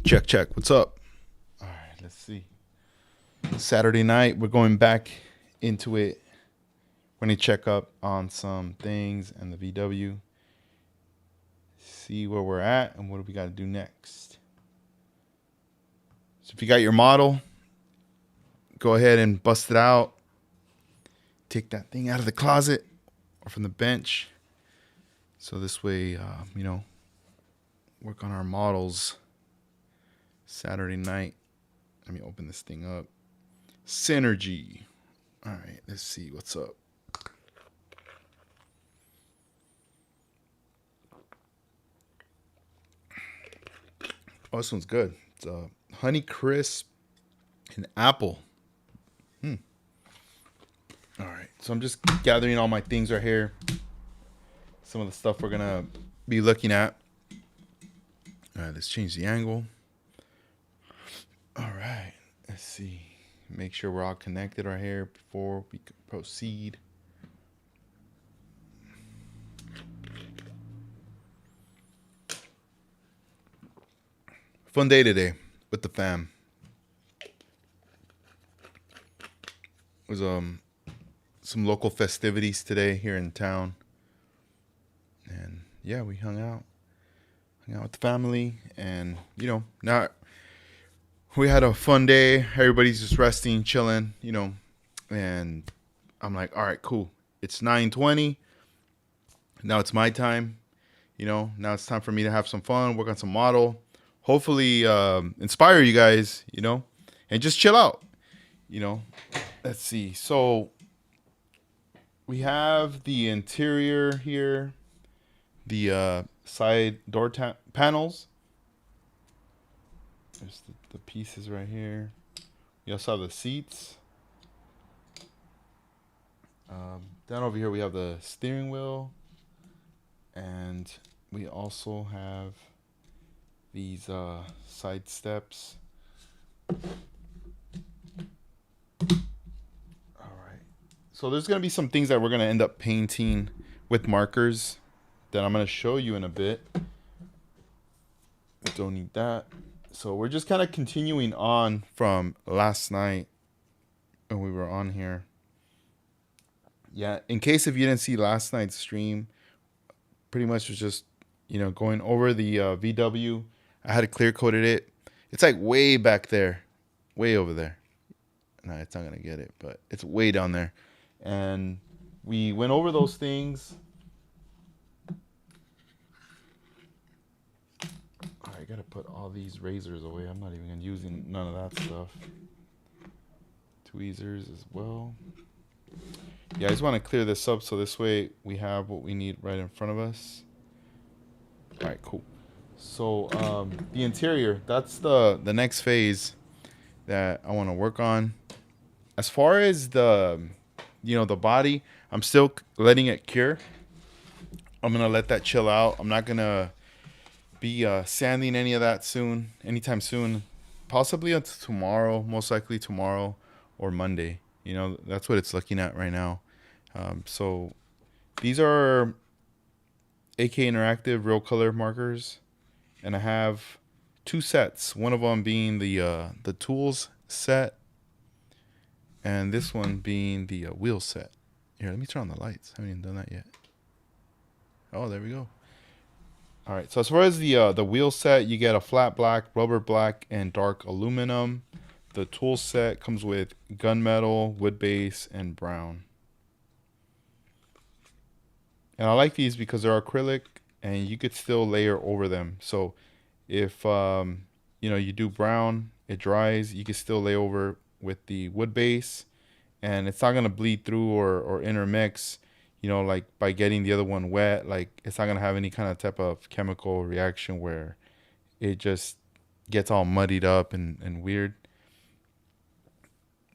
Check, check. What's up? All right, let's see. Saturday night, we're going back into it. We're going to check up on some things and the VW, see where we're at and what do we got to do next. So if you got your model, go ahead and bust it out. Take that thing out of the closet or from the bench. So this way, work on our models Saturday night. Let me open this thing up. Synergy. All right, let's see what's up. Oh, this one's good. It's Honey Crisp and Apple. All right, so I'm just gathering all my things right here. Some of the stuff we're gonna be looking at. All right, let's change the angle. All right, let's see. Make sure we're all connected right here before we proceed. Fun day today with the fam. It was some local festivities today here in town, and yeah, we hung out with the family, and now we had a fun day. Everybody's just resting, chilling, and I'm like, all right, cool. It's 9:20. Now it's my time. Now it's time for me to have some fun, work on some model, hopefully inspire you guys, and just chill out. Let's see. So we have the interior here, the side door panels. There's the pieces right here. We also have the seats. Down over here we have the steering wheel, and we also have these side steps. All right. So there's going to be some things that we're going to end up painting with markers that I'm going to show you in a bit. Don't need that. So we're just kind of continuing on from last night when we were on here. Yeah, in case if you didn't see last night's stream, pretty much was just, going over the VW. I had clear coated it. It's like way back there, way over there. No, it's not going to get it, but it's way down there. And we went over those things. I got to put all these razors away. I'm not even using none of that stuff. Tweezers as well. Yeah, I just want to clear this up so this way we have what we need right in front of us. All right, cool. So the interior, that's the next phase that I want to work on. As far as the body, I'm still letting it cure. I'm going to let that chill out. I'm not going to be sanding any of that anytime soon. Possibly until tomorrow, most likely tomorrow or Monday. That's what it's looking at right now. So these are AK Interactive Real Color markers, and I have two sets. One of them being the tools set, and this one being the wheel set. Here, let me turn on the lights. I haven't even done that yet. Oh, there we go. All right. So as far as the wheel set, you get a flat black, rubber black, and dark aluminum. The tool set comes with gunmetal, wood base, and brown. And I like these because they're acrylic and you could still layer over them. So if you do brown, it dries, you can still lay over with the wood base, and it's not going to bleed through or intermix, like by getting the other one wet. Like it's not going to have any kind of type of chemical reaction where it just gets all muddied up and weird.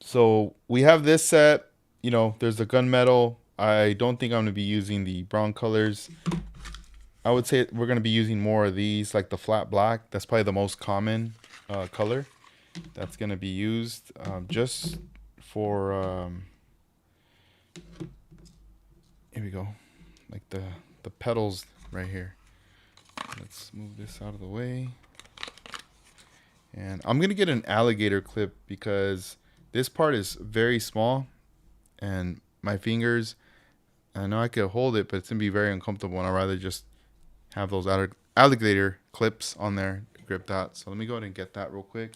So we have this set, there's the gunmetal. I don't think I'm going to be using the brown colors. I would say we're going to be using more of these, like the flat black. That's probably the most common color that's going to be used just for, here we go, like the pedals right here. Let's move this out of the way. And I'm going to get an alligator clip because this part is very small and my fingers, I know I could hold it, but it's going to be very uncomfortable. And I'd rather just have those alligator clips on there to grip that. So let me go ahead and get that real quick.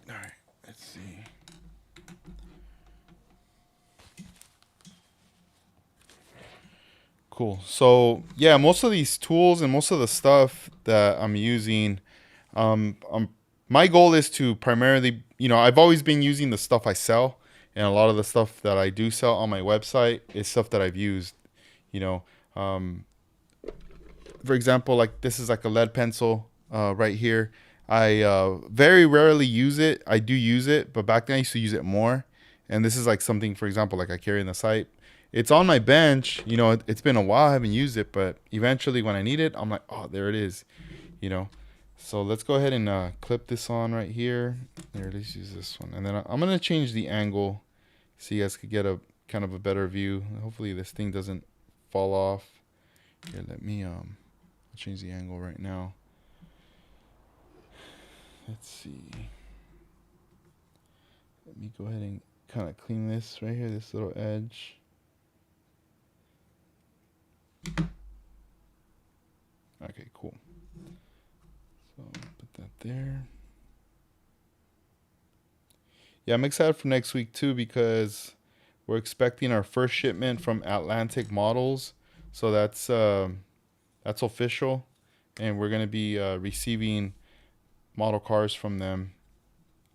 All right, let's see. Cool. So yeah, most of these tools and most of the stuff that I'm using, um, um, my goal is to primarily, I've always been using the stuff I sell, and a lot of the stuff that I do sell on my website is stuff that I've used. You know, um, for example, like this is like a lead pencil right here. I very rarely use it. I do use it, but back then I used to use it more. And this is like something, for example, like I carry in the site. It's on my bench. It's been a while. I haven't used it, but eventually when I need it, I'm like, oh, there it is. You know. So let's go ahead and clip this on right here. Here, let's use this one. And then I'm going to change the angle so you guys could get a kind of a better view. Hopefully this thing doesn't fall off. Here, let me change the angle right now. Let's see. Let me go ahead and kind of clean this right here, this little edge. Okay, cool. So put that there. Yeah, I'm excited for next week too because we're expecting our first shipment from Atlantic Models. So that's official, and we're gonna be receiving model cars from them.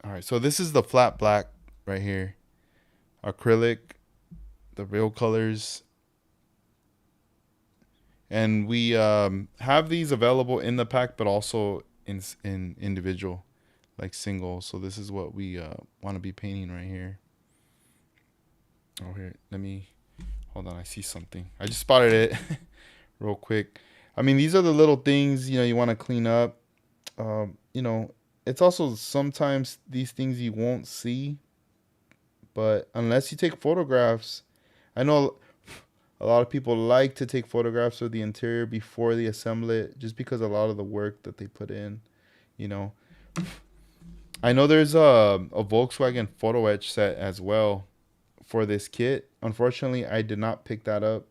All right, so this is the flat black right here, acrylic, the real colors, and we have these available in the pack, but also in individual, like single. So this is what we want to be painting right here. Oh, here, let me hold on. I see something. I just spotted it real quick. I mean, these are the little things you want to clean up. It's also sometimes these things you won't see, but unless you take photographs, I know a lot of people like to take photographs of the interior before they assemble it, just because a lot of the work that they put in, you know. I know there's a Volkswagen photo etch set as well for this kit. Unfortunately, I did not pick that up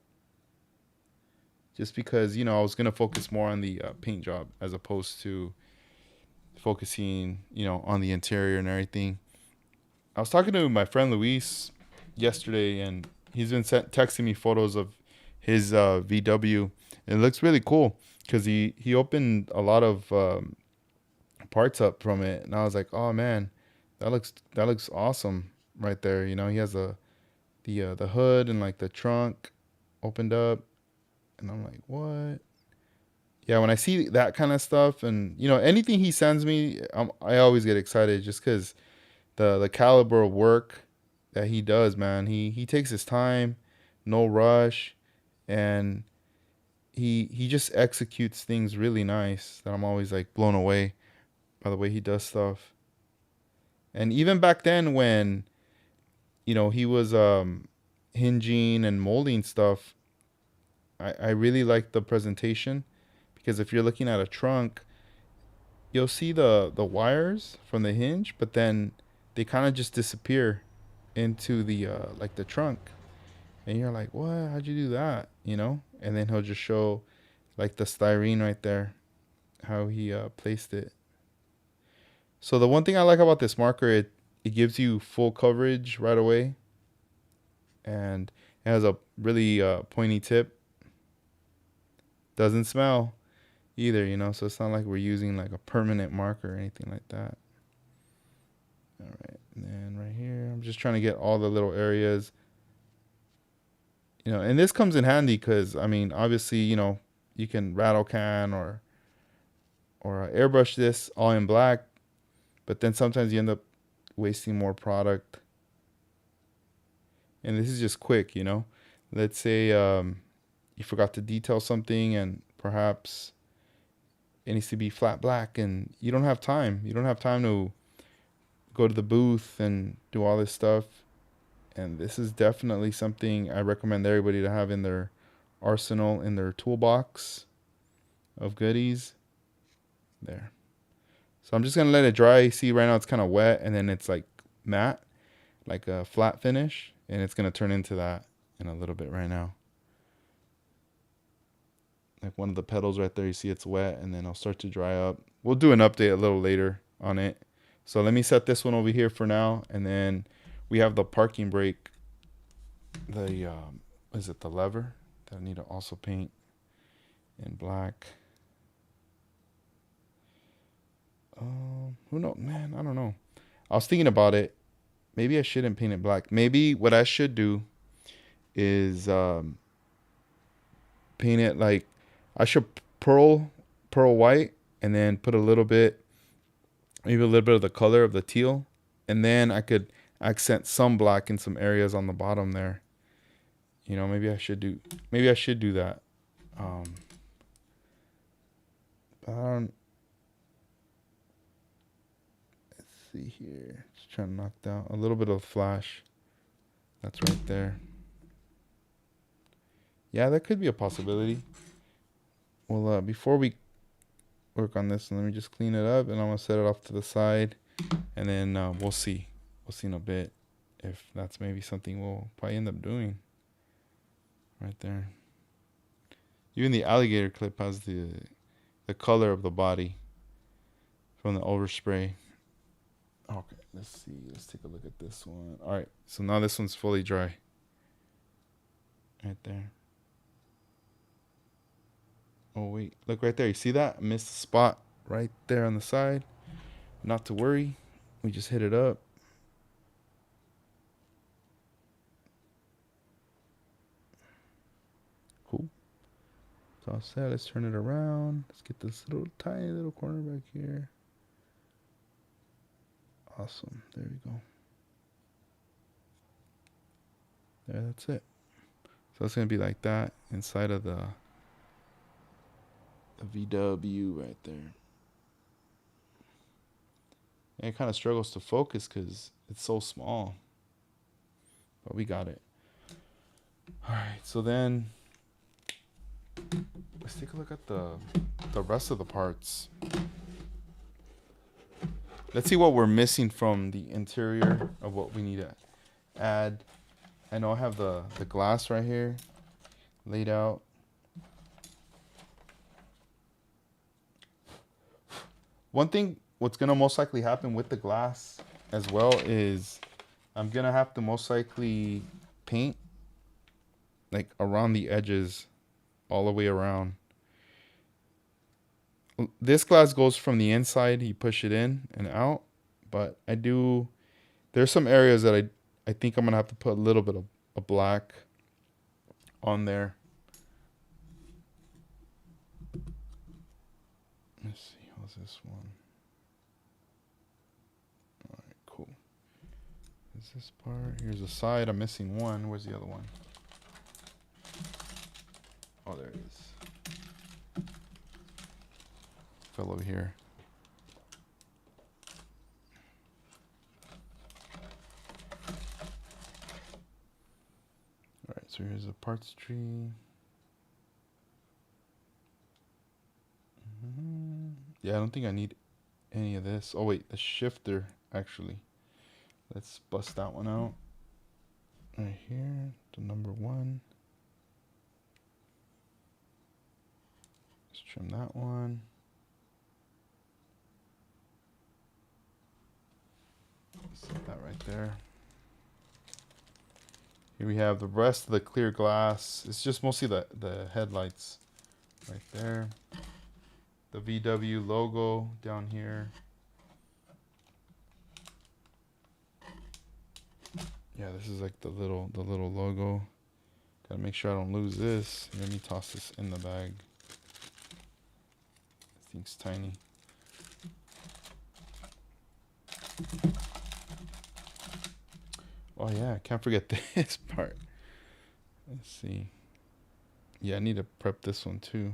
just because, I was going to focus more on the paint job as opposed to focusing, on the interior and everything. I was talking to my friend Luis yesterday, and he's been texting me photos of his VW. It looks really cool because he opened a lot of parts up from it, and I was like, oh man, that looks awesome right there. He has the hood and like the trunk opened up, and I'm like, what? Yeah, when I see that kind of stuff, and anything he sends me, I always get excited just because the caliber of work that he does, man. He takes his time, no rush, and he just executes things really nice that I'm always like blown away by the way he does stuff. And even back then when, he was hinging and molding stuff, I really liked the presentation because if you're looking at a trunk, you'll see the wires from the hinge, but then they kind of just disappear into the like the trunk, and you're like, what, how'd you do that, and then he'll just show like the styrene right there, how he placed it. So the one thing I like about this marker, it gives you full coverage right away, and it has a really pointy tip. Doesn't smell either, so it's not like we're using like a permanent marker or anything like that. All right, and then right here, I'm just trying to get all the little areas. And this comes in handy because, I mean, obviously, you can rattle can or airbrush this all in black, but then sometimes you end up wasting more product. And this is just quick, Let's say you forgot to detail something and perhaps it needs to be flat black and you don't have time. You don't have time to go to the booth and do all this stuff. And this is definitely something I recommend everybody to have in their arsenal, in their toolbox of goodies. There. So I'm just going to let it dry. See, right now it's kind of wet, and then it's like matte, like a flat finish. And it's going to turn into that in a little bit right now. Like one of the pedals right there, you see it's wet, and then it'll start to dry up. We'll do an update a little later on it. So let me set this one over here for now, and then we have the parking brake. The is it the lever that I need to also paint in black? Who knows, man? I don't know. I was thinking about it. Maybe I shouldn't paint it black. Maybe what I should do is paint it like I should pearl white, and then put a little bit, maybe a little bit of the color of the teal, and then I could accent some black in some areas on the bottom there. You know, maybe I should do that. But I don't. Let's see here. Just trying to knock down a little bit of flash. That's right there. Yeah, that could be a possibility. Well, before we work on this, let me just clean it up, and I'm gonna set it off to the side, and then we'll see. We'll see in a bit if that's maybe something we'll probably end up doing. Right there. Even the alligator clip has the color of the body from the overspray. Okay, let's see. Let's take a look at this one. All right, so now this one's fully dry. Right there. Oh, wait. Look right there. You see that? I missed the spot right there on the side. Not to worry. We just hit it up. Cool. It's all set. Let's turn it around. Let's get this little tiny little corner back here. Awesome. There we go. There, that's it. So it's going to be like that inside of the VW right there. And it kind of struggles to focus because it's so small. But we got it. All right, so then let's take a look at the rest of the parts. Let's see what we're missing from the interior of what we need to add. I know I have the glass right here laid out. One thing, what's going to most likely happen with the glass as well is I'm going to have to most likely paint like around the edges all the way around. This glass goes from the inside, you push it in and out, but there's some areas that I think I'm going to have to put a little bit of black on there. Let's see, how's this one? All right, cool. Is this part? Here's the side. I'm missing one. Where's the other one? Oh, there it is. Fell over here. All right, so here's the parts tree. Yeah, I don't think I need any of this. Oh wait, the shifter actually. Let's bust that one out. Right here, the number 1. Let's trim that one. Set that right there. Here we have the rest of the clear glass. It's just mostly the headlights right there. The VW logo down here. Yeah, this is like the little logo. Gotta make sure I don't lose this. Let me toss this in the bag. This thing's tiny. Oh yeah, I can't forget this part. Let's see. Yeah, I need to prep this one too.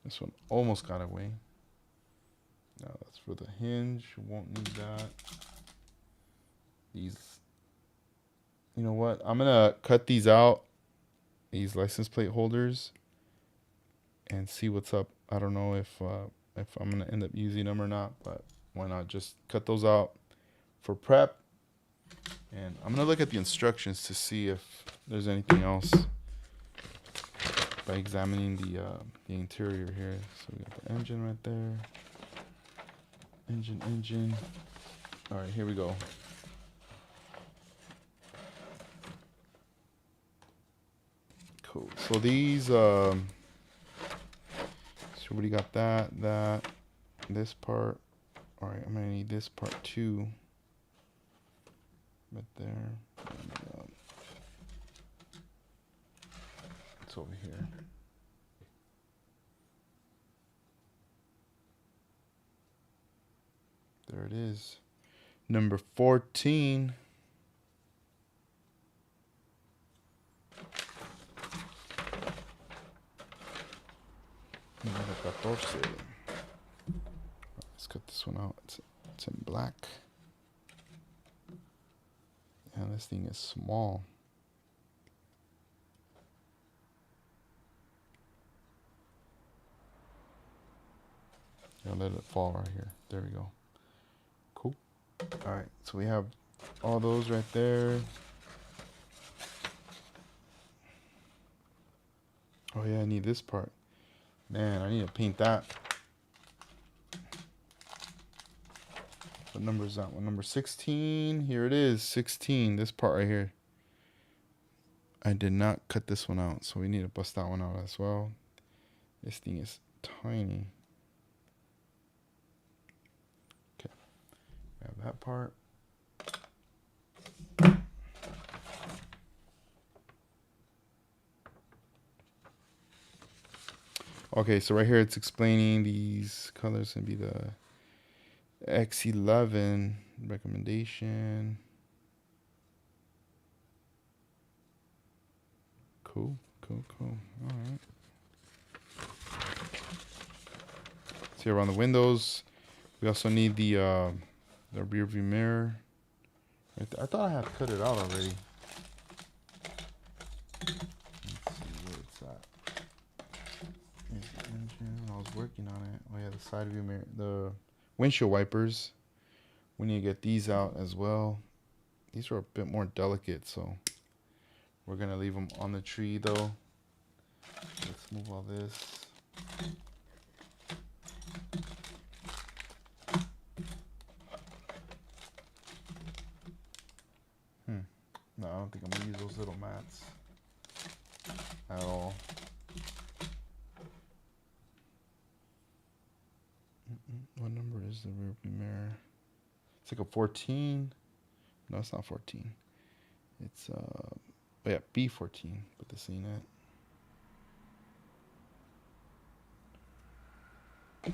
This one almost got away. Now that's for the hinge. Won't need that. These, you know what? I'm gonna cut these out, these license plate holders, and see what's up. I don't know if I'm gonna end up using them or not, but why not just cut those out for prep? And I'm gonna look at the instructions to see if there's anything else by examining the interior here. So we got the engine right there. Engine. All right, here we go. Cool. So these, so we got that, this part. All right, I'm gonna need this part too. Right there. And, it's over here. There it is. Number 14. Number 14. Let's cut this one out. It's in black. And this thing is small. I'll let it fall right here. There we go. Cool. All right, so we have all those right there. Oh yeah, I need this part. Man, I need to paint that. What number is that one? Number 16. Here it is, 16. This part right here. I did not cut this one out, so we need to bust that one out as well. This thing is tiny. Okay, we have that part. Okay, so right here it's explaining these colors can be the X11 recommendation. Cool. All right. So here around the windows, we also need the rear view mirror. Right there. I thought I had cut it out already. Let's see where it's at. Here's the engine. I was working on it. Oh yeah, the side view mirror, the windshield wipers. We need to get these out as well. These are a bit more delicate, so we're gonna leave them on the tree though. Let's move all this. No, I don't think I'm gonna use those little mats at all. What number is the rear view mirror? It's like a 14. No, it's not 14. It's yeah, B14. Put this in it.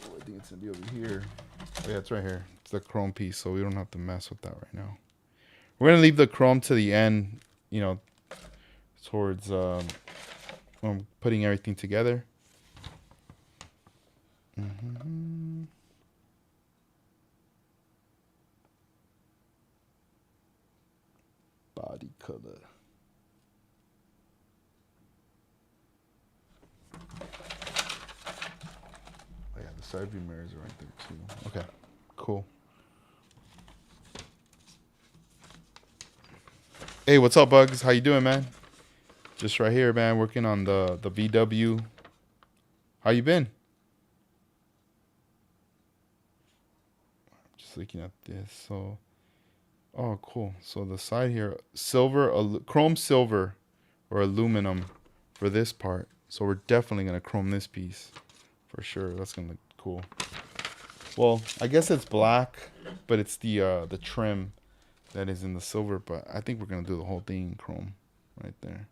Oh, I think it's gonna be over here. Oh, yeah, it's right here. It's the chrome piece, so we don't have to mess with that right now. We're gonna leave the chrome to the end, you know, towards when putting everything together. Body color. Oh yeah, the side view mirrors are right there too. Okay, cool. Hey, what's up, Bugs? How you doing, man? Just right here, man, working on the VW. How you been? Just looking at this. So, oh, cool. So the side here, silver, chrome silver, or aluminum for this part. So we're definitely gonna chrome this piece for sure. That's gonna look cool. Well, I guess it's black, but it's the trim that is in the silver. But I think we're gonna do the whole thing in chrome right there.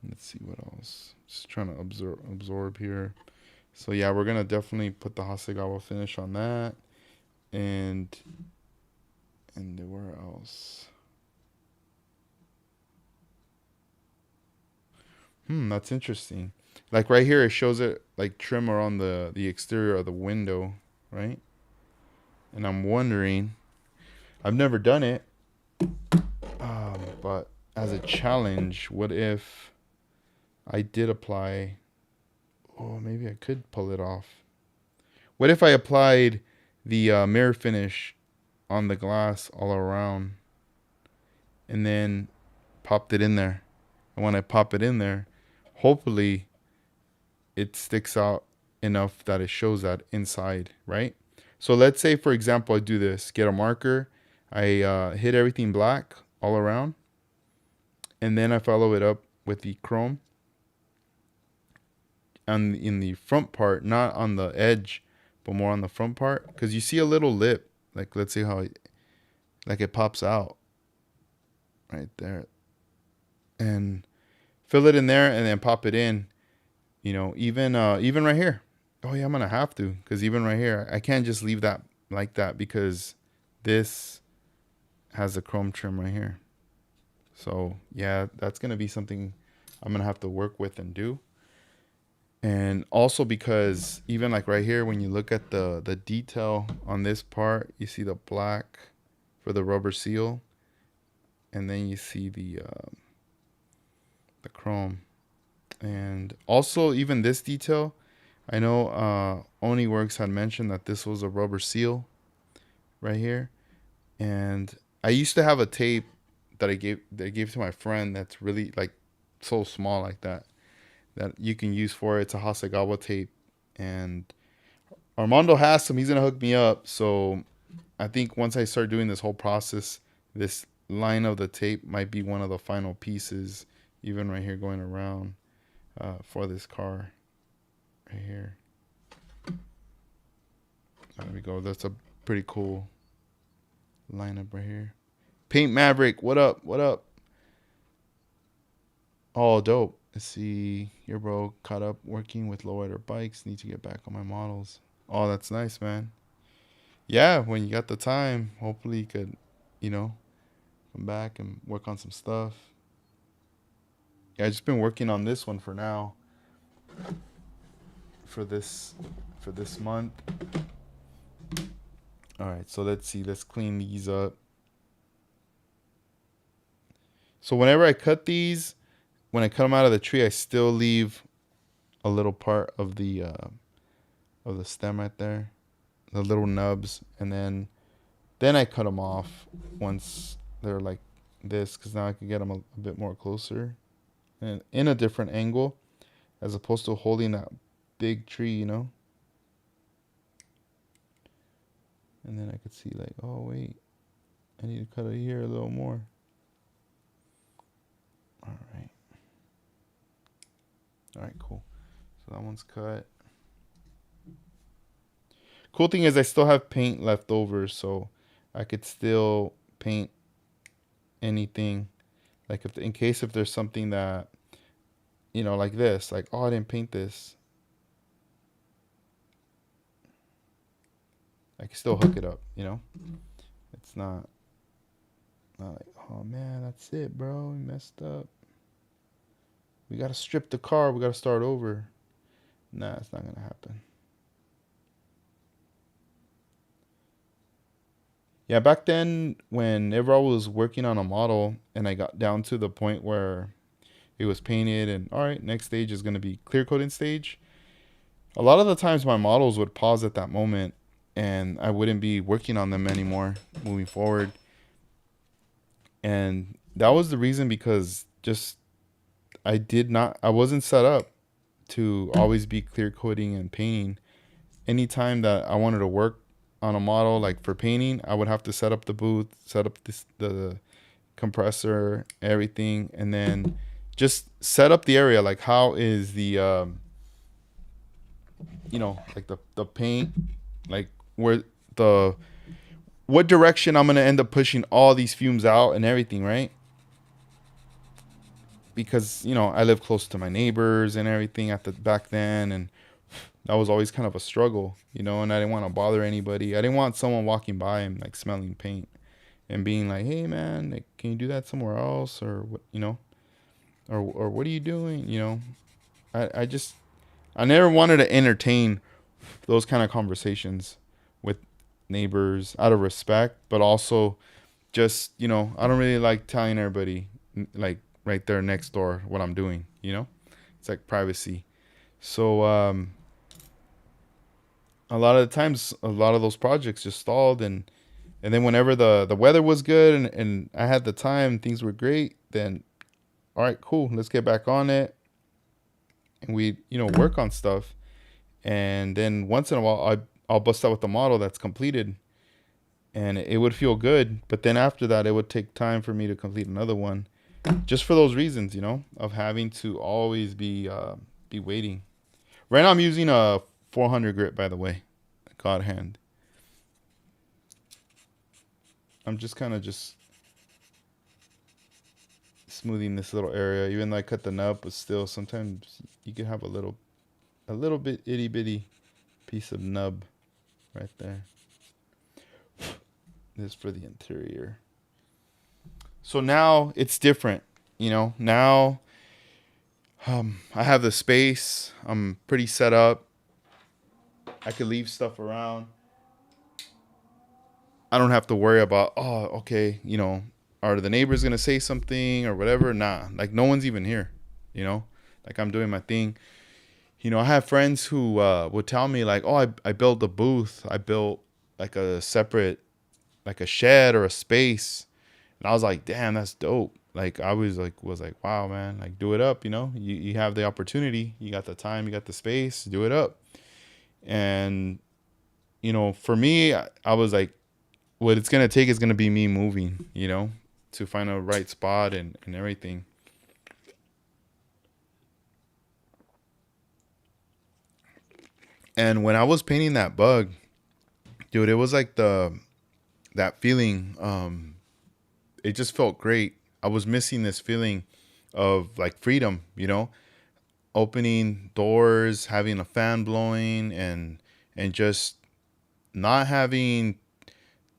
Let's see what else. Just trying to absorb here. So yeah, we're gonna definitely put the Hasegawa finish on that, and where else? That's interesting. Like right here, it shows it like trim around the exterior of the window, right? And I'm wondering, I've never done it, but as a challenge, what if I did apply? Oh, maybe I could pull it off. What if I applied the mirror finish on the glass all around and then popped it in there? And when I pop it in there, hopefully it sticks out enough that it shows that inside, right? So let's say, for example, I do this, get a marker, I hit everything black all around, and then I follow it up with the chrome on in the front part, not on the edge, but more on the front part, because you see a little lip, like let's see how like it pops out right there, and fill it in there, and then pop it in. Even right here. Oh yeah, I'm gonna have to, because even right here, I can't just leave that like that because this has a chrome trim right here. So yeah, that's gonna be something I'm gonna have to work with and do. And also because even like right here, when you look at the detail on this part, you see the black for the rubber seal, and then you see the chrome. And also even this detail, I know Oniworks had mentioned that this was a rubber seal right here, and I used to have a tape that I gave to my friend that's really like so small like that you can use for it. It's a Hasegawa tape, and Armando has some. He's gonna hook me up. So I think once I start doing this whole process, this line of the tape might be one of the final pieces, even right here going around for this car right here. There we go. That's a pretty cool lineup right here. Paint Maverick, what up? What up? Oh, dope. Let's see here, bro. Caught up working with lowrider bikes. Need to get back on my models. Oh, that's nice, man. Yeah, when you got the time, hopefully you could, you know, come back and work on some stuff. Yeah, I just been working on this one for now. For this month. All right, so let's see. Let's clean these up. So whenever I cut these, when I cut them out of the tree, I still leave a little part of the stem right there, the little nubs, and then I cut them off once they're like this, because now I can get them a bit more closer and in a different angle, as opposed to holding that big tree. And then I could see like, oh wait, I need to cut it here a little more. All right. All right, cool. So that one's cut. Cool thing is I still have paint left over, so I could still paint anything. Like in case if there's something that, like this, like, oh, I didn't paint this, I can still hook it up. It's not like, oh man, that's it, bro, we messed up. We gotta strip the car. We gotta start over. Nah, it's not gonna happen. Yeah, back then, whenever I was working on a model and I got down to the point where it was painted and all right, next stage is gonna be clear coating stage. A lot of the times my models would pause at that moment and I wouldn't be working on them anymore moving forward. And that was the reason, because just I wasn't set up to always be clear coating and painting. Anytime that I wanted to work on a model, like for painting, I would have to set up the booth, set up the compressor, everything, and then just set up the area. Like how is the like the paint, like where the what direction I'm gonna end up pushing all these fumes out and everything, right? Because I live close to my neighbors and everything at the back then, and that was always kind of a struggle, and I didn't want to bother anybody. I didn't want someone walking by and like smelling paint and being like, "Hey man, like, can you do that somewhere else?" or what, or what are you doing? I just I never wanted to entertain those kind of conversations with neighbors out of respect, but also just, I don't really like telling everybody like right there next door what I'm doing. It's like privacy. So a lot of the times a lot of those projects just stalled, and then whenever the weather was good and I had the time, things were great, then all right, cool, let's get back on it, and we work on stuff. And then once in a while I'll bust out with the model that's completed, and it would feel good, but then after that it would take time for me to complete another one, just for those reasons, of having to always be waiting. Right now I'm using a 400 grit, by the way, God hand. I'm just kind of just smoothing this little area, even though I cut the nub, but still sometimes you can have a little bit itty bitty piece of nub right there. This is for the interior. So now it's different, now I have the space, I'm pretty set up, I could leave stuff around. I don't have to worry about, oh, okay, are the neighbors gonna say something or whatever? Nah, like no one's even here, you know. Like I'm doing my thing. I have friends who would tell me like, oh, I built a booth. I built like a separate, like a shed or a space, and I was like, damn, that's dope. Like I was like, wow, man, like do it up. You have the opportunity, you got the time, you got the space, do it up. And for me, I was like, what it's gonna take is gonna be me moving, to find a right spot and everything. And when I was painting that bug, dude, it was like that feeling. It just felt great. I was missing this feeling of like freedom, opening doors, having a fan blowing, and just not having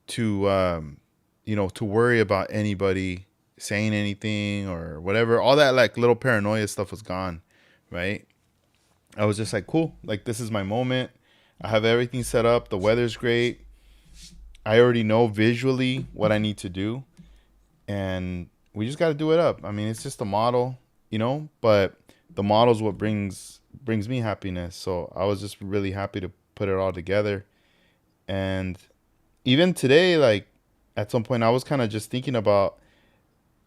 to to worry about anybody saying anything or whatever. All that like little paranoia stuff was gone, right? I was just like, cool, like this is my moment. I have everything set up. The weather's great. I already know visually what I need to do, and we just got to do it up. I mean, it's just a model, but the model's what brings me happiness. So I was just really happy to put it all together. And even today, like at some point, I was kind of just thinking about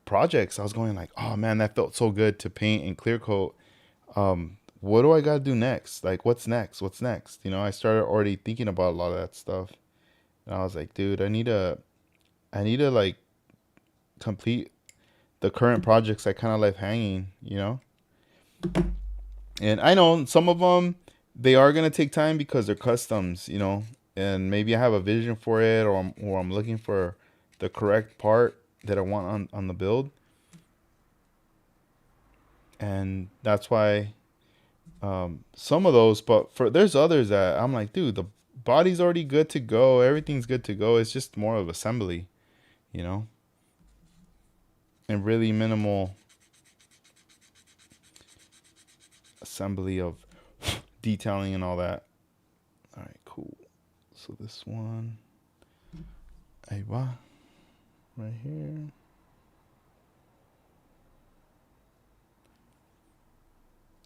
projects. I was going like, oh man, that felt so good to paint and clear coat. What do I got to do next? Like, what's next? What's next? I started already thinking about a lot of that stuff, and I was like, dude, I need to like complete the current projects I kind of left hanging. And I know some of them, they are gonna take time because they're customs. And maybe I have a vision for it, or I'm looking for the correct part that I want on the build, and that's why some of those. But there's others that I'm like, dude, the body's already good to go, everything's good to go. It's just more of assembly, you know, and really minimal assembly of detailing and all that. All right, cool. So this one, ahí va, right here.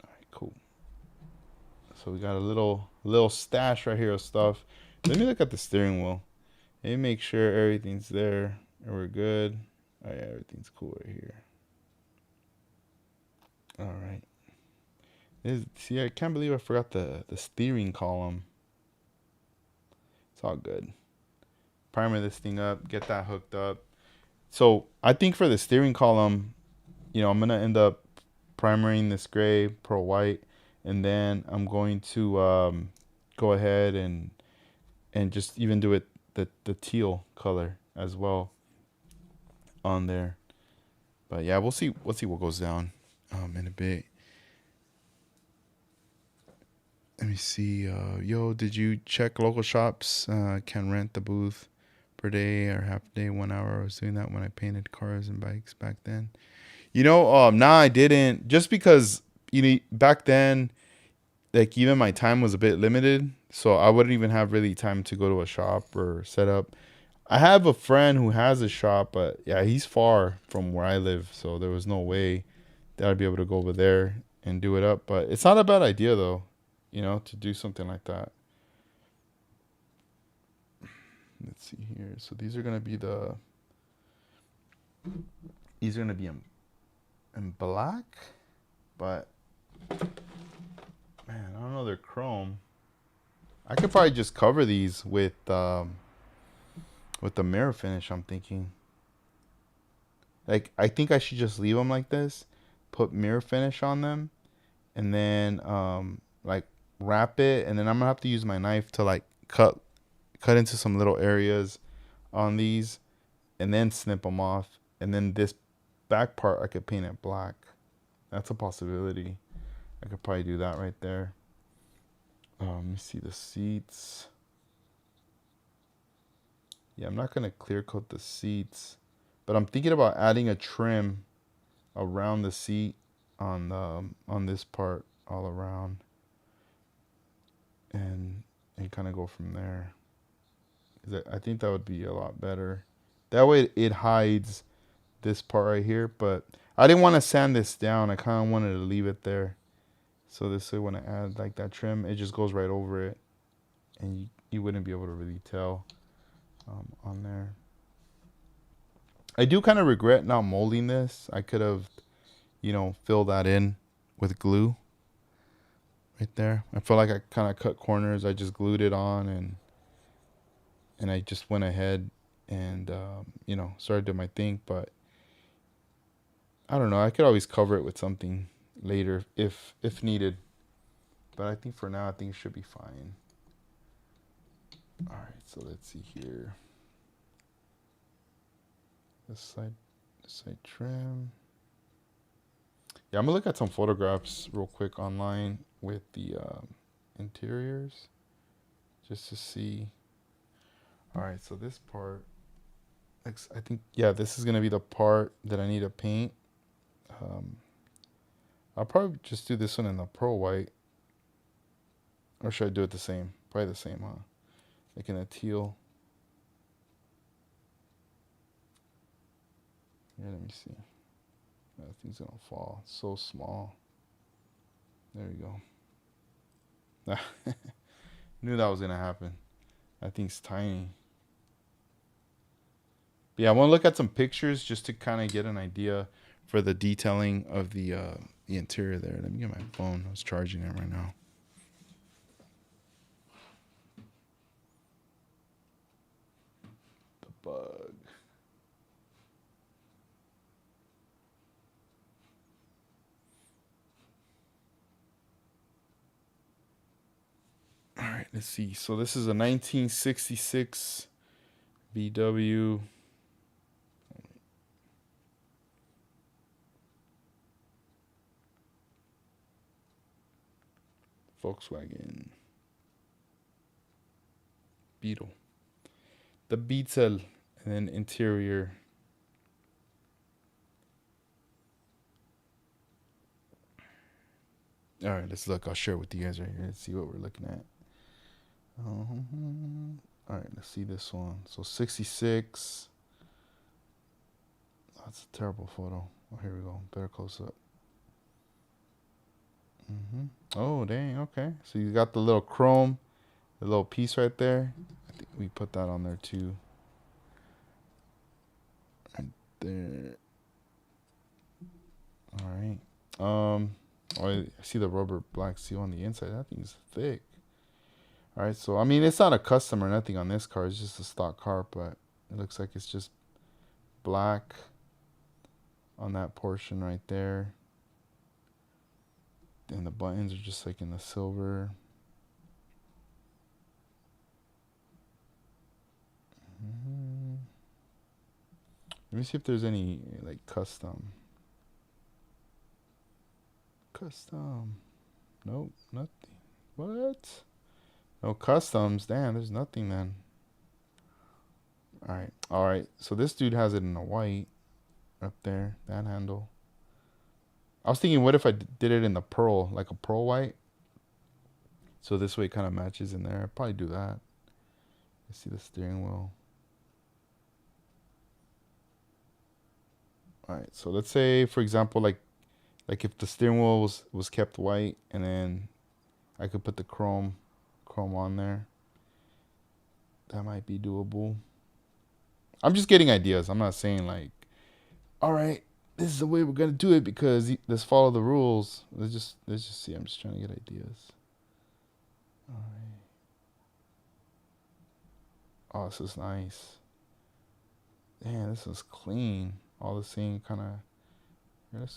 All right, cool. So we got a little stash right here of stuff. Let me look at the steering wheel. Let me make sure everything's there and we're good. Oh yeah, everything's cool right here. All right. See, I can't believe I forgot the steering column. It's all good. Primer this thing up, get that hooked up. So I think for the steering column, I'm gonna end up primering this gray, pearl white, and then I'm going to go ahead and just even do it the teal color as well on there. But yeah, we'll see what goes down in a bit. Let me see. Yo, did you check local shops? Can rent the booth per day or half day, 1 hour. I was doing that when I painted cars and bikes back then. Nah, I didn't. Just because, you know, back then, like even my time was a bit limited, so I wouldn't even have really time to go to a shop or set up. I have a friend who has a shop, but yeah, he's far from where I live, so there was no way that I'd be able to go over there and do it up. But it's not a bad idea though, you know, to do something like that. Let's see here. So these are gonna be in black, but man, I don't know. They're chrome. I could probably just cover these with the mirror finish. I'm thinking. Like I think I should just leave them like this, put mirror finish on them, and then like wrap it, and then I'm gonna have to use my knife to like cut into some little areas on these, and then snip them off, and then this back part I could paint it black. That's a possibility. I could probably do that right there. Let me see the seats. Yeah, I'm not gonna clear coat the seats, but I'm thinking about adding a trim around the seat on this part all around, and kind of go from there. 'Cause I think that would be a lot better. That way it hides this part right here, but I didn't want to sand this down. I kind of wanted to leave it there. So this way when I add like that trim, it just goes right over it, and you wouldn't be able to really tell on there. I do kind of regret not molding this. I could have, you know, filled that in with glue right there. I feel like I kind of cut corners. I just glued it on, and I just went ahead and you know, started doing my thing. But I don't know. I could always cover it with something later if needed. But I think for now, I think it should be fine. All right, so let's see here. This side trim. Yeah, I'm gonna look at some photographs real quick online with the interiors, just to see. All right, so this part, I think, yeah, this is gonna be the part that I need to paint. Um, I'll probably just do this one in the pearl white, or should I do it the same? Probably the same, huh? Like in a teal. Yeah, let me see. That thing's gonna fall. So small. There we go. Knew that was gonna happen. That thing's tiny. But yeah, I want to look at some pictures just to kind of get an idea for the detailing of the interior there. Let me get my phone. I was charging it right now. The bug. All right, let's see. So this is a 1966 VW. Volkswagen Beetle. The Beetle, and then interior. All right, let's look. I'll share it with you guys right here. Let's see what we're looking at. All right, let's see this one. So 66. That's a terrible photo. Oh, here we go. Better close up. Oh, dang. Okay. So you got the little chrome, the little piece right there. I think we put that on there too. Right there. All right. Oh, I see the rubber black seal on the inside. That thing's thick. All right. So, I mean, it's not a custom or nothing on this car. It's just a stock car, but it looks like it's just black on that portion right there. And the buttons are just like in the silver. Let me see if there's any like custom. Nope, nothing. What? No customs. Damn, there's nothing then. All right. So this dude has it in a white up there. That handle. I was thinking, what if I did it in the pearl, like a pearl white? So this way it kind of matches in there. I'd probably do that. You see the steering wheel. All right, so let's say, for example, like if the steering wheel was kept white, and then I could put the chrome on there. That might be doable. I'm just getting ideas. I'm not saying like, all right, this is the way we're gonna do it because let's follow the rules. Let's just see. I'm just trying to get ideas. All right. Oh, this is nice. Man, this is clean. All the same kind of. There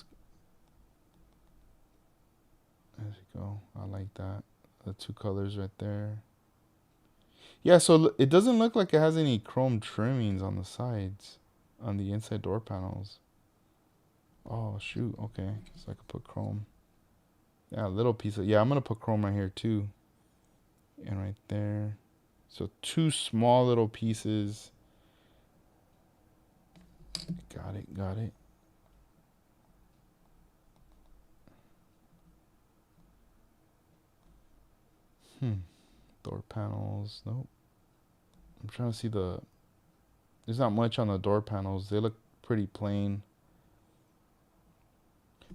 you go. I like that. The two colors right there. Yeah, so it doesn't look like it has any chrome trimmings on the sides, on the inside door panels. Oh, shoot. Okay. So I could put chrome. Yeah, a little piece of. Yeah, I'm going to put chrome right here too. And right there. So two small little pieces. Got it. Got it. Door panels. Nope. I'm trying to see the. There's not much on the door panels. They look pretty plain.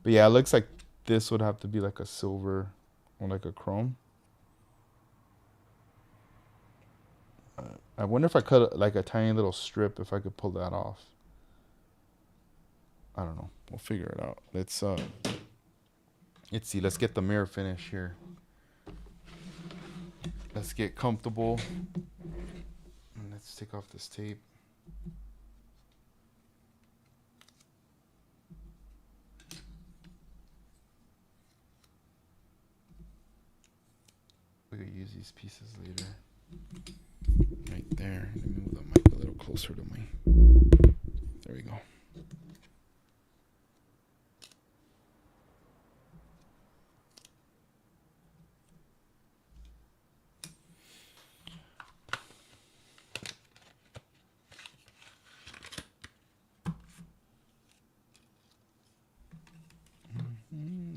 But yeah, it looks like this would have to be like a silver or like a chrome. I wonder if I cut like a tiny little strip, if I could pull that off. I don't know. We'll figure it out. Let's see. Let's get the mirror finish here. Let's get comfortable. And let's take off this tape. We could use these pieces later. Right there. Let me move the mic a little closer to me. There we go.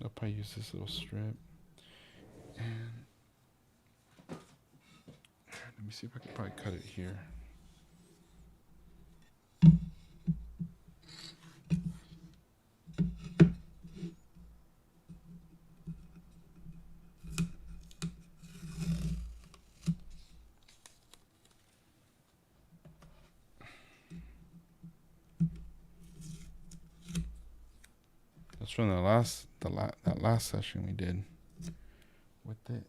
I'll probably use this little strip. And let me see if I can probably cut it here. That's from that last session we did with it.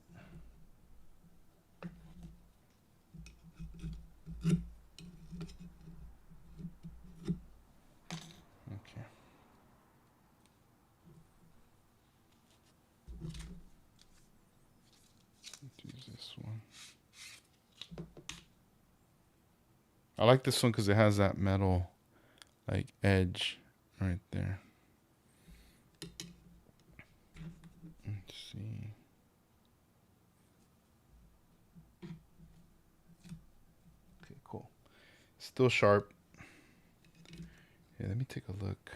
Okay. Let's use this one. I like this one because it has that metal like edge right there. Let's see. Okay, cool. Still sharp. Yeah, let me take a look.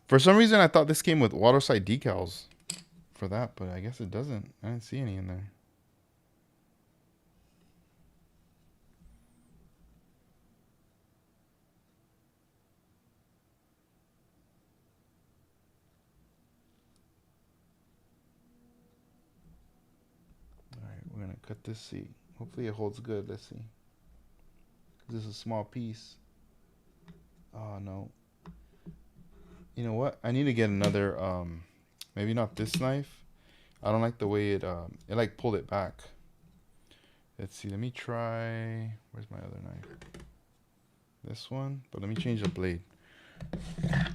For some reason, I thought this came with waterside decals for that, but I guess it doesn't. I didn't see any in there. All right, we're gonna cut this seat. Hopefully, it holds good. Let's see. This is a small piece. Oh no. You know what? I need to get another. Maybe not this knife. I don't like the way it like pulled it back. Let's see. Let me try. Where's my other knife? This one. But let me change the blade. Yeah,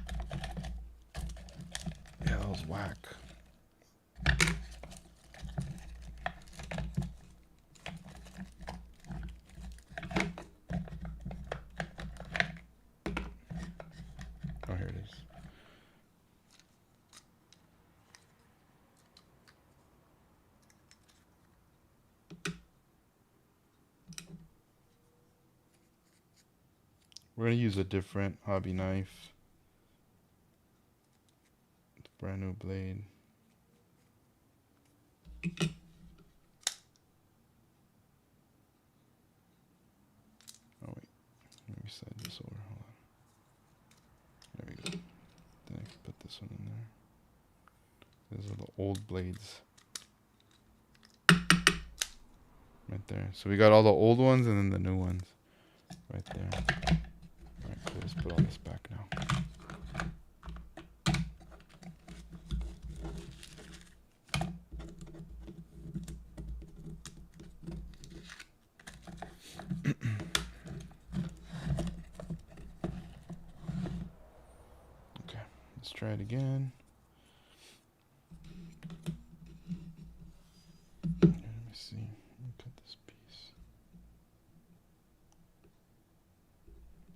that was whack. Oh, here it is. We're gonna use a different hobby knife. Brand new blade. Oh wait, let me slide this over. Hold on. There we go. Then I can put this one in there. These are the old blades. Right there. So we got all the old ones and then the new ones. Right there. Alright, cool. Let's put all this back now. Okay, let's try it again. Let me see. Let me cut this piece.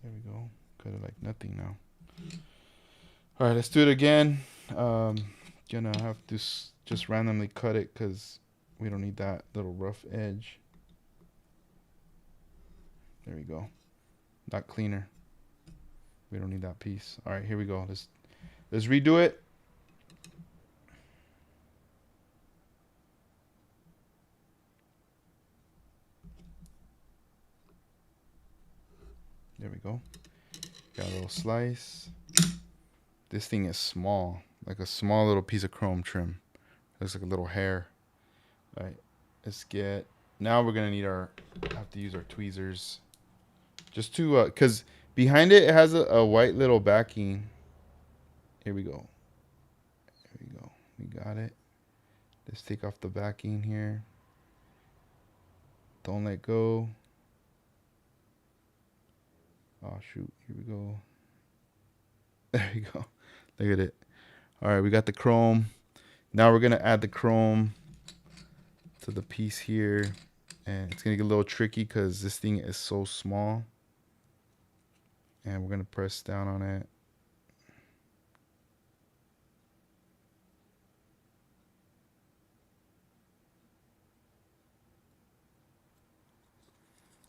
There we go. Cut it like nothing now. Alright, let's do it again. Gonna have to just randomly cut it because we don't need that little rough edge. There we go. That cleaner. We don't need that piece. All right, here we go. Let's redo it. There we go. Got a little slice. This thing is small, like a small little piece of chrome trim. Looks like a little hair. All right, let's get. Now we're gonna need have to use our tweezers, just to cause behind it has a white little backing. Here we go. There we go. We got it. Let's take off the backing here. Don't let go. Oh shoot, here we go. There we go. Look at it. All right, we got the chrome. Now we're gonna add the chrome to the piece here. And it's gonna get a little tricky because this thing is so small. And we're gonna press down on it.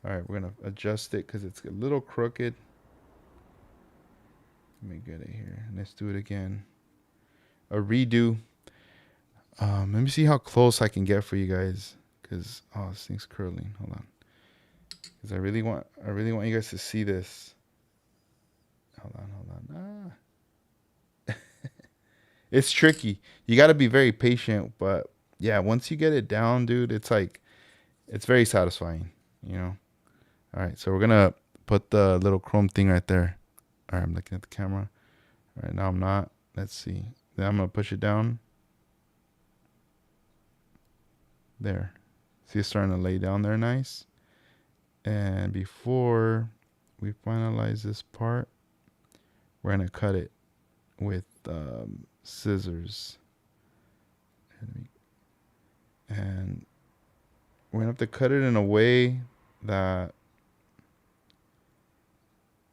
All right, we're gonna adjust it because it's a little crooked. Let me get it here. Let's do it again. A redo. Let me see how close I can get for you guys, because this thing's curling. Hold on, because I really want you guys to see this. Hold on. It's tricky. You got to be very patient, but yeah, once you get it down, dude, it's like it's very satisfying, you know. All right, so we're gonna put the little chrome thing right there. All right, I'm looking at the camera. All right, now I'm not. Let's see. Then I'm gonna push it down. There. See, it's starting to lay down there nice. And before we finalize this part, we're gonna cut it with scissors. And we're gonna have to cut it in a way that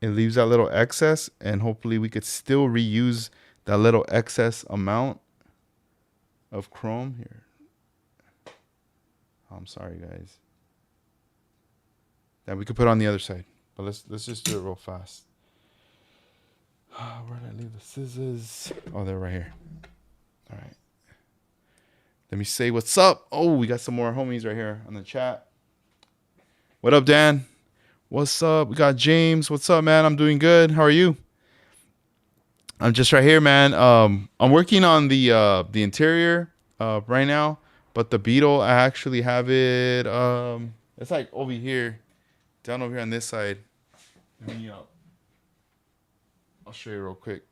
it leaves that little excess, and hopefully we could still reuse that little excess amount of chrome here. I'm sorry, guys. That we could put on the other side, but let's just do it real fast. Where did I leave the scissors? Oh, they're right here. All right. Let me say what's up. Oh, we got some more homies right here on the chat. What up, Dan? What's up? We got James. What's up, man? I'm doing good. How are you? I'm just right here, man. I'm working on the interior right now, but the Beetle, I actually have it. It's like over here, down over here on this side. Let me I'll show you real quick.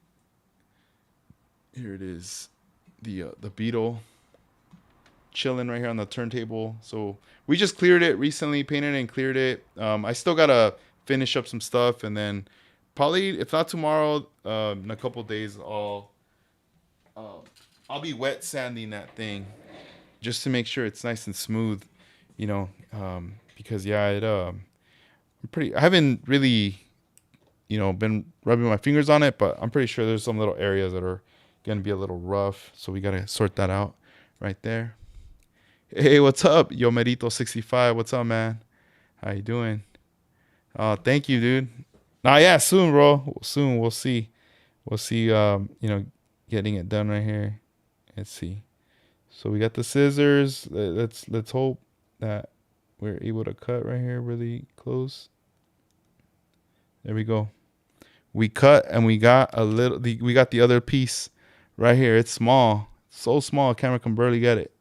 Here it is, the Beetle, chilling right here on the turntable. So we just cleared it recently, painted and cleared it. I still gotta finish up some stuff, and then probably, if not tomorrow, in a couple days, I'll be wet sanding that thing just to make sure it's nice and smooth, you know. Because yeah, I haven't really, been rubbing my fingers on it, but I'm pretty sure there's some little areas that are gonna be a little rough, so we gotta sort that out right there. Hey, what's up, Yo Merito 65? What's up, man? How you doing? Thank you, dude. Nah, yeah, soon, bro. Soon we'll see. We'll see. Getting it done right here. Let's see. So we got the scissors. Let's hope that we're able to cut right here really close. There we go. We cut and we got a little. We got the other piece right here. It's small, so small. Camera can barely get it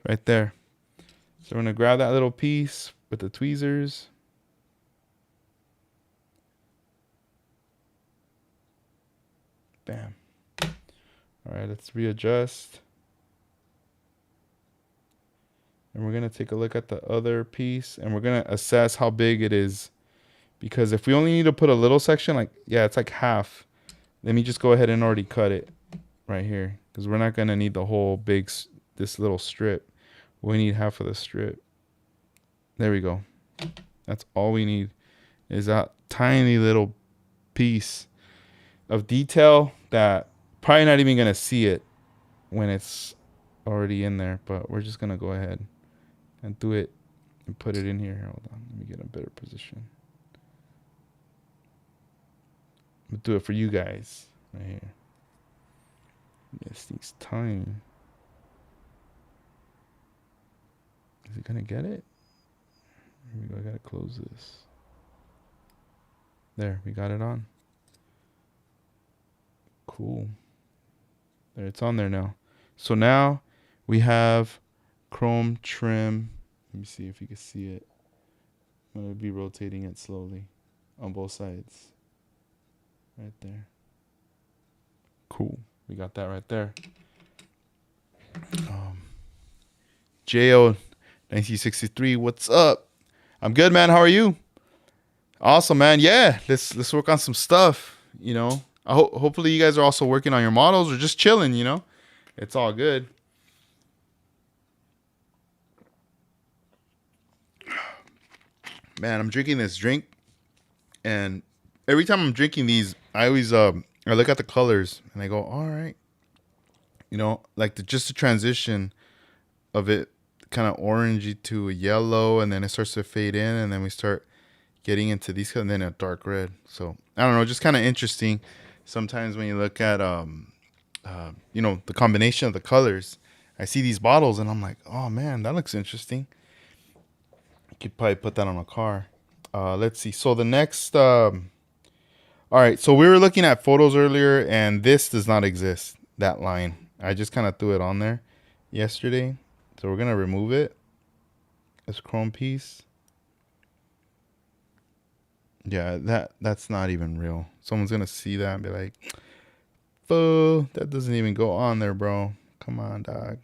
right there. So we're gonna grab that little piece with the tweezers. Bam. All right, let's readjust. And we're gonna take a look at the other piece and we're gonna assess how big it is. Because if we only need to put a little section, like, yeah, it's like half. Let me just go ahead and already cut it right here. Because we're not gonna need the whole this little strip. We need half of the strip. There we go. That's all we need is that tiny little piece of detail that probably not even gonna see it when it's already in there, but we're just gonna go ahead and do it and put it in here. Hold on, let me get a better position. I'm gonna do it for you guys right here. This thing's tiny. Is it gonna get it? Here we go. I gotta close this. There, we got it on. Cool. There, it's on there now. So now we have chrome trim. Let me see if you can see it. I'm gonna be rotating it slowly on both sides. Right there. Cool. We got that right there. Jo 1963, what's up? I'm good, man. How are you? Awesome, man. Yeah, let's work on some stuff. Hopefully you guys are also working on your models or just chilling. It's all good. Man, I'm drinking this drink, and every time I'm drinking these, I always I look at the colors and I go, all right, like just the transition of it, kind of orangey to a yellow, and then it starts to fade in, and then we start getting into these, and then a dark red. So I don't know, just kind of interesting. Sometimes when you look at the combination of the colors, I see these bottles and I'm like, oh man, that looks interesting. You could probably put that on a car. Let's see. So the next, all right. So we were looking at photos earlier, and this does not exist. That line, I just kind of threw it on there yesterday. So we're gonna remove it. This chrome piece. Yeah, that's not even real. Someone's gonna see that and be like, "Fool, that doesn't even go on there, bro. Come on, dog."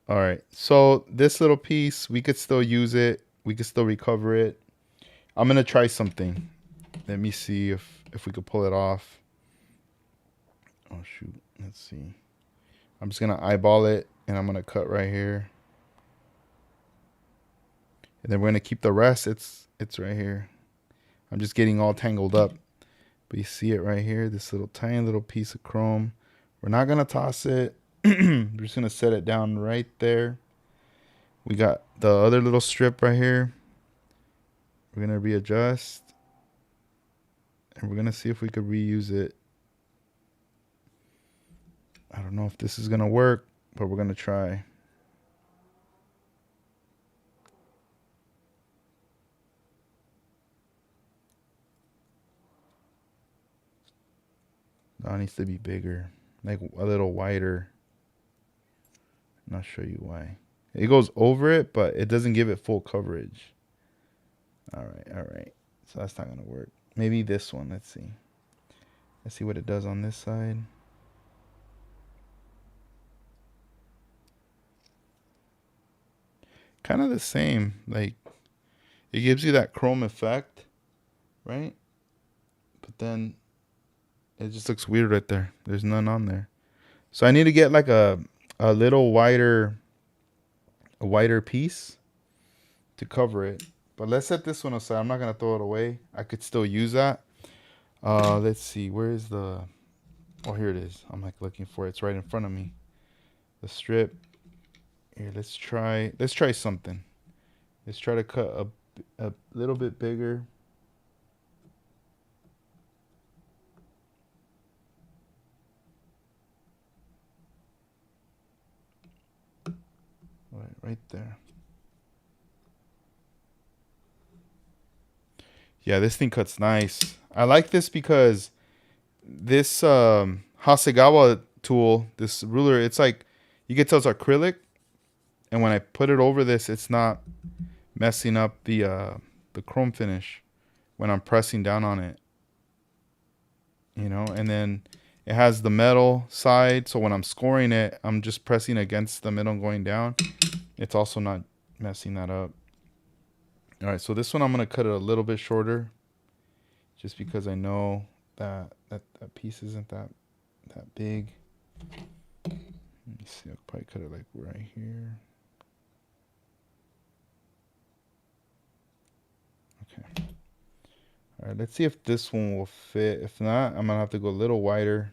All right. So this little piece, we could still use it. We could still recover it. I'm gonna try something. Let me see if we could pull it off. Oh shoot. Let's see. I'm just gonna eyeball it and I'm gonna cut right here. And then we're gonna keep the rest. It's right here. I'm just getting all tangled up. But you see it right here, this little tiny little piece of chrome. We're not gonna toss it. We're just gonna set it down right there. We got the other little strip right here. We're gonna readjust. And we're gonna see if we could reuse it. I don't know if this is gonna work, but we're gonna try. No, it needs to be bigger, like a little wider. I'll show you why. It goes over it, but it doesn't give it full coverage. All right. So that's not gonna work. Maybe this one. Let's see. Let's see what it does on this side. Kind of the same. Like, it gives you that chrome effect, right? But then it just looks weird right there. There's none on there. So I need to get like a little wider piece to cover it. But let's set this one aside. I'm not gonna throw it away. I could still use that. Let's see. Where is the? Oh, here it is. I'm like looking for it. It's right in front of me. The strip. Here, let's try something. Let's try to cut a little bit bigger. Right there. Yeah, this thing cuts nice. I like this because this Hasegawa tool, this ruler, it's like you can tell it's acrylic, and when I put it over this, it's not messing up the chrome finish when I'm pressing down on it. You know, and then it has the metal side, so when I'm scoring it, I'm just pressing against the middle going down. It's also not messing that up. All right, so this one I'm gonna cut it a little bit shorter, just because I know that piece isn't that big. Let me see. I'll probably cut it like right here. Okay. All right. Let's see if this one will fit. If not, I'm gonna have to go a little wider.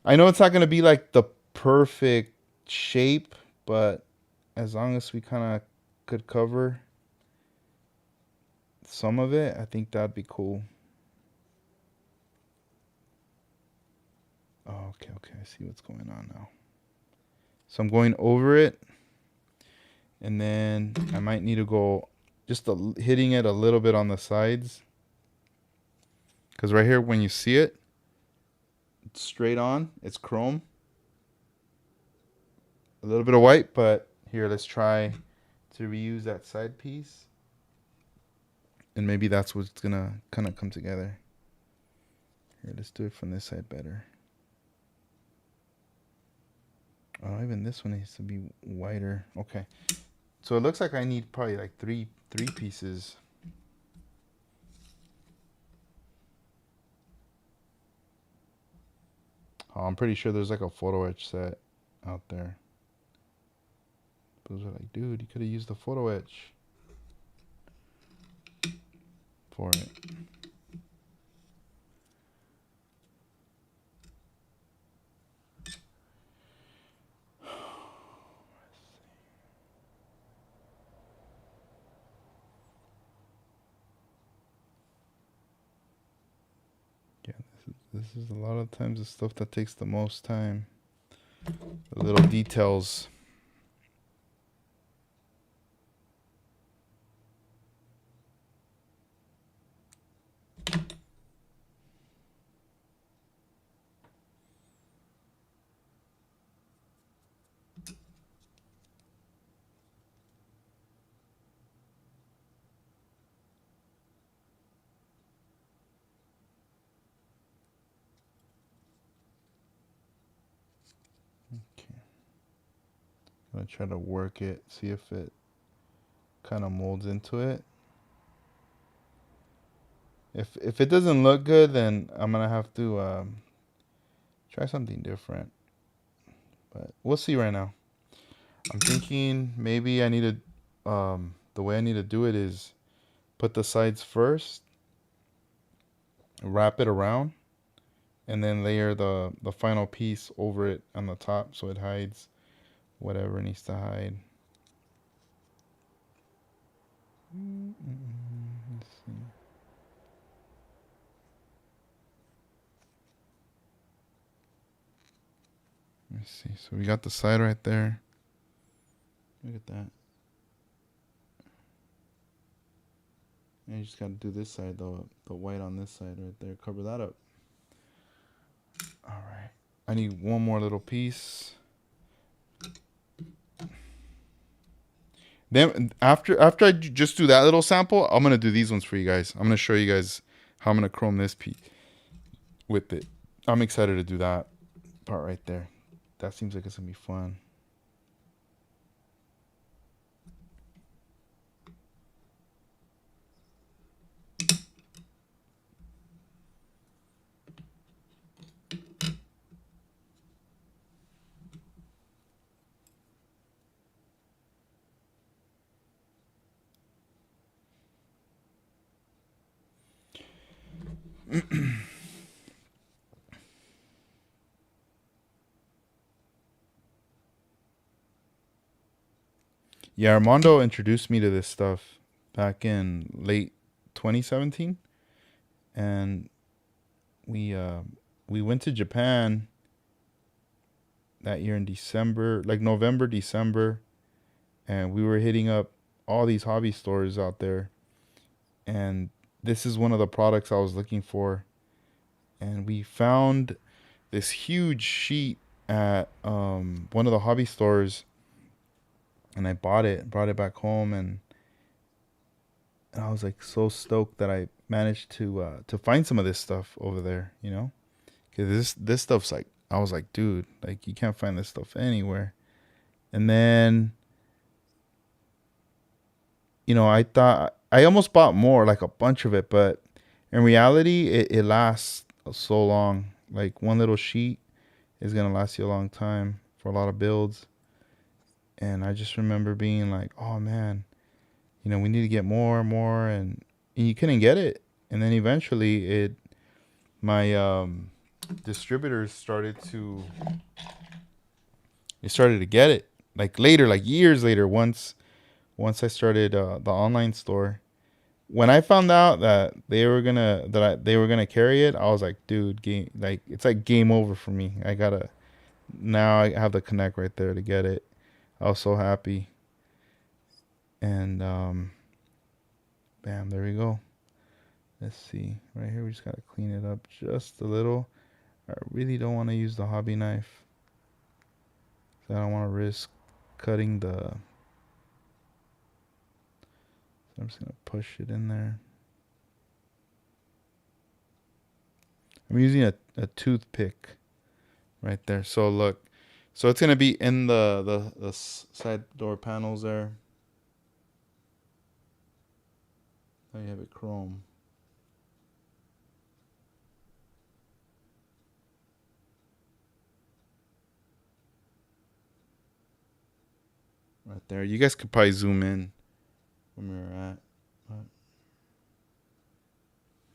I know it's not gonna be like the perfect shape, but as long as we kind of could cover some of it, I think that'd be cool. Oh, okay, I see what's going on now. So I'm going over it, and then I might need to go just hitting it a little bit on the sides. Because right here, when you see it, it's straight on, it's chrome. A little bit of white, but here, let's try to reuse that side piece. And maybe that's what's gonna kind of come together. Here, let's do it from this side better. Oh, even this one needs to be wider. Okay. So it looks like I need probably like three pieces. Oh, I'm pretty sure there's like a photo etch set out there. Those are like, dude, you could have used the photo etch for it. Yeah, this is a lot of times the stuff that takes the most time. The little details. Okay. I'm gonna try to work it, see if it kind of molds into it. If it doesn't look good, then I'm gonna have to try something different. But we'll see right now. I'm thinking maybe I need to the way I need to do it is put the sides first, wrap it around, and then layer the final piece over it on the top so it hides whatever it needs to hide. Let's see. Let's see. So we got the side right there. Look at that. And you just got to do this side, though. The white on this side right there. Cover that up. All right. I need one more little piece. Then after I just do that little sample, I'm gonna do these ones for you guys. I'm gonna show you guys how I'm gonna chrome this piece with it. I'm excited to do that part right there. That seems like it's gonna be fun. Yeah, Armando introduced me to this stuff back in late 2017, and we uh, we went to Japan that year in December, like November, December, and we were hitting up all these hobby stores out there, and this is one of the products I was looking for, and we found this huge sheet at one of the hobby stores, and I brought it back home, and I was like so stoked that I managed to find some of this stuff over there, you know, because this stuff's like, I was like, dude, like you can't find this stuff anywhere. And then, you know, I thought I almost bought more, like a bunch of it, but in reality, it lasts so long. Like one little sheet is gonna last you a long time for a lot of builds. And I just remember being like, oh man, you know, we need to get more and more, and you couldn't get it. And then eventually, my distributors started to get it, like later, like years later, once I started the online store. When I found out that they were gonna carry it, I was like, dude, game, like it's like game over for me. I gotta Now I have the connect right there to get it. I was so happy, and bam, there we go. Let's see, right here we just gotta clean it up just a little. I really don't want to use the hobby knife. I don't want to risk cutting the. So I'm just gonna push it in there. I'm using a toothpick right there. So look, so it's gonna be in the side door panels there. There you have it chrome. Right there. You guys could probably zoom in from where we're at.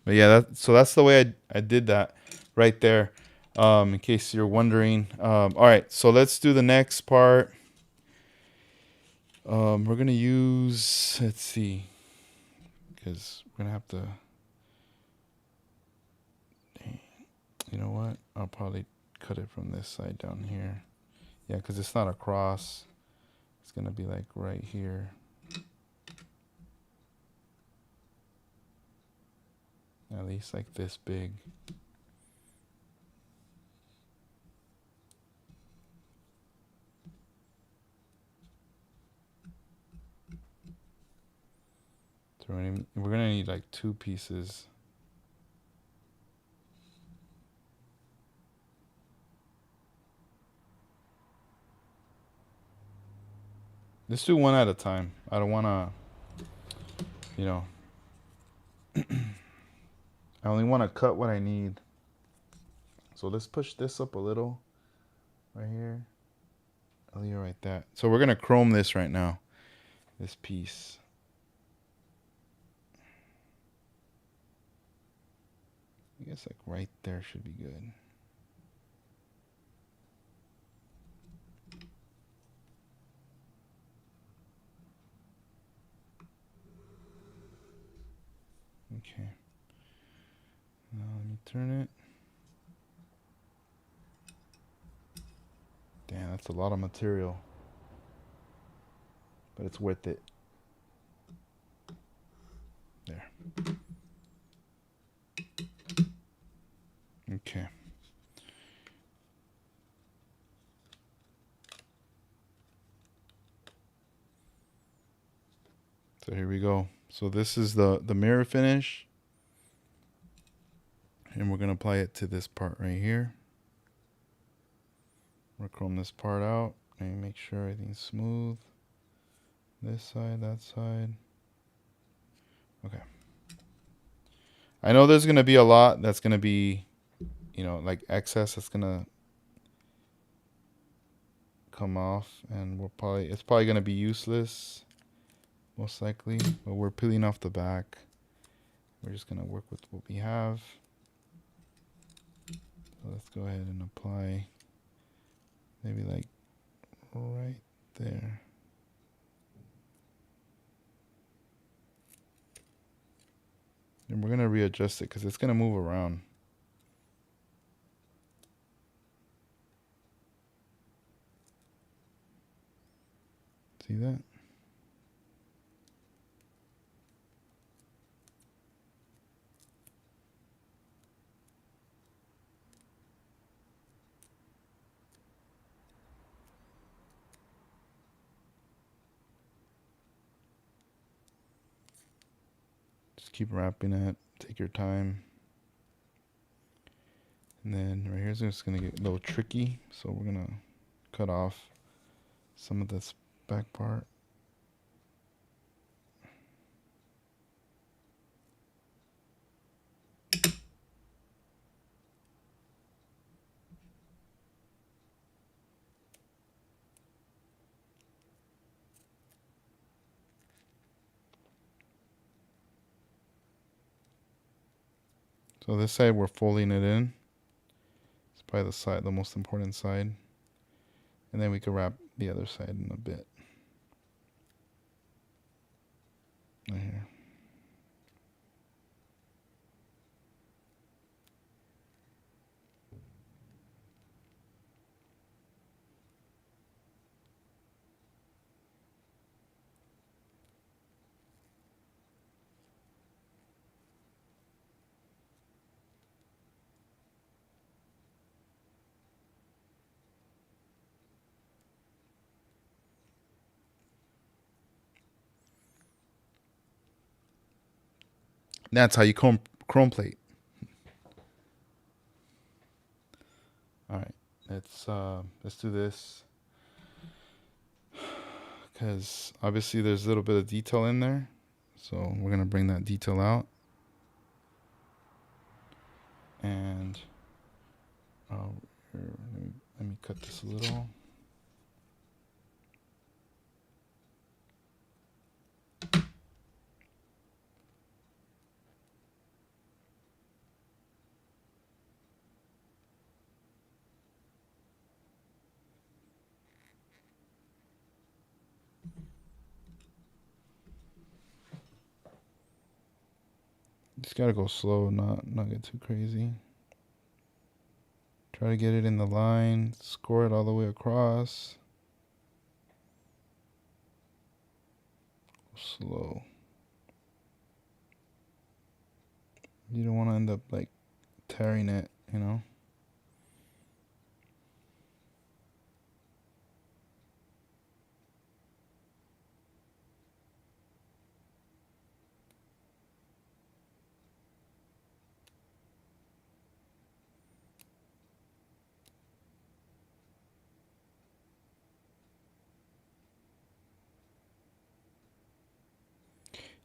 But yeah, that's the way I did that right there. In case you're wondering. All right, so let's do the next part. We're gonna use, let's see, because we're gonna have to. You know what? I'll probably cut it from this side down here. Yeah, because it's not a cross. It's gonna be like right here. At least like this big. So we're gonna need like two pieces. Let's do one at a time. I don't wanna, you know, I only wanna cut what I need. So let's push this up a little right here. I'll leave it right that. So we're gonna chrome this right now. This piece. I guess like right there should be good. Okay. Now let me turn it. Damn, that's a lot of material. But it's worth it. There. Okay. So here we go. So this is the mirror finish. And we're going to apply it to this part right here. We're going to chrome this part out and make sure everything's smooth. This side, that side. Okay. I know there's going to be a lot that's going to be, you know, like excess that's going to come off, and it's probably going to be useless most likely, but we're peeling off the back. We're just going to work with what we have. So let's go ahead and apply maybe like right there. And we're going to readjust it because it's going to move around. See that? Just keep wrapping it. Take your time. And then right here is just going to get a little tricky. So we're going to cut off some of this back part. So this side we're folding it in. It's probably the side, the most important side. And then we can wrap the other side in a bit. Right here. That's how you chrome plate. All right, let's do this because obviously there's a little bit of detail in there, so we're gonna bring that detail out. And here, let me cut this a little. Just gotta go slow, not get too crazy. Try to get it in the line, score it all the way across. Slow. You don't want to end up like tearing it, you know?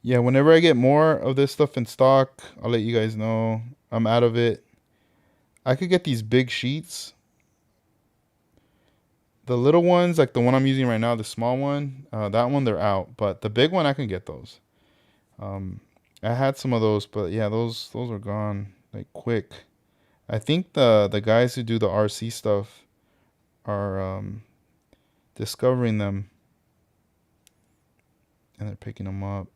Yeah, whenever I get more of this stuff in stock, I'll let you guys know. I'm out of it. I could get these big sheets. The little ones, like the one I'm using right now, the small one, that one they're out. But the big one, I can get those. I had some of those, but yeah, those are gone like quick. I think the guys who do the RC stuff are discovering them, and they're picking them up.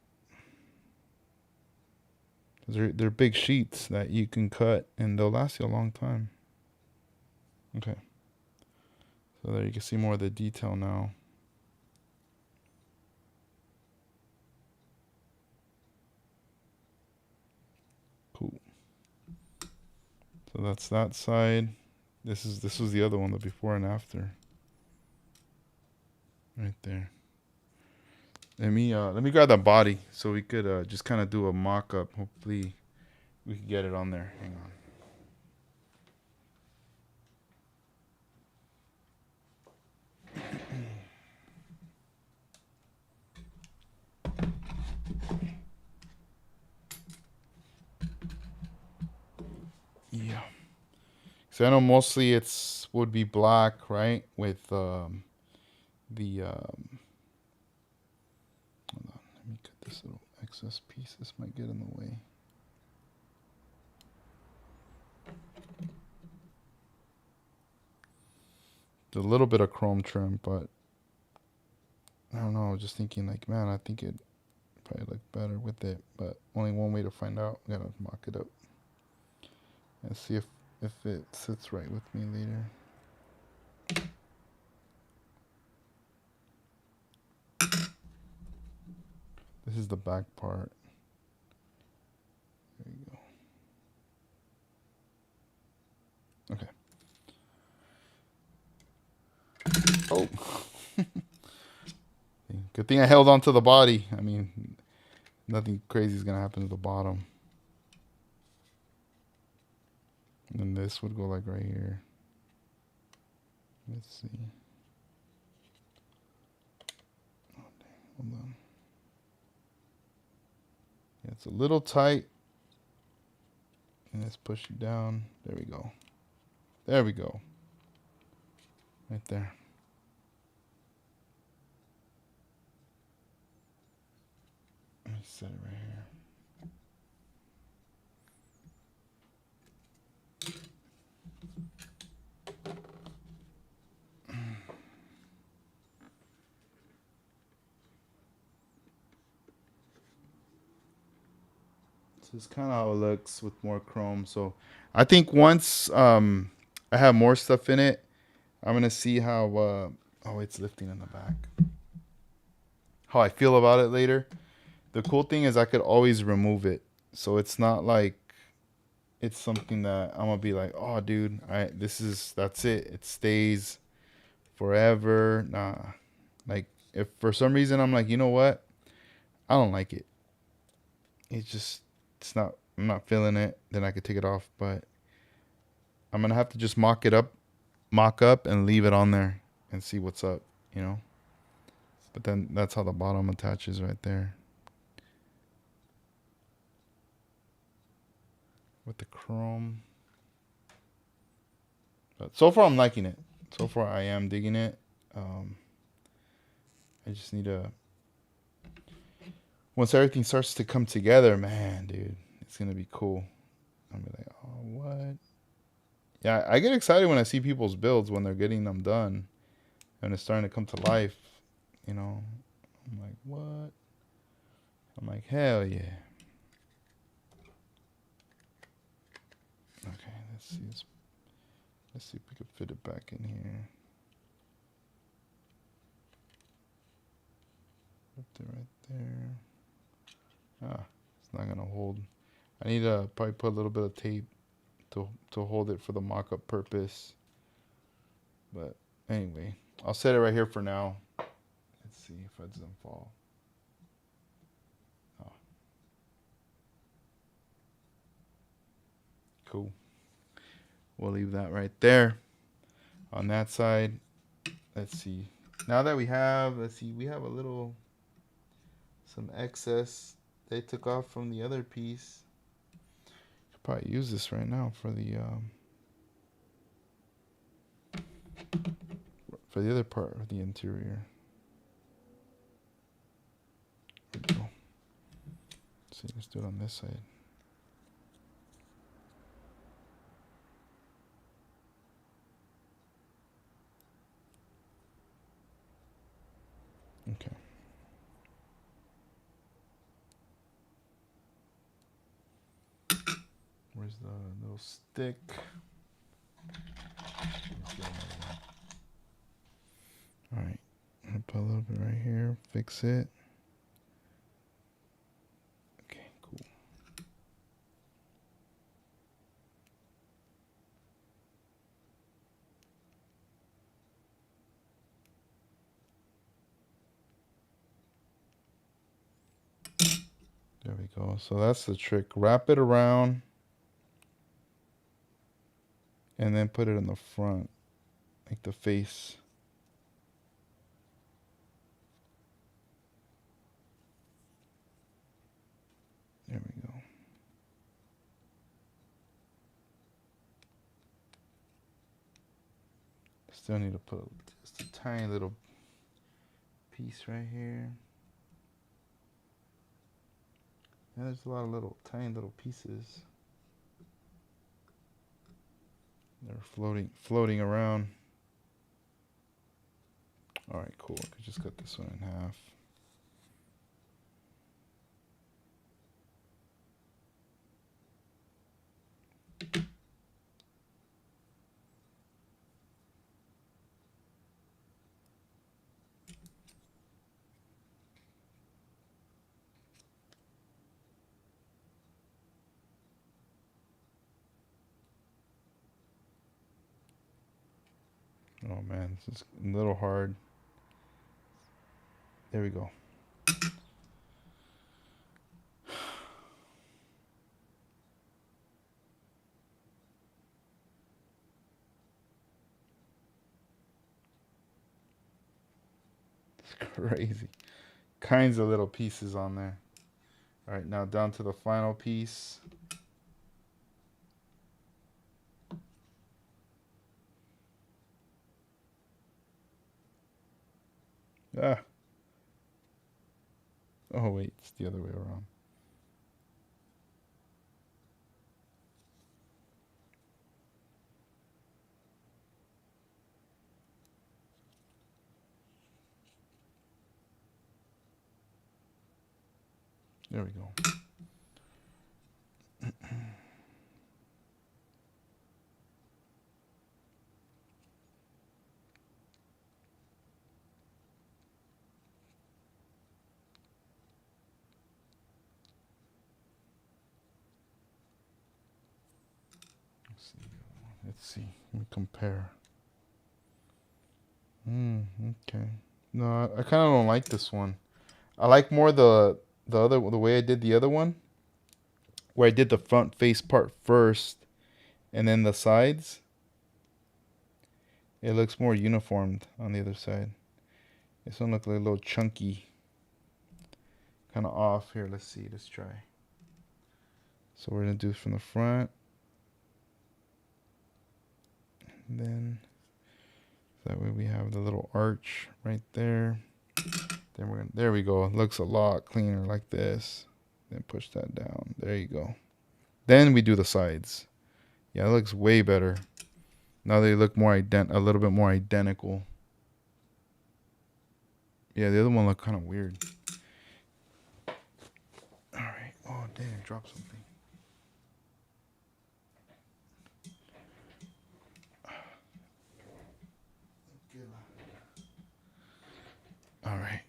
They're big sheets that you can cut, and they'll last you a long time. Okay. So there you can see more of the detail now. Cool. So that's that side. This was the other one, the before and after. Right there. Let me grab that body so we could just kind of do a mock-up. Hopefully we can get it on there. Hang on. Yeah. So I know mostly would be black, right? With the hold on, let me cut this little excess piece. This might get in the way. A little bit of chrome trim, but I don't know. I was just thinking, like, man, I think it probably look better with it, but only one way to find out. I gotta mock it up and see if it sits right with me later. This is the back part. There you go. Okay. Oh. Good thing I held on to the body. I mean, nothing crazy is gonna happen to the bottom. And then this would go like right here. Let's see. Oh, dang. Hold on. Yeah, it's a little tight. And let's push it down. There we go. There we go. Right there. Let me set it right here. So it's kind of how it looks with more chrome. So I think once I have more stuff in it, I'm gonna see how oh, it's lifting in the back. How I feel about it later. The cool thing is I could always remove it, so it's not like it's something that I'm gonna be like, oh, dude, that's it. It stays forever. Nah, like if for some reason I'm like, you know what, I don't like it. It's not. I'm not feeling it. Then I could take it off, but I'm gonna have to just mock up, and leave it on there and see what's up. You know. But then that's how the bottom attaches right there with the chrome. But so far I'm liking it. So far I am digging it. I just need to. Once everything starts to come together, man, dude, it's gonna be cool. I'm gonna be like, oh, what? Yeah, I get excited when I see people's builds when they're getting them done and it's starting to come to life. You know, I'm like, what? I'm like, hell yeah. Okay, let's see. Let's see if we can fit it back in here. Right there. Ah, it's not gonna hold. I need to probably put a little bit of tape to hold it for the mock-up purpose. But anyway, I'll set it right here for now. Let's see if it doesn't fall. Oh. Cool. We'll leave that right there. On that side, let's see. Now that we have, we have some excess they took off from the other piece. Could probably use this right now for the other part of the interior. There we go. Let's see, let's do it on this side. Okay. Where's the little stick? All right. I'll put a little bit right here. Fix it. Okay, cool. There we go. So that's the trick. Wrap it around and then put it in the front, like the face. There we go. Still need to put just a tiny little piece right here. Yeah, there's a lot of tiny little pieces. They're floating around. All right, cool. I could just cut this one in half. Oh man, this is a little hard. There we go. It's crazy. Kinds of little pieces on there. All right, now down to the final piece. Ah. Oh wait, it's the other way around. There we go. Let's see. Let me compare. Okay. No, I kind of don't like this one. I like more the way I did the other one, where I did the front face part first and then the sides. It looks more uniformed on the other side. This one looks like a little chunky, kind of off. Here, let's see. Let's try. So we're gonna do it from the front, and then that way we have the little arch right there. Then there we go. It looks a lot cleaner like this. Then push that down. There you go. Then we do the sides. Yeah, it looks way better. Now they look more a little bit more identical. Yeah, the other one looked kind of weird. All right. Oh, dang, I dropped something. All right.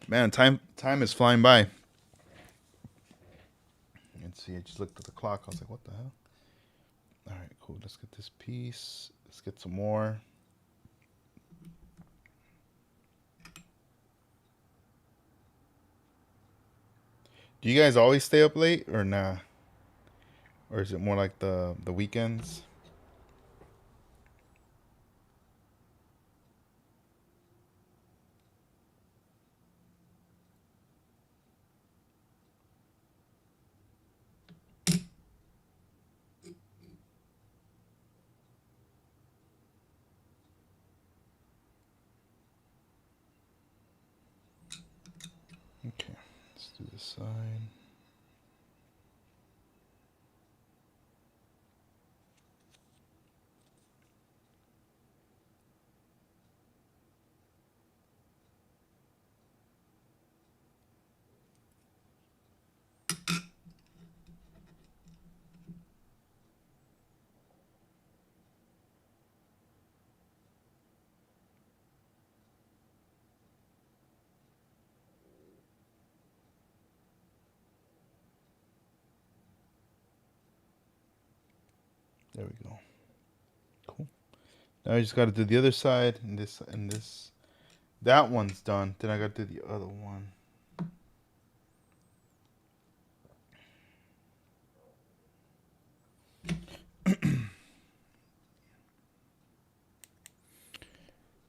Man, time is flying by. Let's see. I just looked at the clock. I was like, what the hell? All right, cool. Let's get this piece. Let's get some more. Do you guys always stay up late or nah? Or is it more like the weekends? Okay, let's do this side. There we go. Cool. Now I just got to do the other side and this. That one's done. Then I got to do the other one.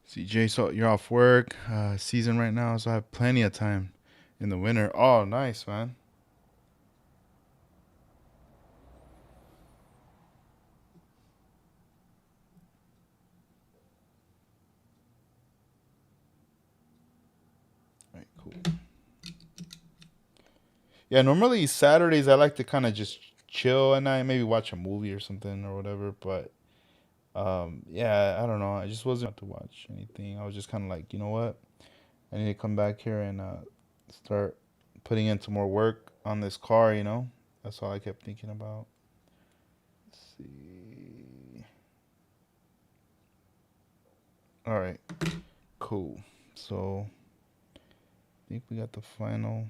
CJ, so you're off work season right now, so I have plenty of time in the winter. Oh, nice, man. All right, cool. Yeah, normally Saturdays I like to kind of just chill at night, maybe watch a movie or something or whatever. But yeah, I don't know. I just wasn't about to watch anything. I was just kind of like, you know what? I need to come back here and start putting into more work on this car. That's all I kept thinking about. Let's see. All right, cool. So I think we got the final.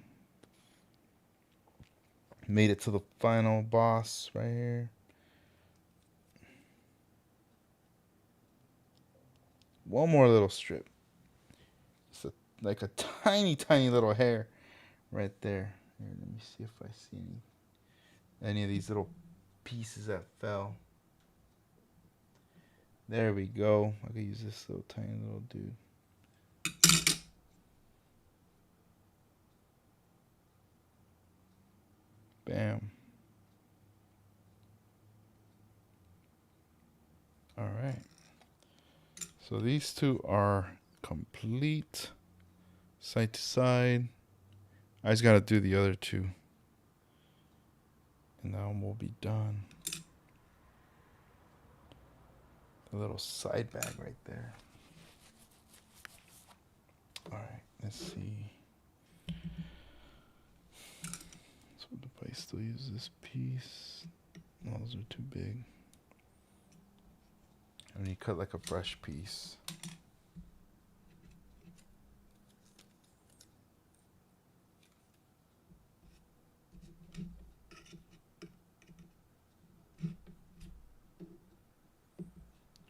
Made it to the final boss right here. One more little strip. It's like a tiny, tiny little hair right there. Here, let me see if I see any of these little pieces that fell. There we go. I could use this little tiny little dude. Bam. All right. So these two are complete, side to side. I just got to do the other two. And that one will be done. The little side bag right there. All right, let's see. So if I still use this piece, no, those are too big. And you cut like a fresh piece.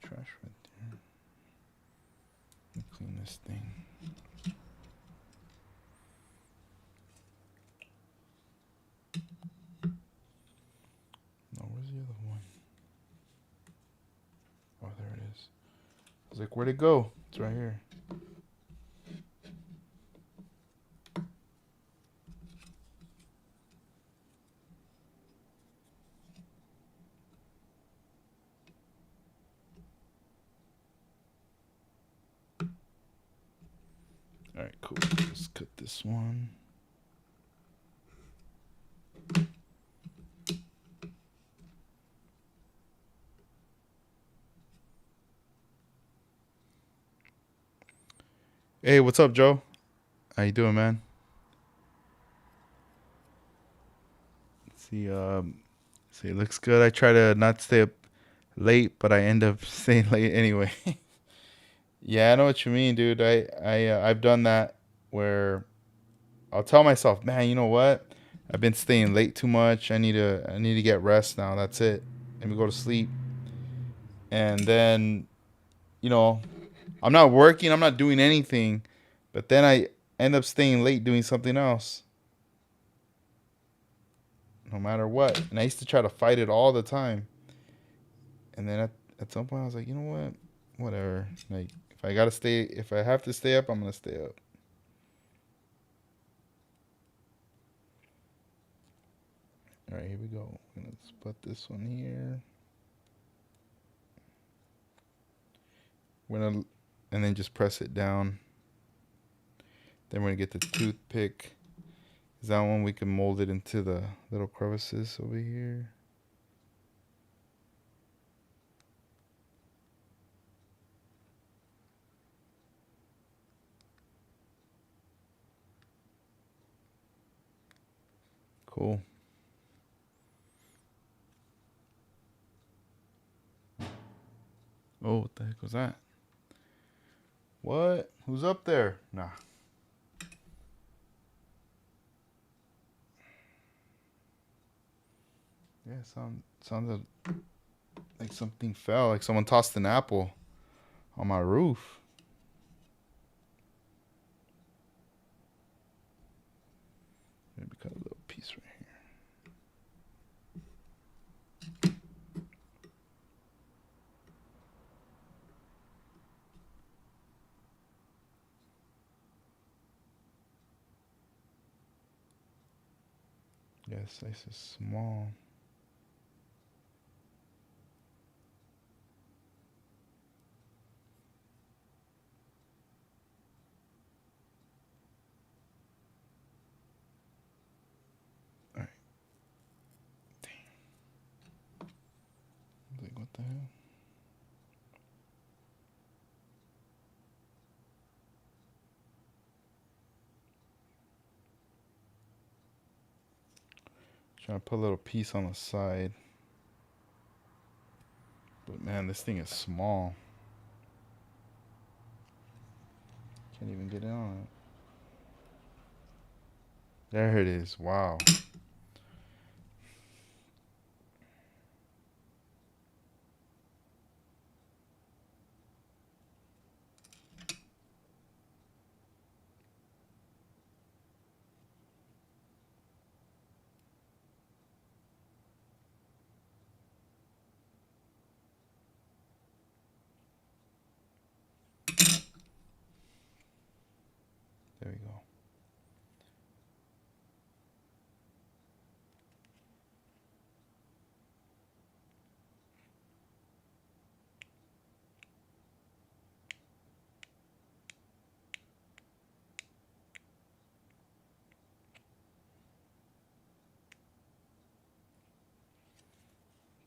Trash right there. Let me clean this thing. No, where's the other one? Oh, there it is. I was like, where'd it go? It's right here. All right, cool. Let's cut this one. Hey, what's up, Joe? How you doing, man? See, it looks good. I try to not stay up late, but I end up staying late anyway. Yeah, I know what you mean, dude. I've done that where I'll tell myself, man, you know what? I've been staying late too much. I need to get rest now. That's it. Let me go to sleep. And then, you know, I'm not working, I'm not doing anything, but then I end up staying late doing something else, no matter what. And I used to try to fight it all the time. And then at some point I was like, you know what? Whatever. Like if I have to stay up, I'm gonna stay up. All right, here we go. Let's put this one here. We're gonna and then just press it down. Then we're gonna get the toothpick. Is that one we can mold it into the little crevices over here? Cool. Oh, what the heck was that? What? Who's up there? Nah. Yeah, sounded like something fell, like someone tossed an apple on my roof. Maybe cut a little piece right here. Yeah, slice is small. All right. Like, what the hell? Trying to put a little piece on the side. But man, this thing is small. Can't even get in on it. There it is. Wow. There we go.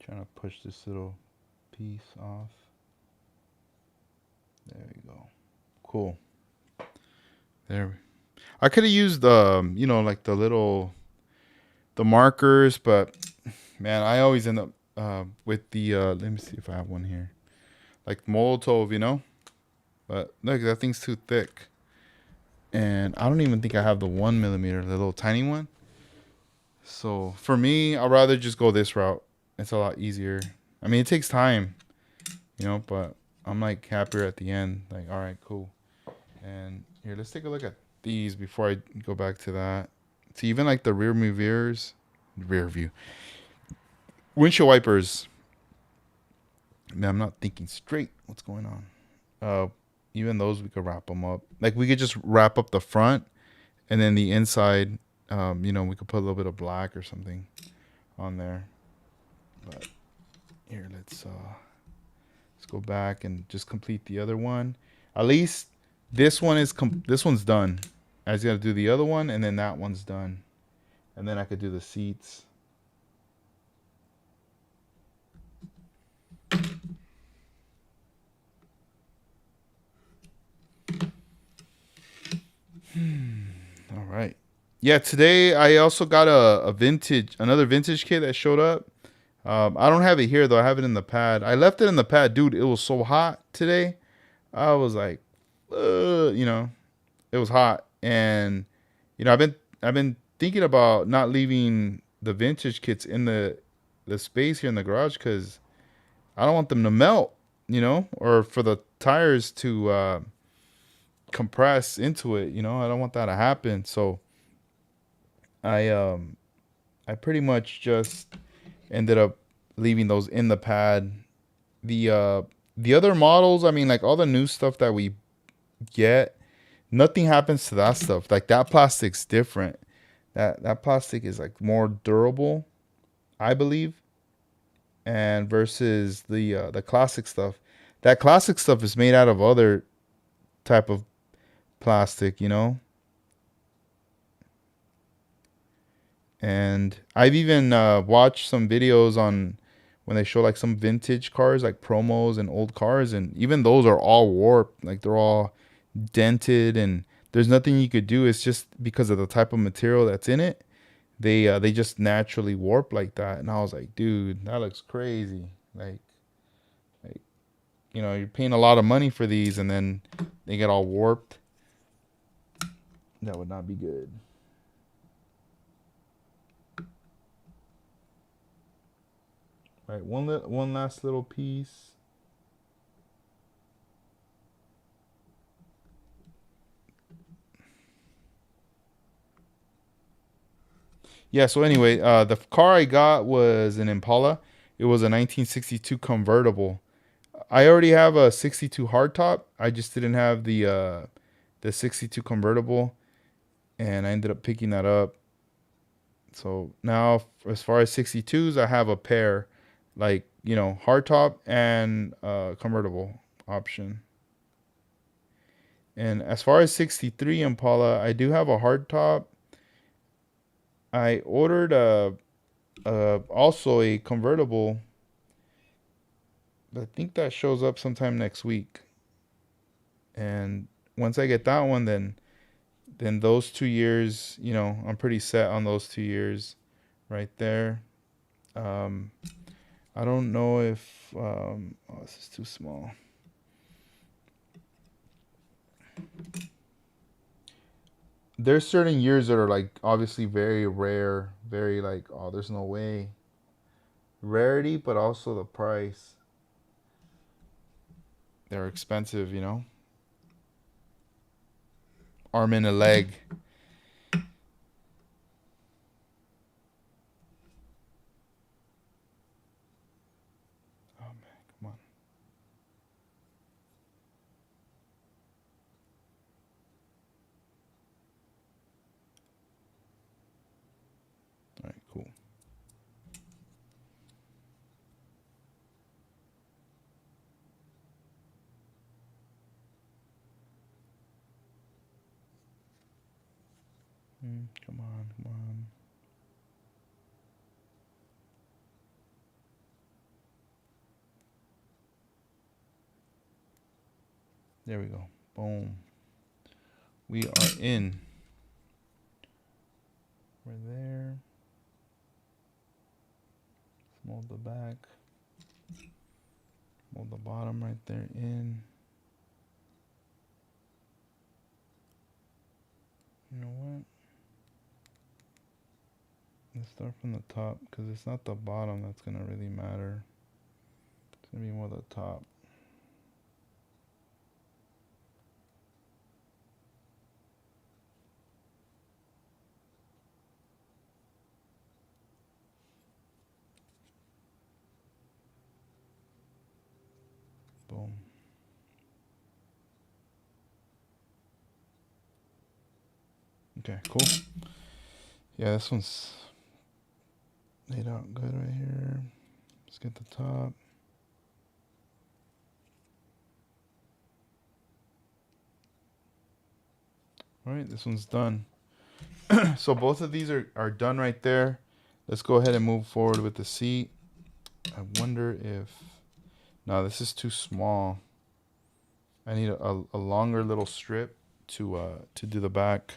Trying to push this little piece off. There we go. Cool. There. I could have used you know, like the markers, but man, I always end up with the let me see if I have one here. Like Molotov, you know? But look, that thing's too thick. And I don't even think I have the 1 millimeter, the little tiny one. So for me, I'd rather just go this route. It's a lot easier. I mean, it takes time, you know, but I'm like happier at the end. Like, all right, cool. And here, let's take a look at these before I go back to that. See, even like the rear view, windshield wipers. Man, I'm not thinking straight. What's going on? Even those we could wrap them up. Like we could just wrap up the front, and then the inside. You know, we could put a little bit of black or something on there. But here, let's go back and just complete the other one. At least this one is this one's done. I just gotta do the other one, and then that one's done, and then I could do the seats. All right. Yeah, today I also got another vintage kit that showed up. I don't have it here though. I have it in the pad. I left it in the pad, dude. It was so hot today. I was like, you know, it was hot, and you know, I've been thinking about not leaving the vintage kits in the space here in the garage because I don't want them to melt, you know, or for the tires to compress into it. You know, I don't want that to happen. So I I pretty much just ended up leaving those in the pad. The other models, I mean, like all the new stuff that we get, nothing happens to that stuff. Like that plastic's different. That plastic is like more durable, I believe, and versus the classic stuff. That classic stuff is made out of other type of plastic, you know. And I've even watched some videos on when they show like some vintage cars, like promos and old cars, and even those are all warped. Like they're all dented, and there's nothing you could do. It's just because of the type of material that's in it. They just naturally warp like that. And I was like, dude, that looks crazy. Like you know, you're paying a lot of money for these, and then they get all warped. That would not be good. Right, one last little piece. Yeah. So anyway, the car I got was an Impala. It was a 1962 convertible. I already have a 62 hardtop. I just didn't have the 62 convertible, and I ended up picking that up. So now, as far as 62s, I have a pair, like you know, hardtop and convertible option. And as far as 63 Impala, I do have a hardtop. I ordered also a convertible. I think that shows up sometime next week. And once I get that one, then those 2 years, you know, I'm pretty set on those 2 years right there. Um, I don't know if oh, this is too small. there's certain years that are like obviously very rare, very like, oh, there's no way. Rarity, but also the price. They're expensive, you know? Arm and a leg. Oh man, come on. All right, cool. Come on, come on. There we go. Boom. We are in. We're there. Mold the back. Mold the bottom right there in. You know what? Let's start from the top because it's not the bottom that's going to really matter. It's going to be more the top. Boom. Okay, cool. Yeah, this one's laid out good right here. Let's get the top. All right, this one's done. So both of these are done right there. Let's go ahead and move forward with the seat. I wonder if... No, this is too small. I need a longer little strip to do the back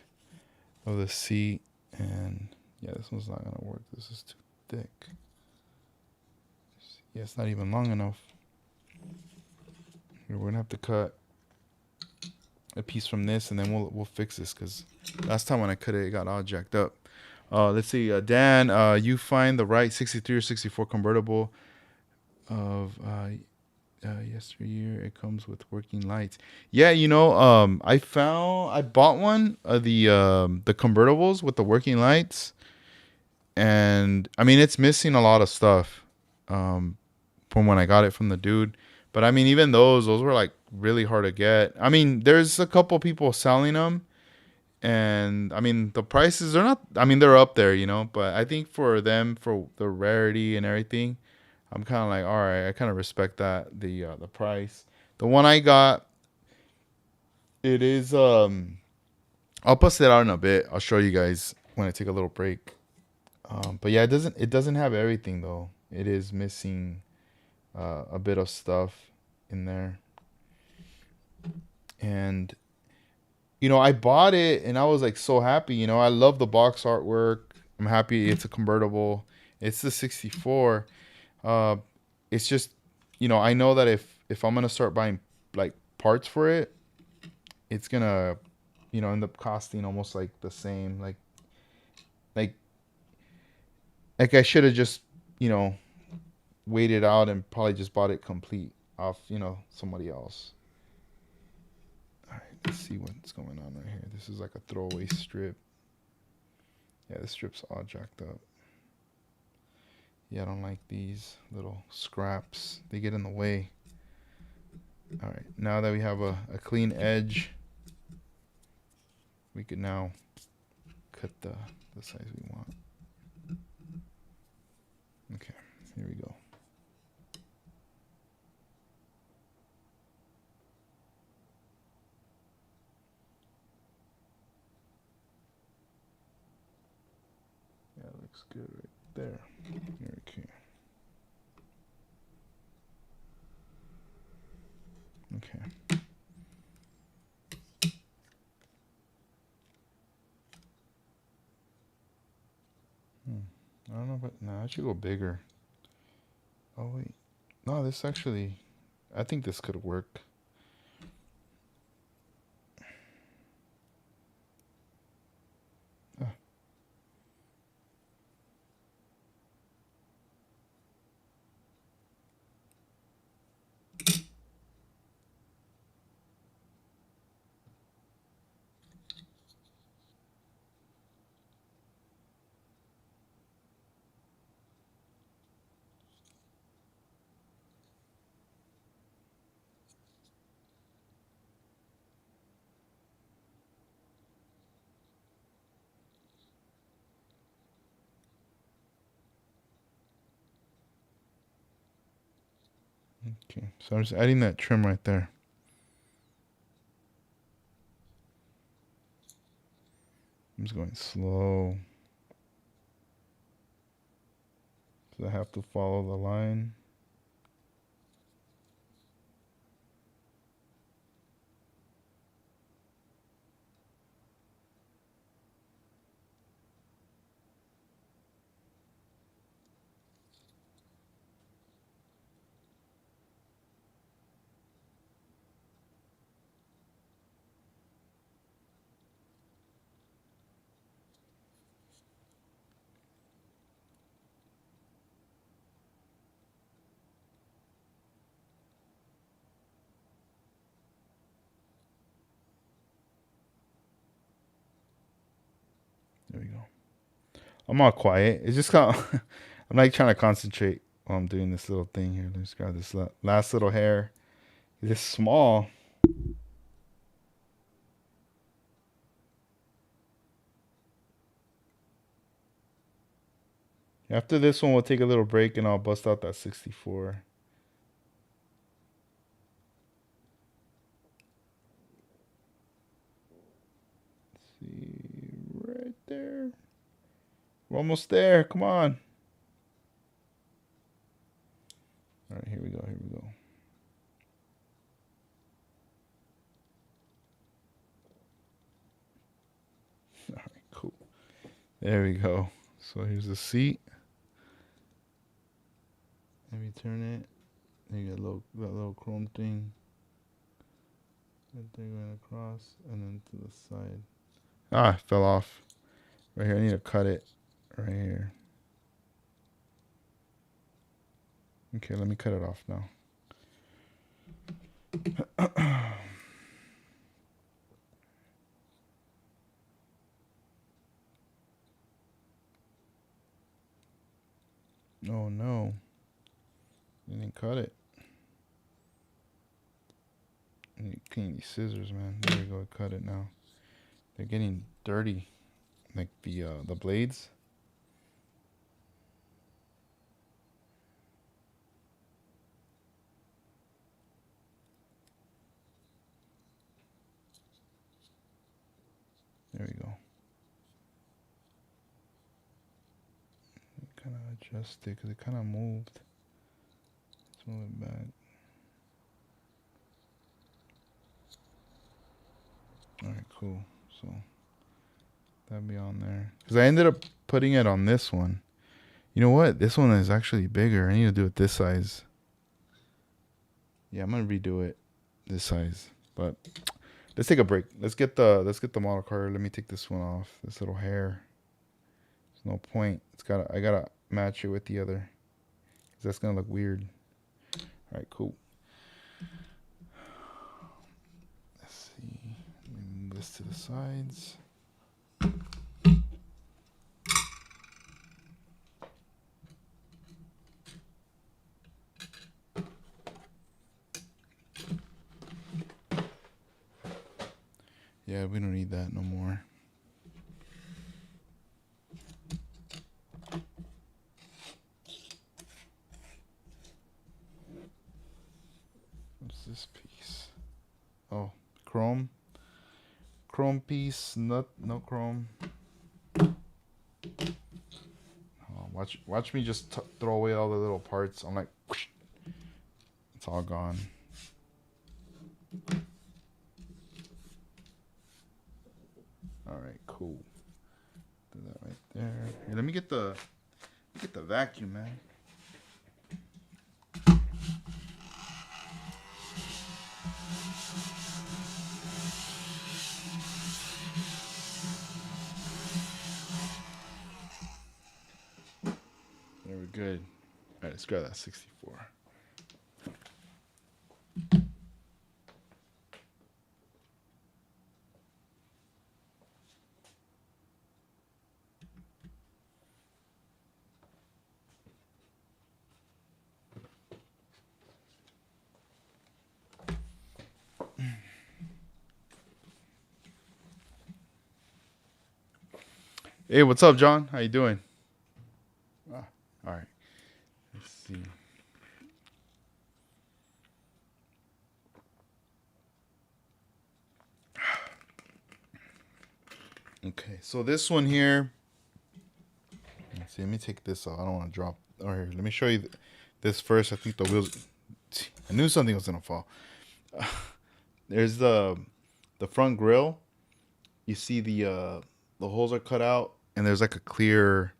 of the seat. And yeah, this one's not going to work. This is too thick. Yeah, it's not even long enough. We're going to have to cut a piece from this, and then we'll fix this, because last time when I cut it, it got all jacked up. Let's see, Dan, you find the right 63 or 64 convertible of yesteryear. It comes with working lights. Yeah, you know, I bought one of the convertibles with the working lights, and I mean it's missing a lot of stuff from when I got it from the dude. But I mean, even those were like really hard to get. I mean, there's a couple people selling them, and I mean the prices are not. I mean, they're up there, you know. But I think for them, for the rarity and everything, I'm kind of like, all right, I kind of respect that the price. The one I got, it is I'll bust it out in a bit. I'll show you guys when I take a little break. But yeah, it doesn't have everything though. It is missing a bit of stuff in there. And you know, I bought it and I was like so happy. You know, I love the box artwork. I'm happy it's a convertible. It's the 64. Uh, it's just, you know, I know that if I'm gonna start buying like parts for it, it's gonna, you know, end up costing almost like the same. Like like I should have just, you know, waited out and probably just bought it complete off, you know, somebody else. All right, let's see what's going on right here. This is like a throwaway strip. Yeah, the strip's all jacked up. Yeah, I don't like these little scraps. They get in the way. All right, now that we have a clean edge, we can now cut the size we want. Okay, here we go. Yeah, it looks good right there. Okay. Okay. I don't know, but no, I should go bigger. Oh wait, no, this actually, I think this could work. Okay, so I'm just adding that trim right there. I'm just going slow. So I have to follow the line. There we go. I'm all quiet. It's just kind of, I'm like trying to concentrate while I'm doing this little thing here. Let's grab this last little hair. It's small. After this one, we'll take a little break and I'll bust out that 64. Let's see, right there. We're almost there. Come on. All right, here we go. Here we go. All right, cool. There we go. So here's the seat. Let me turn it. There you got that little chrome thing. Right there going across and then to the side. Ah, it fell off. Right here. I need to cut it. Right here. Okay, let me cut it off now. Oh no. Didn't cut it. I need to clean these scissors, man. There we go. Cut it now. They're getting dirty. Like the blades. There we go. Kind of adjust it because it kind of moved. Let's move it back. All right, cool. So that'd be on there. Because I ended up putting it on this one. You know what? This one is actually bigger. I need to do it this size. Yeah, I'm gonna redo it this size. But let's take a break. Let's get the model card. Let me take this one off. This little hair. There's no point. I gotta match it with the other. Cause that's gonna look weird. All right, cool. Let's see. Let me move this to the sides. Yeah, we don't need that no more. What's this piece? Oh, chrome. Chrome piece, no chrome. Oh, watch me just throw away all the little parts. I'm like, whoosh, it's all gone. All right, cool. Do that right there. Here, let me get the vacuum, man. There, we're good. All right, let's grab that 64. Hey, what's up, John? How you doing? Ah, all right. Let's see. Okay, so this one here. Let's see, let me take this off. I don't want to drop. All right, let me show you this first. I think the wheels. I knew something was gonna fall. There's the front grill. You see the holes are cut out, and there's like a clear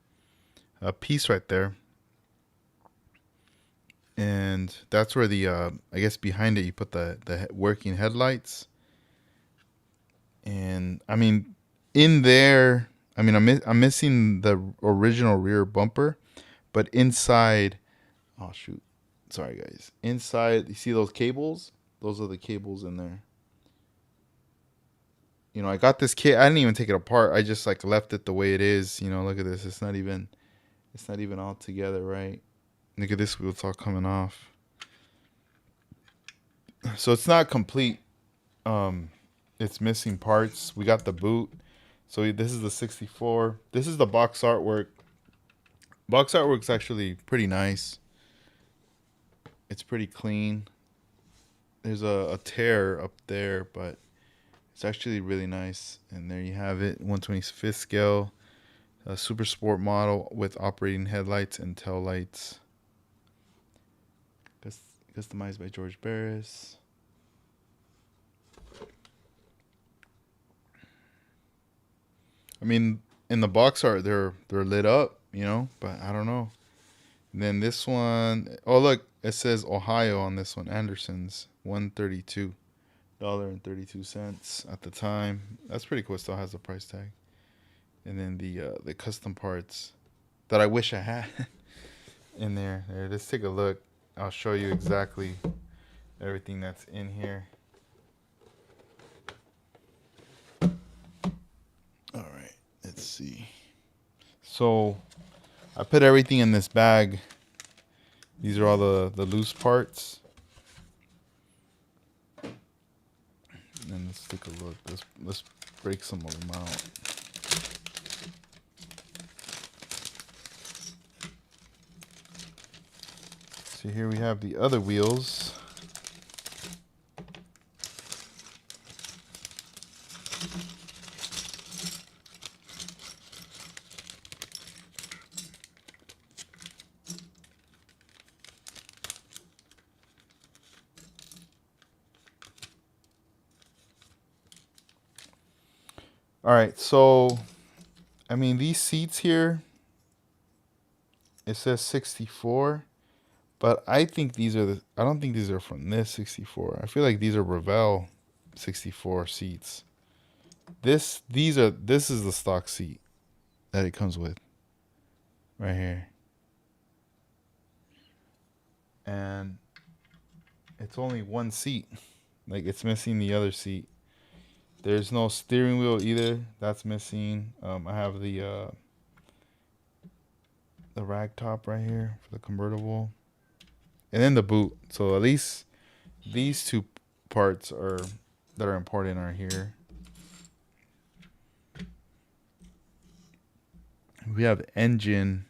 piece right there, and that's where the I guess behind it you put the working headlights. And I mean, in there, I mean, I'm missing the original rear bumper, but inside, oh shoot, sorry guys, inside you see those cables? Those are the cables in there. You know, I got this kit. I didn't even take it apart. I just like left it the way it is. You know, look at this. It's not even all together, right? Look at this wheel. It's all coming off. So it's not complete. Um, it's missing parts. We got the boot. So this is the 64. This is the box artwork. Box artwork's actually pretty nice. It's pretty clean. There's a tear up there, but it's actually really nice. And there you have it, 125th scale, a super sport model with operating headlights and tail lights. Customized by George Barris. I mean, in the box art, they're lit up, you know, but I don't know. And then this one, oh look, it says Ohio on this one. Anderson's $132.32 at the time. That's pretty cool. It still has the price tag. And then the custom parts that I wish I had in there. There, let's take a look. I'll show you exactly everything that's in here. All right, let's see. So I put everything in this bag. These are all the loose parts. And let's take a look. Let's break some of them out. So here we have the other wheels. All right, so I mean these seats here, it says 64, but I think these are I don't think these are from this 64. I feel like these are Revell 64 seats. This is the stock seat that it comes with right here. And it's only one seat. Like it's missing the other seat. There's no steering wheel either. That's missing. I have the rag top right here for the convertible, and then the boot. So at least these two parts are that are important are here. We have engine,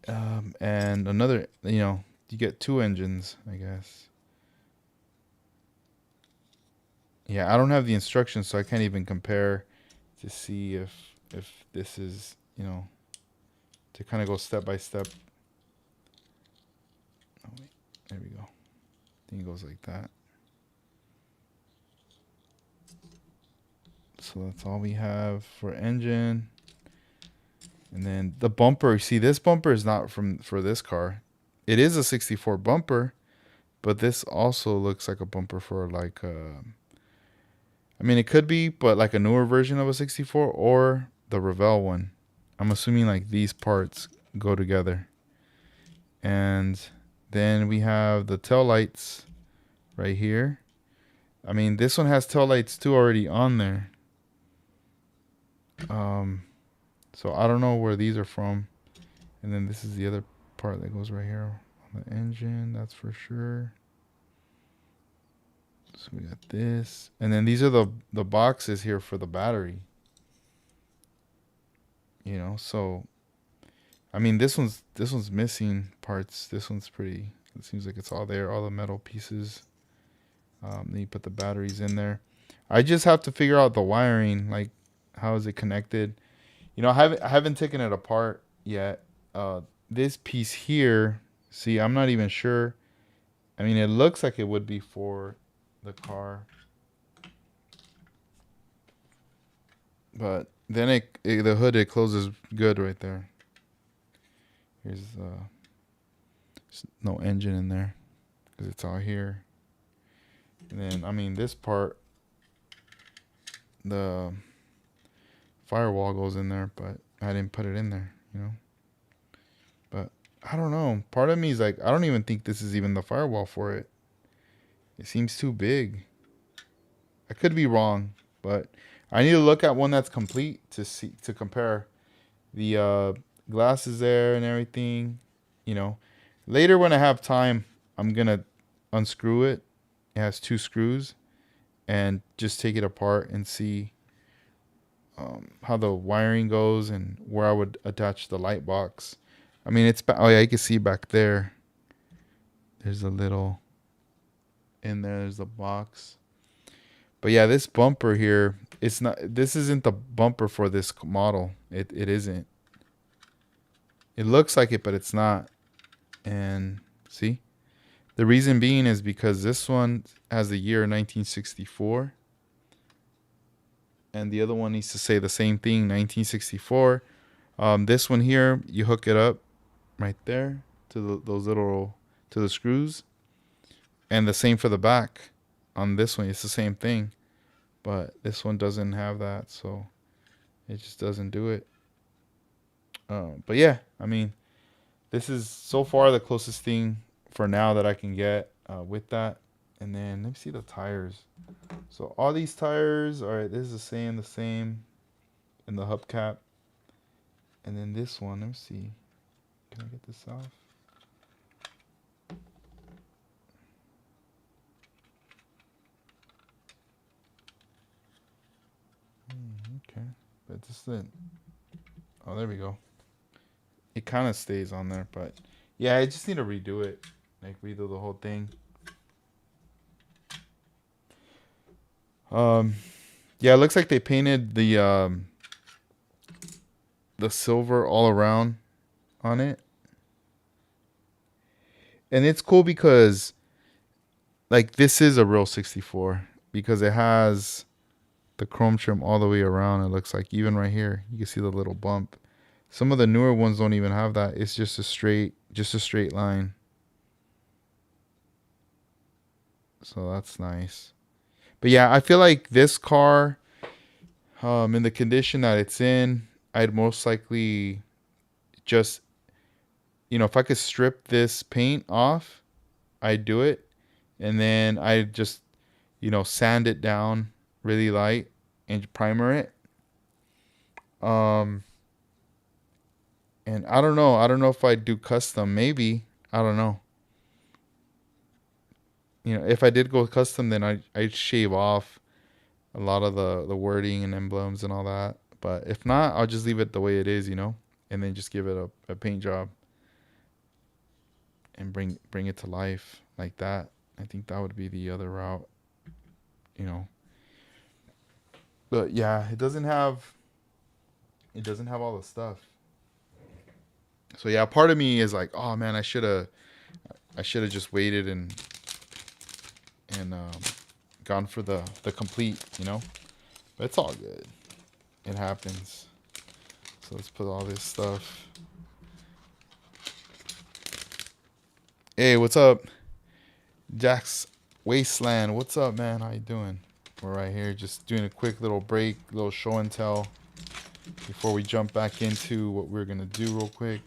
and another. You know, you get two engines, I guess. Yeah, I don't have the instructions, so I can't even compare to see if this is, you know, to kind of go step by step. Oh wait, there we go. I think it goes like that. So that's all we have for engine. And then the bumper, you see this bumper is not for this car. It is a 64 bumper, but this also looks like a bumper for like I mean, it could be, but like a newer version of a 64 or the Revell one. I'm assuming like these parts go together. And then we have the tail lights right here. I mean, this one has tail lights too already on there. So I don't know where these are from. And then this is the other part that goes right here on the engine. That's for sure. So we got this, and then these are the boxes here for the battery. You know, so I mean this one's missing parts. This one's pretty. It seems like it's all there, all the metal pieces. Then you put the batteries in there. I just have to figure out the wiring. Like, How is it connected? You know, I haven't taken it apart yet. This piece here, see, I'm not even sure. I mean, it looks like it would be for the car, but then the hood, it closes good right there. Here's no engine in there because it's all here. And then, I mean, this part, the firewall goes in there, but I didn't put it in there, you know. But I don't know. Part of me is like, I don't even think this is even the firewall for it. It seems too big. I could be wrong, but I need to look at one that's complete to compare the glasses there and everything. You know, later when I have time, I'm gonna unscrew it. It has 2 screws, and just take it apart and see how the wiring goes and where I would attach the light box. I mean, oh yeah, you can see back there. There's a little in there. There's a box. But yeah, this bumper here, it's not. This isn't the bumper for this model. It isn't. It looks like it, but it's not. And see, the reason being is because this one has the year 1964, and the other one needs to say the same thing, 1964. This one here, you hook it up right there to the screws, and the same for the back. On this one, it's the same thing, but this one doesn't have that, so it just doesn't do it. But yeah, I mean, this is so far the closest thing for now that I can get with that. And then let me see the tires. So all these tires, all right, this is the same, in the hubcap. And then this one, let me see. Can I get this off? Okay, but this is it. Oh, there we go. It kind of stays on there, but yeah, I just need to redo it, like redo the whole thing. Yeah, it looks like they painted the silver all around on it, and it's cool because like this is a real 64 because it has the chrome trim all the way around. It looks like even right here you can see the little bump. Some of the newer ones don't even have that. It's just a straight line. So that's nice. But yeah, I feel like this car, in the condition that it's in, I'd most likely just, if I could strip this paint off, I'd do it. And then I'd just, sand it down really light and primer it. And I don't know. I don't know if I'd do custom. Maybe. I don't know. If I did go custom, then I'd shave off a lot of the wording and emblems and all that. But if not, I'll just leave it the way it is, and then just give it a paint job and bring it to life like that. I think that would be the other route, But yeah, it doesn't have all the stuff. So yeah, part of me is like, oh man, I should have just waited and gone for the complete, But it's all good. It happens. So let's put all this stuff. Hey, what's up? Jack's Wasteland. What's up, man? How you doing? We're right here just doing a quick little break, little show and tell before we jump back into what we're going to do real quick.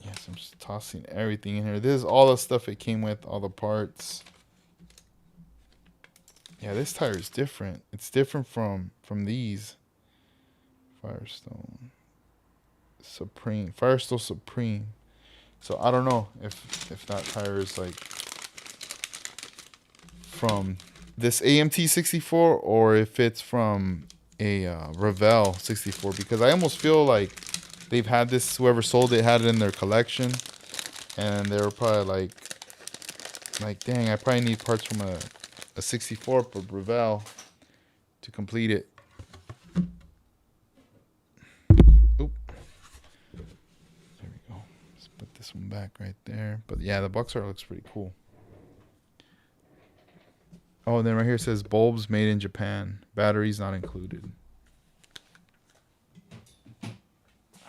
Yes, I'm just tossing everything in here. This is all the stuff it came with, all the parts. Yeah, this tire is different. It's different from these. Firestone Supreme. So I don't know if that tire is like from this AMT 64 or if it's from a Revell 64, because I almost feel like they've had this, whoever sold it had it in their collection, and they were probably like dang, I probably need parts from a a 64 for Brevel to complete it. Oop. There we go. Let's put this one back right there. But yeah, the box art looks pretty cool. Oh, and then right here it says bulbs made in Japan. Batteries not included. All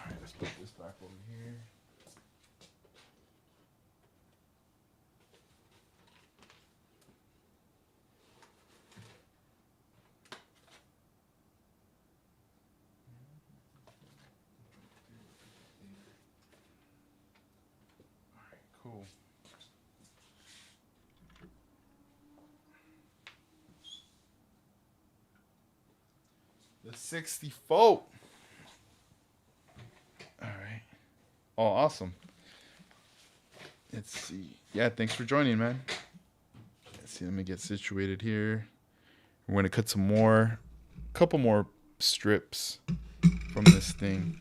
right, let's put this back over here. All right, cool. The 64. All right. Oh, awesome. Let's see. Yeah, thanks for joining, man. Let's see. Let me get situated here. We're going to cut some more, a couple more strips from this thing.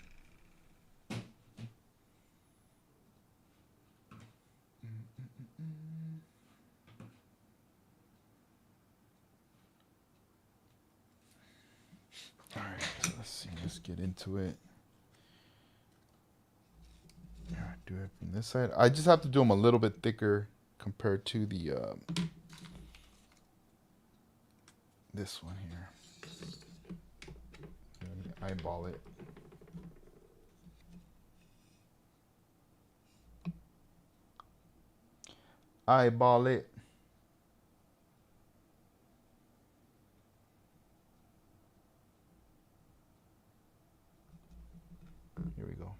All right, so let's see. Let's get into it. Yeah, do it from this side. I just have to do them a little bit thicker compared to the this one here. Eyeball it. Eyeball it. Here we go.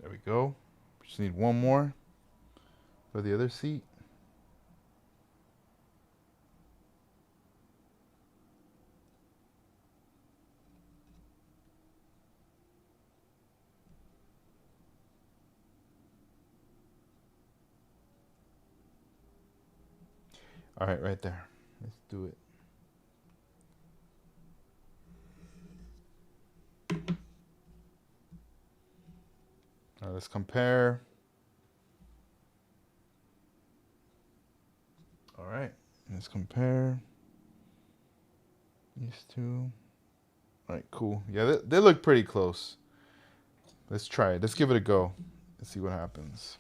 There we go. Just need one more for the other seat. All right, right there. Let's do it. All right, let's compare. All right, let's compare these two. All right, cool. Yeah, they look pretty close. Let's try it. Let's give it a go. Let's see what happens.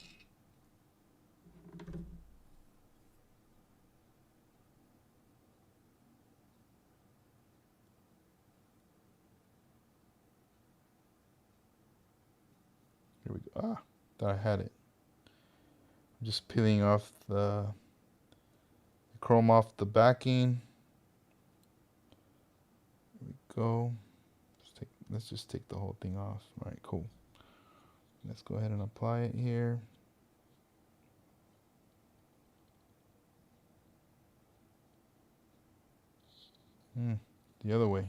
Here we go. Ah, thought I had it. I'm just peeling off the chrome off the backing. Here we go. Let's just take the whole thing off. All right, cool. Let's go ahead and apply it here. The other way.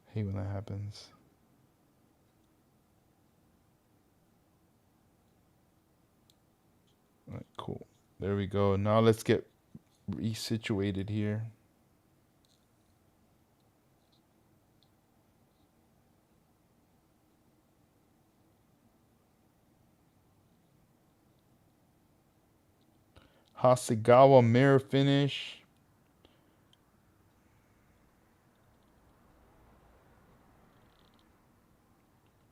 I hate when that happens. All right, cool. There we go. Now let's get resituated here. Hasegawa mirror finish.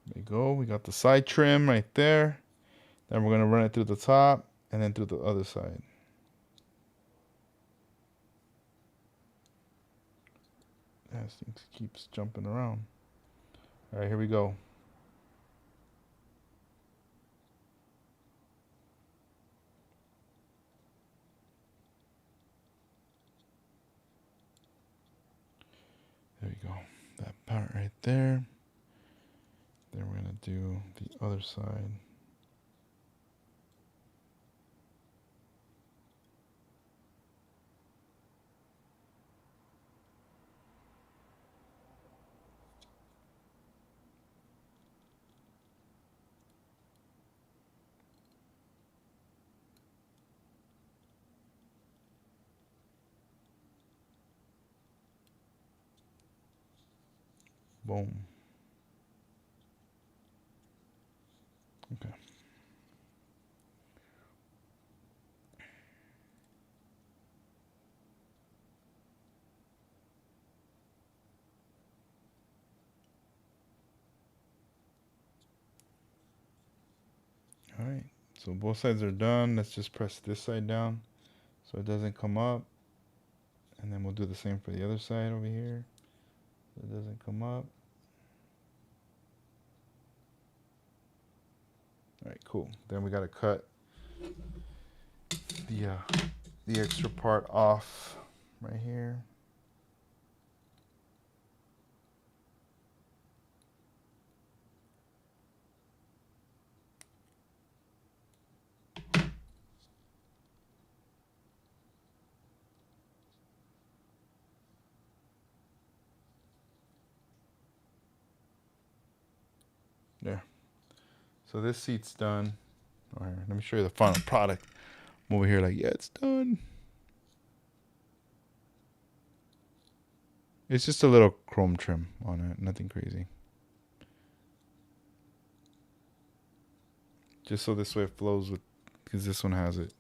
There you go. We got the side trim right there. Then we're going to run it through the top and then through the other side. This thing keeps jumping around. All right, here we go. There we go. That part right there. Then we're going to do the other side. Boom. Okay. All right. So both sides are done. Let's just press this side down so it doesn't come up. And then we'll do the same for the other side over here. So it doesn't come up. All right, cool. Then we got to cut the extra part off right here. There. So this seat's done. All right, let me show you the final product. I'm over here like, yeah, it's done. It's just a little chrome trim on it, nothing crazy. Just so this way it flows with, because this one has it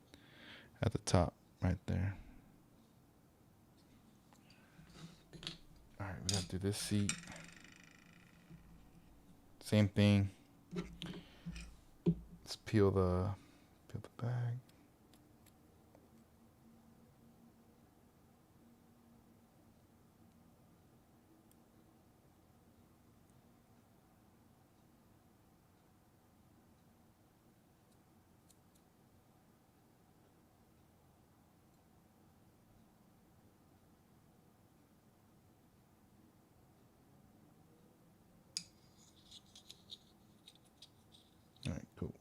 at the top right there. All right, we got to do this seat. Same thing. Let's peel the bag. All right, cool.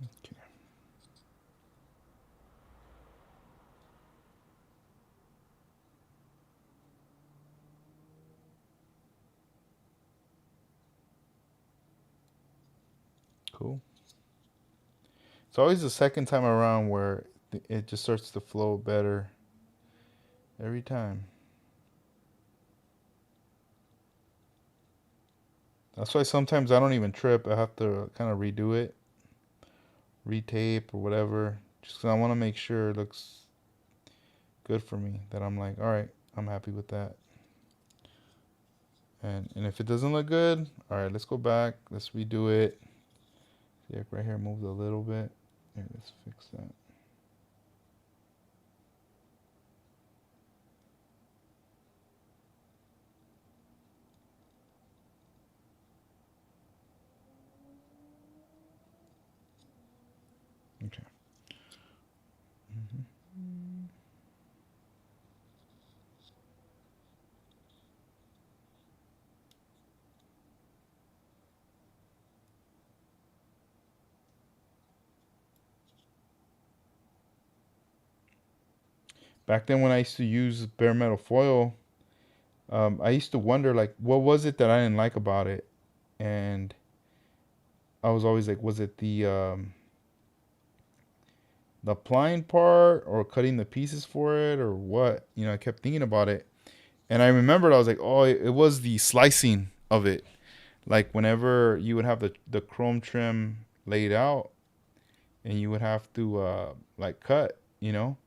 Okay. Cool. It's always the second time around where it just starts to flow better every time. That's why sometimes I don't even trip. I have to kind of redo it, retape or whatever, just 'cause I want to make sure it looks good for me. That I'm like, all right, I'm happy with that. And if it doesn't look good, all right, let's go back. Let's redo it. Yeah, right here moved a little bit. Here, let's fix that. Okay. Back then when I used to use bare metal foil, I used to wonder like, what was it that I didn't like about it? And I was always like, was it the applying part or cutting the pieces for it or what? You know, I kept thinking about it. And I remembered I was like, oh, it was the slicing of it. Like whenever you would have the chrome trim laid out and you would have to like cut, you know?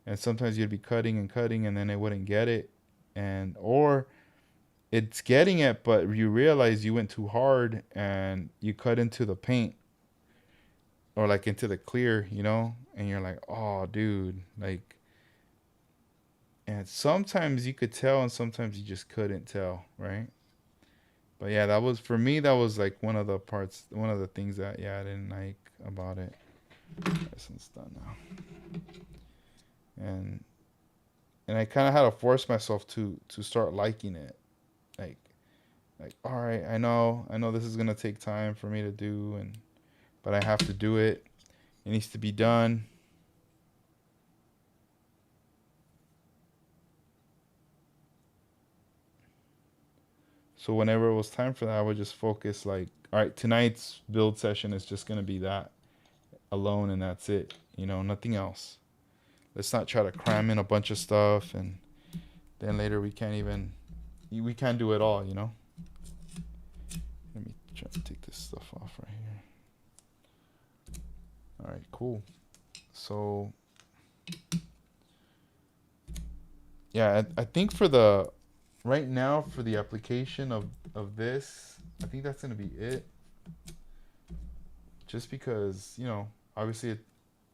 And sometimes you'd be cutting and cutting and then it wouldn't get it. And or it's getting it, but you realize you went too hard and you cut into the paint or like into the clear, you know? And you're like, oh, dude, like, and sometimes you could tell and sometimes you just couldn't tell, right? But yeah, that was for me. That was like one of the parts, one of the things that yeah I didn't like about it. This one's done now, and I kind of had to force myself to start liking it. Like all right, I know this is gonna take time for me to do, and but I have to do it. It needs to be done. So whenever it was time for that, I would just focus like, all right, tonight's build session is just gonna be that alone, and that's it. You know, nothing else. Let's not try to cram in a bunch of stuff, and then later we can't do it all. You know. Let me try to take this stuff off right here. All right, cool. So yeah, I think for the right now for the application of this, I think that's gonna be it. Just because, you know, obviously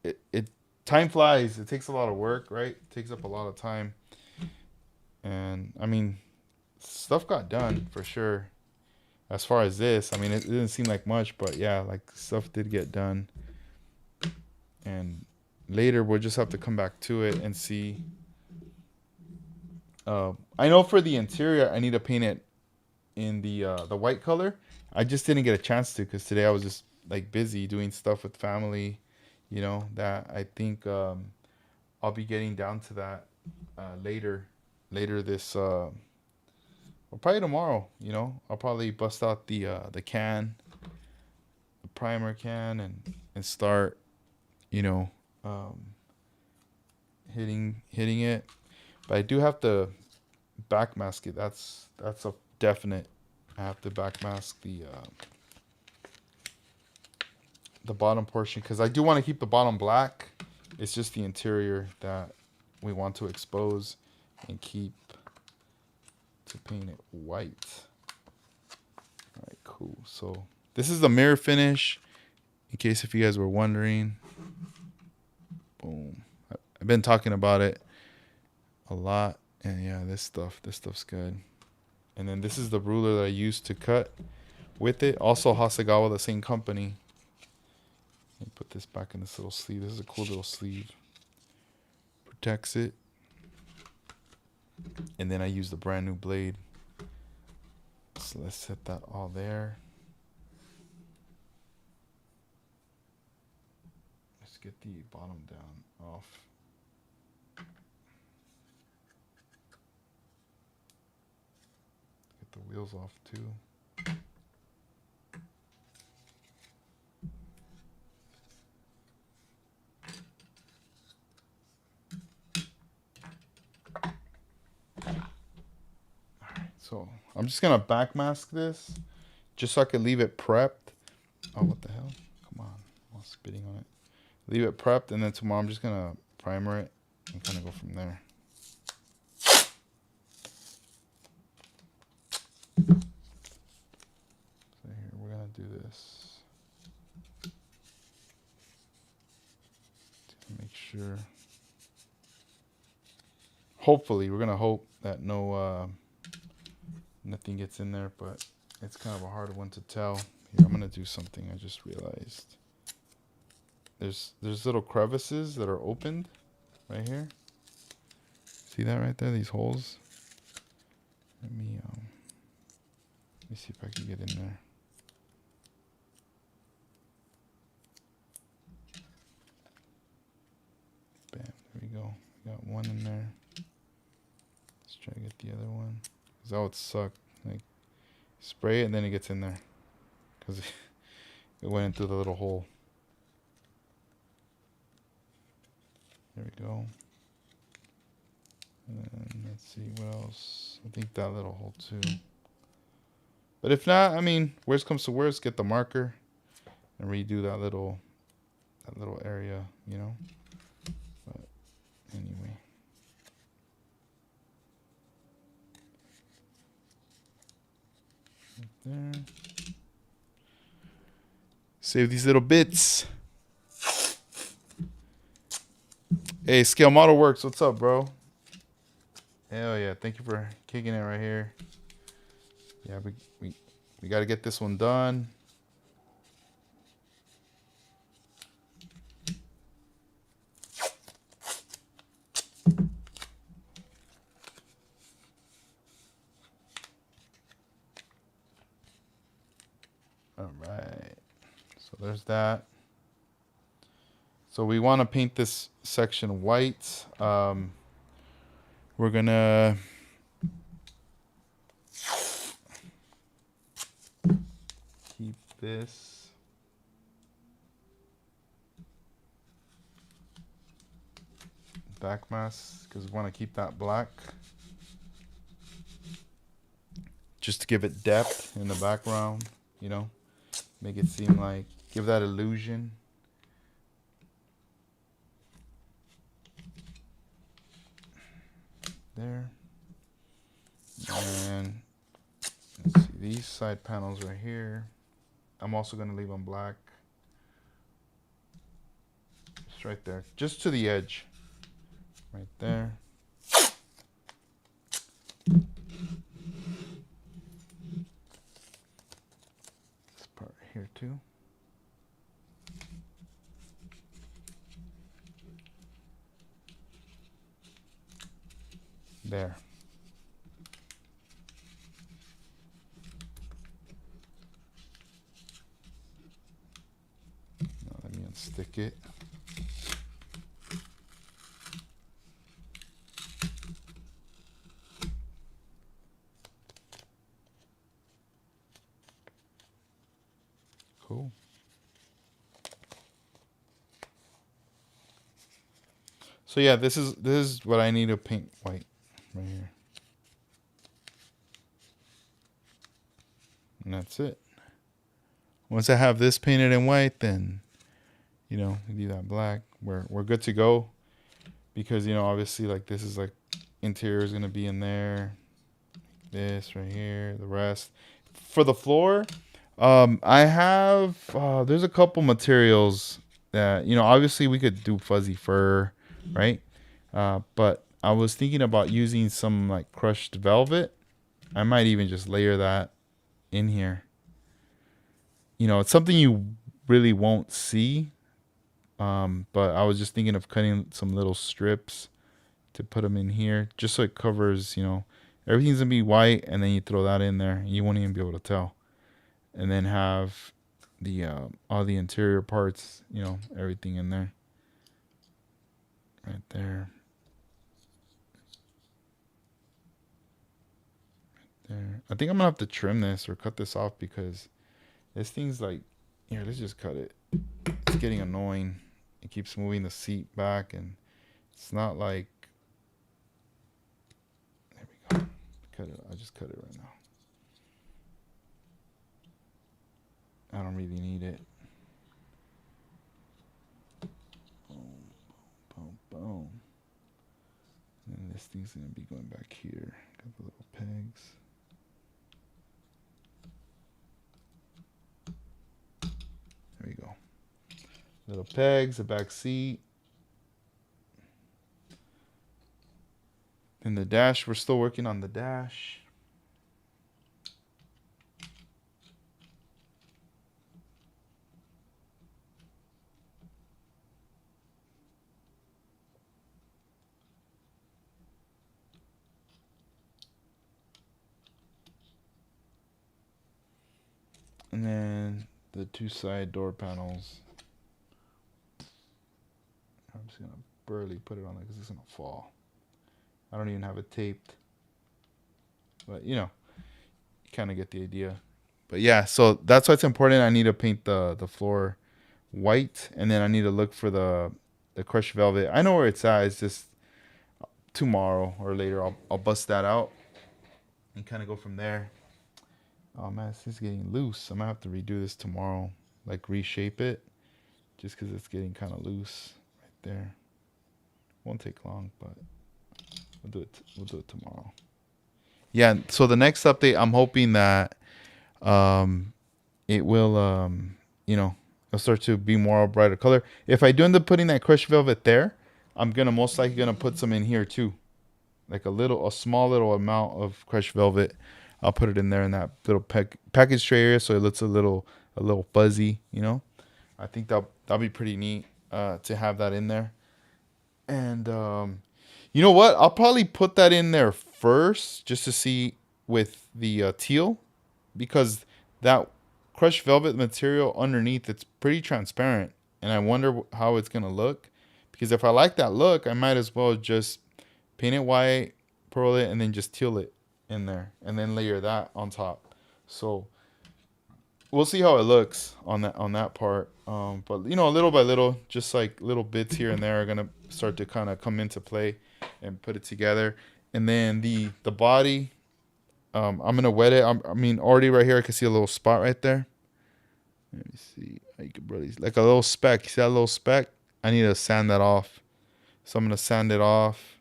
it time flies. It takes a lot of work, right? It takes up a lot of time. And I mean, stuff got done for sure. As far as this, I mean, it didn't seem like much, but yeah, like stuff did get done. And later we'll just have to come back to it and see. I know for the interior, I need to paint it in the white color. I just didn't get a chance to because today I was just like busy doing stuff with family, you know, that I think I'll be getting down to that later this or probably tomorrow, you know. I'll probably bust out the can, the primer can, and start, you know, um, hitting it. But I do have to backmask it. That's a definite. I have to backmask the bottom portion because I do want to keep the bottom black. It's just the interior that we want to expose and keep to paint it white. All right, cool. So this is the mirror finish. In case if you guys were wondering, boom. I've been talking about it a lot, and yeah, this stuff's good. And then this is the ruler that I used to cut with it. Also Hasegawa, the same company. Let me put this back in this little sleeve. This is a cool little sleeve. Protects it. And then I use the brand new blade. So let's set that all there. Let's get the bottom down off. Get the wheels off too. So I'm just gonna backmask this just so I can leave it prepped. Oh, what the hell? Come on, I'm spitting on it. Leave it prepped, and then tomorrow I'm just gonna primer it and kind of go from there. So here we're gonna do this to make sure. Hopefully, we're gonna hope that nothing gets in there, but it's kind of a hard one to tell. Here, I'm gonna do something I just realized. There's little crevices that are opened right here. See that right there? These holes. Let me see if I can get in there. Bam, there we go. We got one in there. Let's try to get the other one. Cause that would suck. Like, spray it and then it gets in there. Cause it went into the little hole. There we go. And let's see what else. I think that little hole too. But if not, I mean, worst comes to worst, get the marker and redo that little area, you know. But anyway. Right there. Save these little bits. Hey, Scale Model Works, what's up, bro? Hell yeah, thank you for kicking it right here. Yeah, we got to get this one done. All right, so there's that. So we want to paint this section white. We're gonna this. Back mask, because we want to keep that black. Just to give it depth in the background, you know. Make it seem like, give that illusion. There. And let's see, these side panels right here, I'm also going to leave them black. Just right there, just to the edge. Right there. This part here too. There. Now let me unstick it. Cool. So yeah, this is what I need to paint white right here. And that's it. Once I have this painted in white, then you know, we do that black. We're good to go. Because, you know, obviously like this is like interior is gonna be in there. This right here, the rest. For the floor, I have there's a couple materials that, you know, obviously we could do fuzzy fur, right? But I was thinking about using some like crushed velvet. I might even just layer that in here. You know, it's something you really won't see. But I was just thinking of cutting some little strips to put them in here, just so it covers, you know, everything's gonna be white, and then you throw that in there, and you won't even be able to tell. And then have the all the interior parts, you know, everything in there, right there, right there. I think I'm gonna have to trim this or cut this off because this thing's like, here, let's just cut it. It's getting annoying. It keeps moving the seat back, and it's not like. There we go. Cut it. I just cut it right now. I don't really need it. Boom, boom, boom. And this thing's gonna be going back here. Got the little pegs. There we go. Little pegs, the back seat. And the dash, we're still working on the dash. And then the two side door panels. I'm just gonna barely put it on there because it's gonna fall. I don't even have it taped. But you know, you kind of get the idea. But yeah, so that's why it's important. I need to paint the floor white, and then I need to look for the crushed velvet. I know where it's at. It's just tomorrow or later I'll bust that out and kind of go from there. Oh man, this is getting loose. I'm gonna have to redo this tomorrow, like reshape it, just because it's getting kind of loose right there. Won't take long, but we'll do it. We'll do it tomorrow. Yeah. So the next update, I'm hoping that it will you know, it'll start to be more a brighter color. If I do end up putting that crushed velvet there, I'm gonna most likely gonna put some in here too, like a small little amount of crushed velvet. I'll put it in there in that little package tray area, so it looks a little fuzzy, you know. I think that'll be pretty neat to have that in there. And you know what? I'll probably put that in there first just to see with the teal, because that crushed velvet material underneath, it's pretty transparent, and I wonder how it's gonna look. Because if I like that look, I might as well just paint it white, pearl it, and then just teal it in there, and then layer that on top. So we'll see how it looks on that part. But you know, little by little, just like little bits here and there are gonna start to kind of come into play and put it together. And then the body, I'm gonna wet it. I mean, already right here, I can see a little spot right there. Let me see. How you can really like a little speck. You see that little speck? I need to sand that off. So I'm gonna sand it off.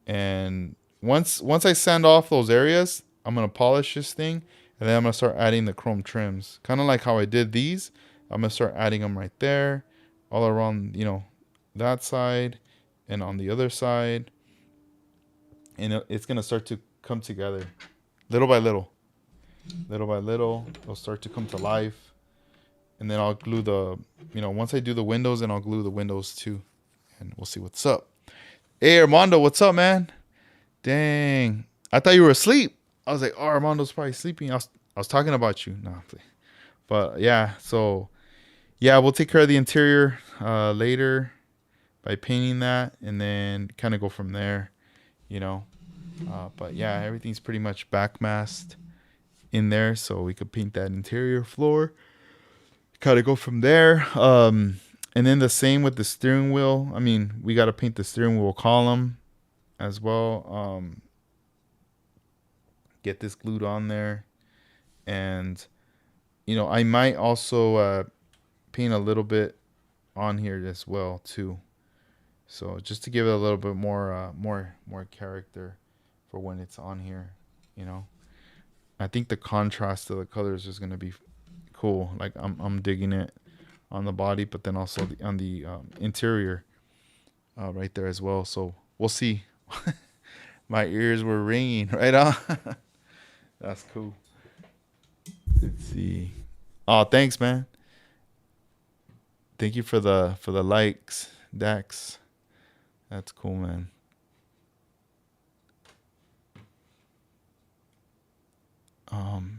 And once I sand off those areas, I'm gonna polish this thing, and then I'm gonna start adding the chrome trims. Kind of like how I did these. I'm gonna start adding them right there, all around, you know, that side, and on the other side, and it's gonna start to come together, little by little, little by little. It'll start to come to life, and then I'll glue the, you know, once I do the windows, and I'll glue the windows too, and we'll see what's up. Hey Armando, what's up, man? Dang. I thought you were asleep. I was like, oh, Armando's probably sleeping. I was talking about you. No, but yeah, so yeah, we'll take care of the interior later by painting that, and then kind of go from there, you know. But yeah, everything's pretty much backmasked in there, so we could paint that interior floor. Kind of go from there. And then the same with the steering wheel. I mean, we got to paint the steering wheel column as well. Get this glued on there, and you know, I might also paint a little bit on here as well too, so just to give it a little bit more character for when it's on here, you know. I think the contrast of the colors is going to be cool. Like I'm digging it on the body, but then also on the interior right there as well, so we'll see. My ears were ringing right on. That's cool. Let's see. Oh, thanks, man. Thank you for the likes, Dax. That's cool, man.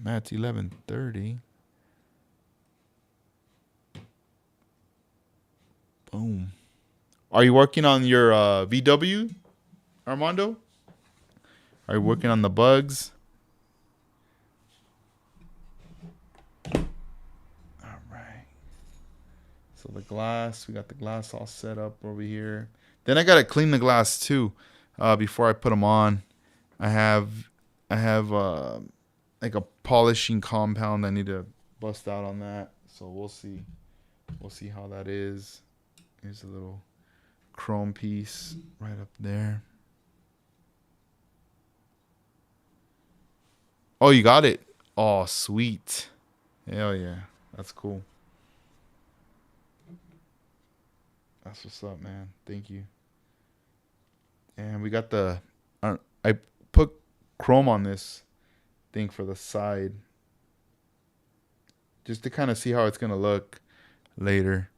Matt's 11:30. Boom. Are you working on your VW, Armando? Are you working on the bugs? All right. So the glass, we got the glass all set up over here. Then I gotta clean the glass too, before I put them on. I have I have like a polishing compound I need to bust out on that. So we'll see. We'll see how that is. Here's a little chrome piece right up there. Oh, you got it. Oh, sweet. Hell yeah. That's cool. That's what's up, man. Thank you. And we got the I put chrome on this thing for the side just to kind of see how it's going to look later.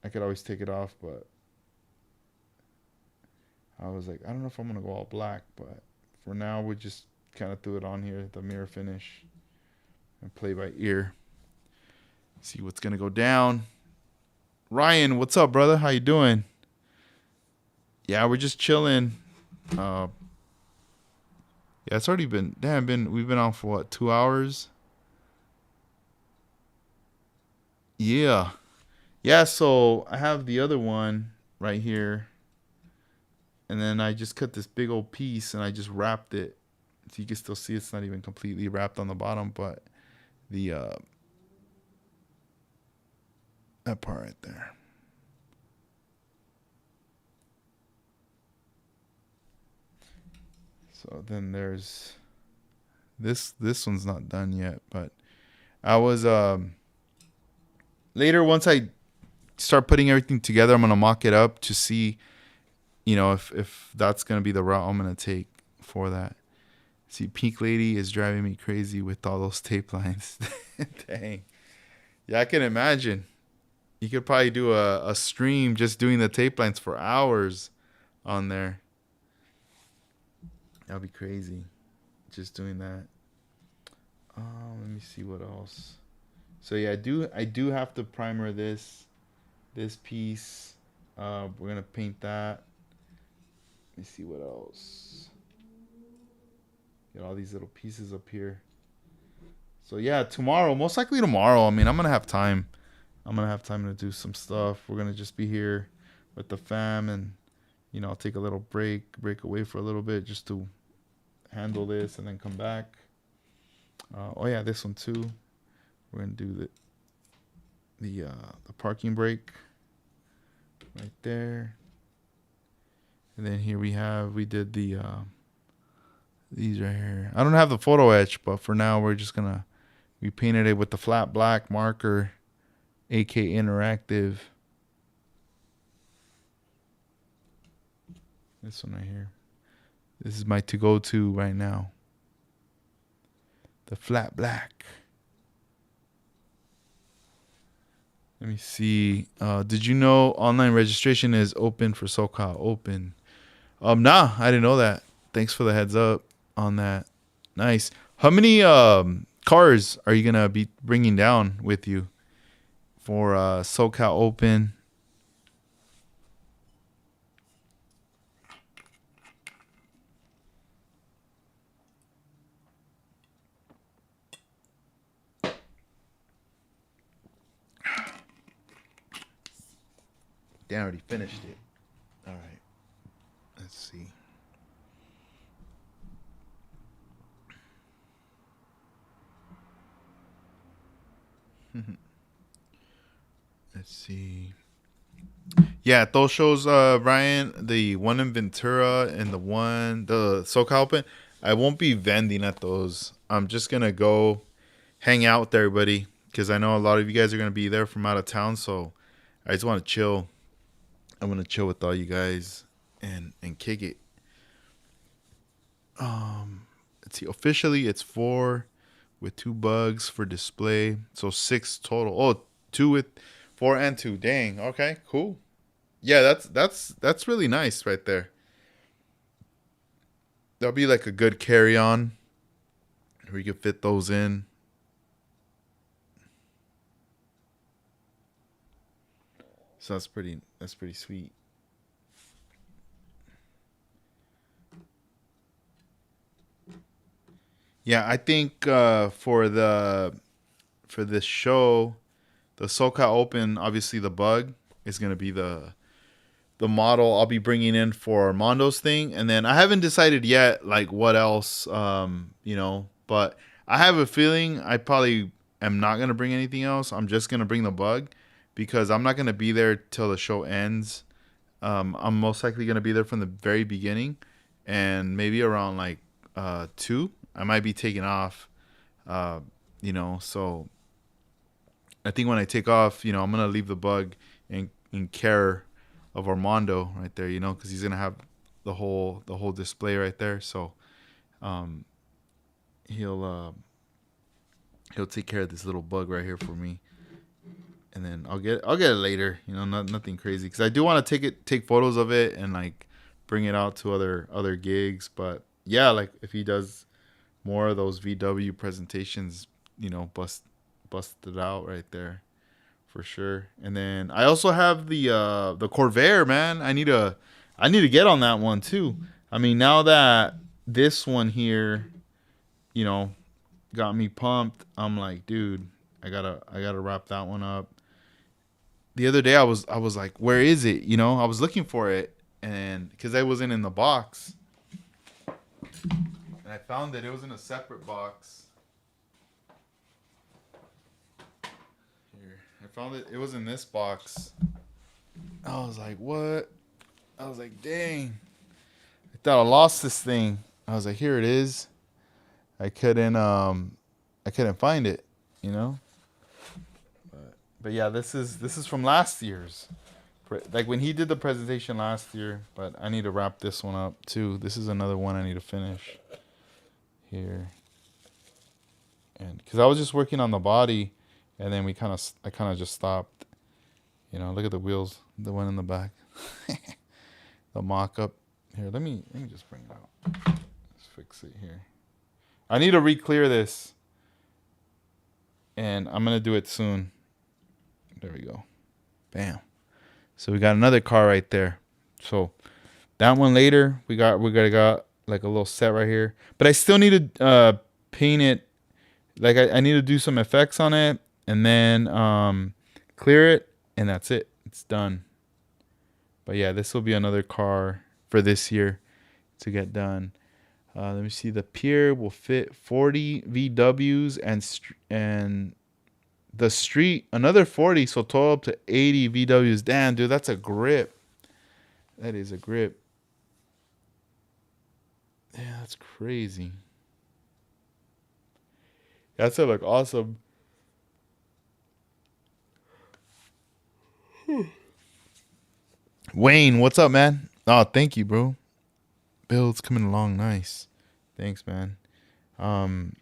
I could always take it off, but I was like, I don't know if I'm going to go all black, but for now we just kind of threw it on here, the mirror finish, and play by ear. See what's going to go down. Ryan, what's up, brother? How you doing? Yeah, we're just chilling. Yeah, it's already been we've been on for what, 2 hours? Yeah. Yeah, so I have the other one right here. And then I just cut this big old piece and I just wrapped it. So you can still see it's not even completely wrapped on the bottom, but the that part right there. So then there's this one's not done yet, but I was later once I start putting everything together, I'm gonna mock it up to see, you know, if that's gonna be the route I'm gonna take for that. See, Pink Lady is driving me crazy with all those tape lines. Dang. Yeah, I can imagine. You could probably do a stream just doing the tape lines for hours on there. That'd be crazy. Just doing that. Let me see what else. So yeah, I do have to primer this piece. We're gonna paint that. Let me see what else. Get all these little pieces up here. So yeah, tomorrow, most likely tomorrow. I mean, I'm gonna have time. I'm gonna have time to do some stuff. We're gonna just be here with the fam, and I'll take a little break away for a little bit just to handle this, and then come back. Oh yeah, this one too. We're gonna do the parking brake right there, and then here we did these right here. I don't have the photo etch, but for now we painted it with the flat black marker, AK Interactive. This one right here. This is my to-go-to right now. The flat black. Let me see. Did you know online registration is open for SoCal Open? Nah, I didn't know that. Thanks for the heads up on that. Nice. How many cars are you gonna be bringing down with you for SoCal Open? Damn, I already finished it. All right. Let's see. Let's see. Yeah, those shows, Ryan, the one in Ventura and the SoCal Open, I won't be vending at those. I'm just going to go hang out with everybody because I know a lot of you guys are going to be there from out of town. So I just want to chill. I'm going to chill with all you guys and kick it. Let's see. Officially, it's 4 with 2 bugs for display. So 6 total. Oh, 2 with 4 and 2. Dang. Okay, cool. Yeah, that's really nice right there. That'll be like a good carry on. We could fit those in. So that's pretty sweet. Yeah, I think for this show, the SoCal Open, obviously the bug is gonna be the model I'll be bringing in for Armando's thing, and then I haven't decided yet like what else, but I have a feeling I probably am not gonna bring anything else. I'm just gonna bring the bug because I'm not gonna be there till the show ends. I'm most likely gonna be there from the very beginning, and maybe around like 2, I might be taking off. So I think when I take off, I'm gonna leave the bug in care of Armando right there, because he's gonna have the whole display right there. So um, he'll take care of this little bug right here for me, and then I'll get it later. Nothing crazy because I do want to take photos of it and like bring it out to other gigs. But yeah, like if he does more of those VW presentations, bust it out right there for sure. And then I also have the Corvair, man. I need to get on that one too. I mean, now that this one here, got me pumped, I'm like, dude, I gotta wrap that one up. The other day I was like, where is it? I was looking for it, and because I wasn't in the box, and I found it. It was in a separate box. Here, I found it. It was in this box. I was like, what? I was like, dang. I thought I lost this thing. I was like, here it is. I couldn't find it, But yeah, this is from last year's. Like when he did the presentation last year, but I need to wrap this one up too. This is another one I need to finish here. And cuz I was just working on the body, and then I kind of just stopped. Look at the wheels, the one in the back. The mock-up. Here, let me just bring it out. Let's fix it here. I need to re-clear this, and I'm going to do it soon. There we go. Bam. So we got another car right there. So that one later, we got like a little set right here. But I still need to paint it like I need to do some effects on it and then clear it, and that's it. It's done. But yeah, this will be another car for this year to get done. Let me see. The pier will fit 40 VWs and the street another 40, so total up to 80 VWs. Damn, dude, that's a grip. That is a grip. Yeah, that's crazy. That's gonna look awesome. Wayne, what's up, man? Oh, thank you, bro. Build's coming along nice. Thanks, man. Um,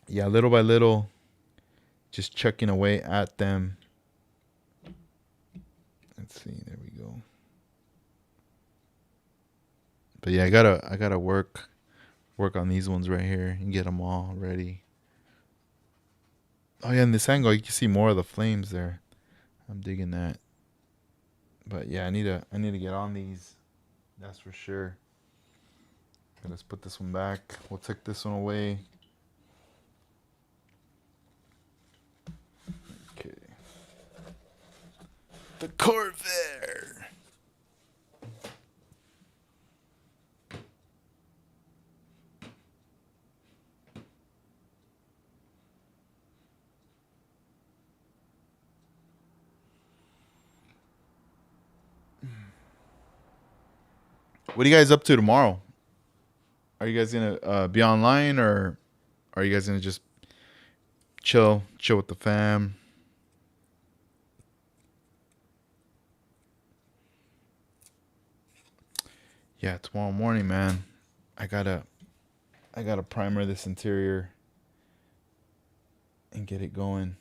yeah, little by little, just chucking away at them. Let's see. There we go. But yeah, I gotta work on these ones right here and get them all ready. Oh yeah, in this angle you can see more of the flames there. I'm digging that. But yeah, I need to get on these. That's for sure. Okay, let's put this one back. We'll take this one away. Okay. The Corvair. What are you guys up to tomorrow? Are you guys gonna be online, or are you guys gonna just chill with the fam? Yeah, tomorrow morning, man. I gotta I gotta primer this interior and get it going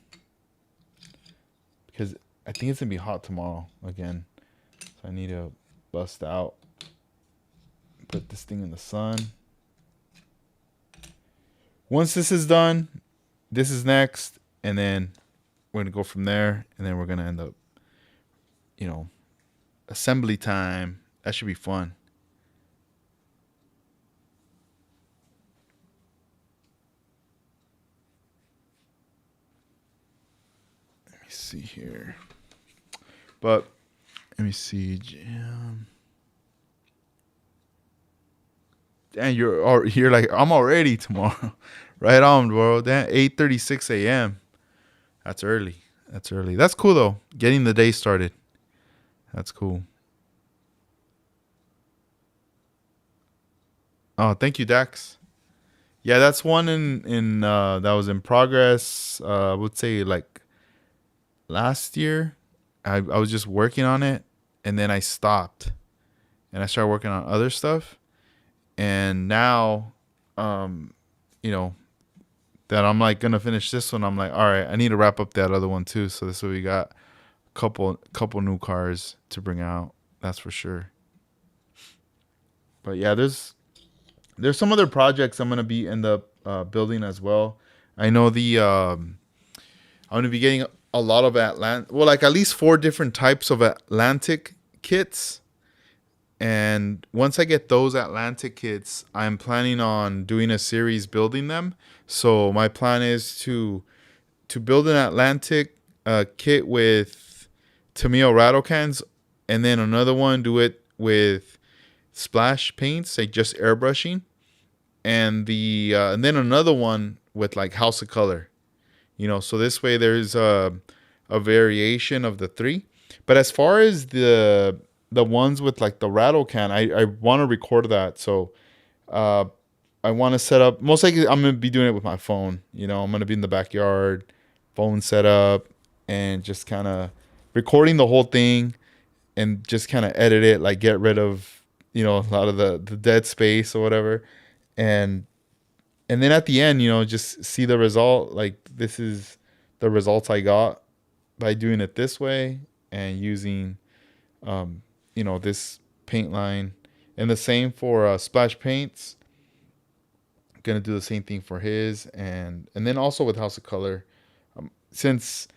because I think it's gonna be hot tomorrow again. So I need to bust out, put this thing in the sun. Once this is done, this is next, and then we're gonna go from there, and then we're gonna end up, you know, assembly time. That should be fun. Let me see here. But let me see, Jim. And you're like I'm already tomorrow, right on, bro. Damn, 8:36 a.m. That's early. That's early. That's cool though. Getting the day started. That's cool. Oh, thank you, Dax. Yeah, that's one in that was in progress. I would say like last year. I was just working on it, and then I stopped, and I started working on other stuff. And now, um, you know, that I'm like gonna finish this one, I'm like, all right, I need to wrap up that other one too. So this way we got a couple new cars to bring out. That's for sure. But yeah, there's some other projects I'm gonna be end up building as well. I know I'm gonna be getting a lot of well, like at least four different types of Atlantic kits. And once I get those Atlantic kits, I'm planning on doing a series building them. So my plan is to build an Atlantic kit with Tamiya rattle cans, and then another one do it with splash paints, like just airbrushing, and then another one with like House of Color. So this way there's a variation of the three. But as far as the ones with like the rattle can, I want to record that. So uh, I want to set up. Most likely, I'm gonna be doing it with my phone. I'm gonna be in the backyard, phone set up, and just kind of recording the whole thing, and just kind of edit it, like get rid of a lot of the dead space or whatever, and then at the end, just see the result. Like this is the results I got by doing it this way and using this paint line, and the same for splash paints. Gonna do the same thing for his, and then also with House of Color, since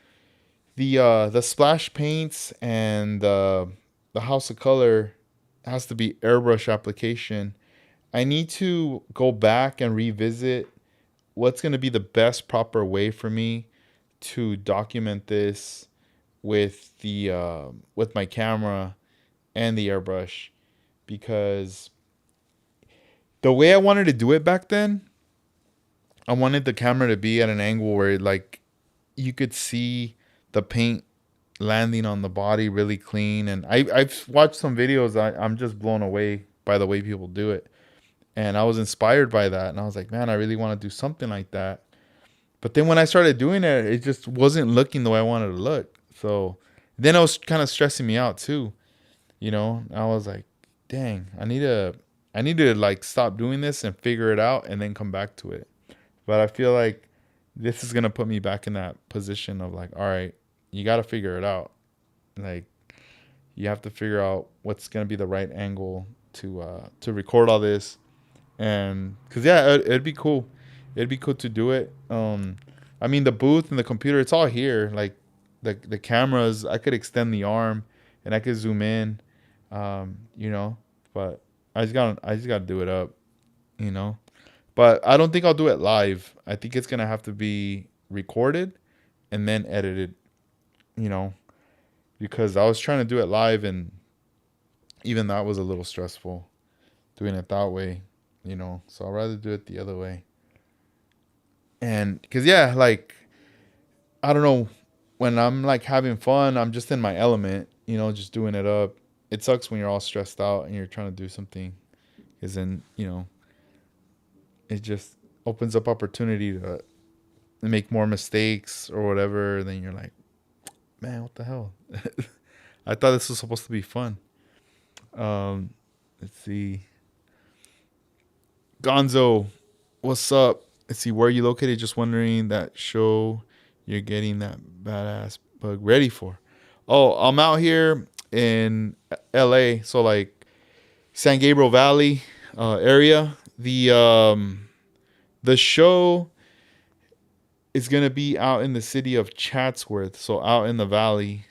the splash paints and the House of Color has to be airbrush application. I need to go back and revisit what's going to be the best proper way for me to document this with my camera and the airbrush, because the way I wanted to do it back then, I wanted the camera to be at an angle where like you could see the paint landing on the body really clean. And I've watched some videos. I'm just blown away by the way people do it. And I was inspired by that. And I was like, man, I really want to do something like that. But then when I started doing it, it just wasn't looking the way I wanted to look. So then it was kind of stressing me out too. You know, I was like, dang, I need to like stop doing this and figure it out and then come back to it. But I feel like this is gonna put me back in that position of like, all right, you got to figure it out. Like, you have to figure out what's gonna be the right angle to record all this. And because yeah, it'd be cool. It'd be cool to do it. I mean, the booth and the computer, it's all here. Like the cameras, I could extend the arm and I could zoom in. You know, but I just gotta do it up. You know, but I don't think I'll do it live. I think it's gonna have to be recorded and then edited. You know, because I was trying to do it live and even that was a little stressful doing it that way. You know, so I'd rather do it the other way. And because yeah, like I don't know, when I'm like having fun, I'm just in my element. You know, just doing it up. It sucks when you're all stressed out and you're trying to do something, because then you know it just opens up opportunity to make more mistakes or whatever. Then you're like, man, what the hell? I thought this was supposed to be fun. Um, let's see. Gonzo, what's up? Let's see, where are you located? Just wondering that show you're getting that badass bug ready for. Oh, I'm out here in LA, so like San Gabriel Valley area. The show is gonna be out in the city of Chatsworth, so out in the valley.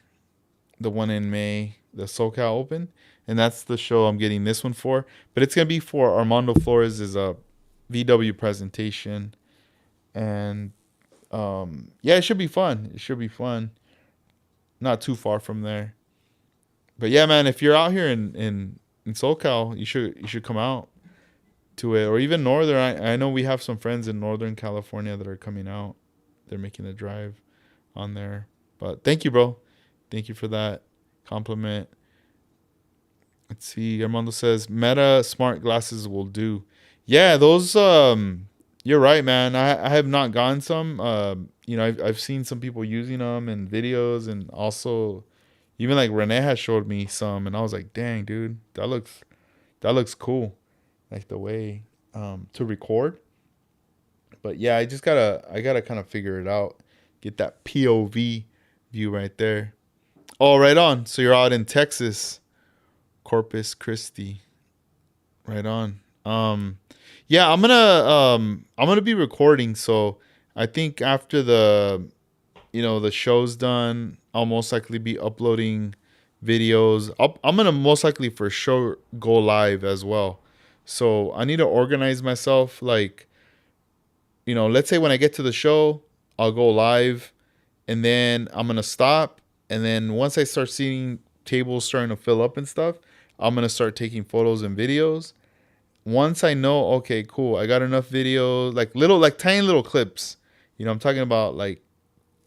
The one in May, the SoCal Open, and that's the show I'm getting this one for. But it's gonna be for Armando Flores' VW presentation, and yeah, it should be fun. It should be fun. Not too far from there. But yeah, man, if you're out here in SoCal, you should come out to it, or even Northern. I know we have some friends in Northern California that are coming out. They're making the drive on there. But thank you, bro. Thank you for that compliment. Let's see. Armando says Meta smart glasses will do. Yeah, those. You're right, man. I have not gotten some. You know, I've seen some people using them in videos, and also even like Renee has showed me some, and I was like, dang, dude, that looks cool. Like the way to record. But yeah, I gotta kind of figure it out. Get that POV view right there. Oh, right on. So you're out in Texas, Corpus Christi. Right on. Yeah, I'm gonna be recording, so I think after the show's done, I'll most likely be uploading videos. I'm gonna most likely for sure go live as well. So I need to organize myself. Like, let's say when I get to the show, I'll go live, and then I'm gonna stop, and then once I start seeing tables starting to fill up and stuff, I'm gonna start taking photos and videos. Once I know, okay, cool, I got enough videos, like like tiny little clips. I'm talking about like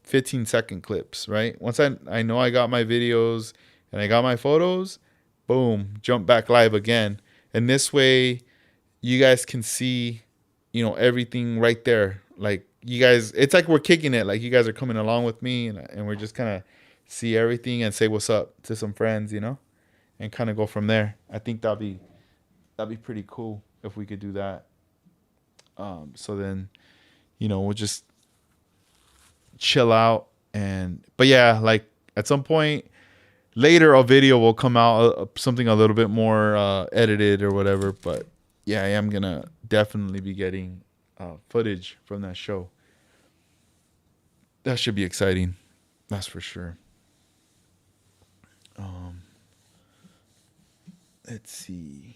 15-second clips, right? Once I know I got my videos and I got my photos, boom, jump back live again. And this way you guys can see, everything right there. Like you guys, it's like we're kicking it. Like you guys are coming along with me, and we're just kind of see everything and say what's up to some friends, and kind of go from there. I think that'd be pretty cool if we could do that. So then, we'll just chill out, but yeah, like at some point later a video will come out, something a little bit more edited or whatever. But yeah, I am gonna definitely be getting footage from that show. That should be exciting, that's for sure. Let's see.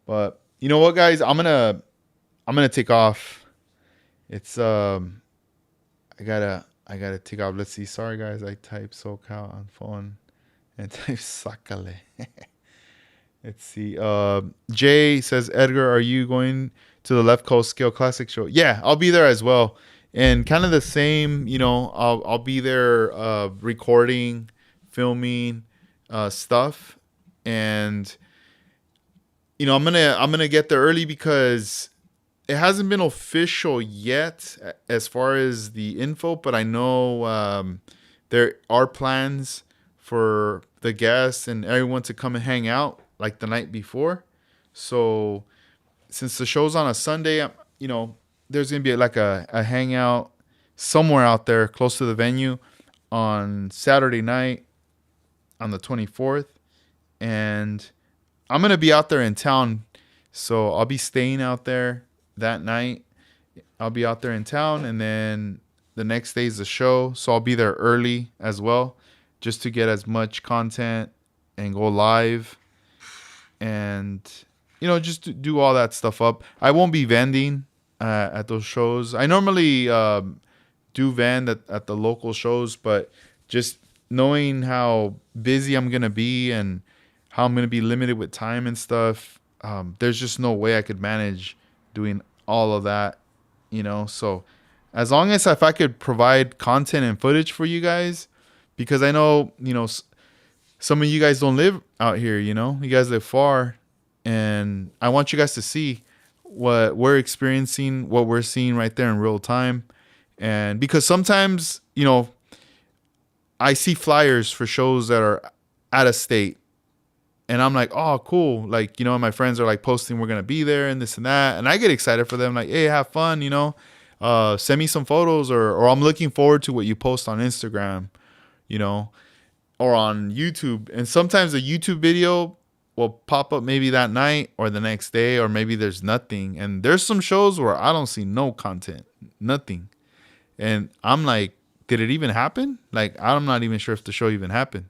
But you know what, guys, I'm gonna take off, It's I gotta take off. Let's see. Sorry guys, I type SoCal on phone and type Sakale. Let's see. Jay says, Edgar, are you going to the Left Coast Scale Classic show? Yeah, I'll be there as well. And kind of the same, I'll be there recording, filming stuff. And I'm gonna get there early because it hasn't been official yet as far as the info, but I know there are plans for the guests and everyone to come and hang out like the night before. So since the show's on a Sunday, there's gonna be like a hangout somewhere out there close to the venue on Saturday night on the 24th, and I'm gonna be out there in town, so I'll be staying out there that night. I'll be out there in town, and then the next day is the show, so I'll be there early as well, just to get as much content and go live, and just to do all that stuff up. I won't be vending at those shows. I normally do vend at the local shows, but just knowing how busy I'm gonna be and how I'm gonna be limited with time and stuff, there's just no way I could manage doing all of that, So as long as if I could provide content and footage for you guys, because I know some of you guys don't live out here, you guys live far, and I want you guys to see what we're experiencing, what we're seeing right there in real time. And because sometimes, I see flyers for shows that are out of state, and I'm like, oh, cool. Like, my friends are like posting, we're going to be there and this and that. And I get excited for them. Like, hey, have fun, send me some photos, or I'm looking forward to what you post on Instagram, or on YouTube. And sometimes the YouTube video will pop up maybe that night or the next day, or maybe there's nothing. And there's some shows where I don't see no content, nothing. And I'm like, did it even happen? Like, I'm not even sure if the show even happened,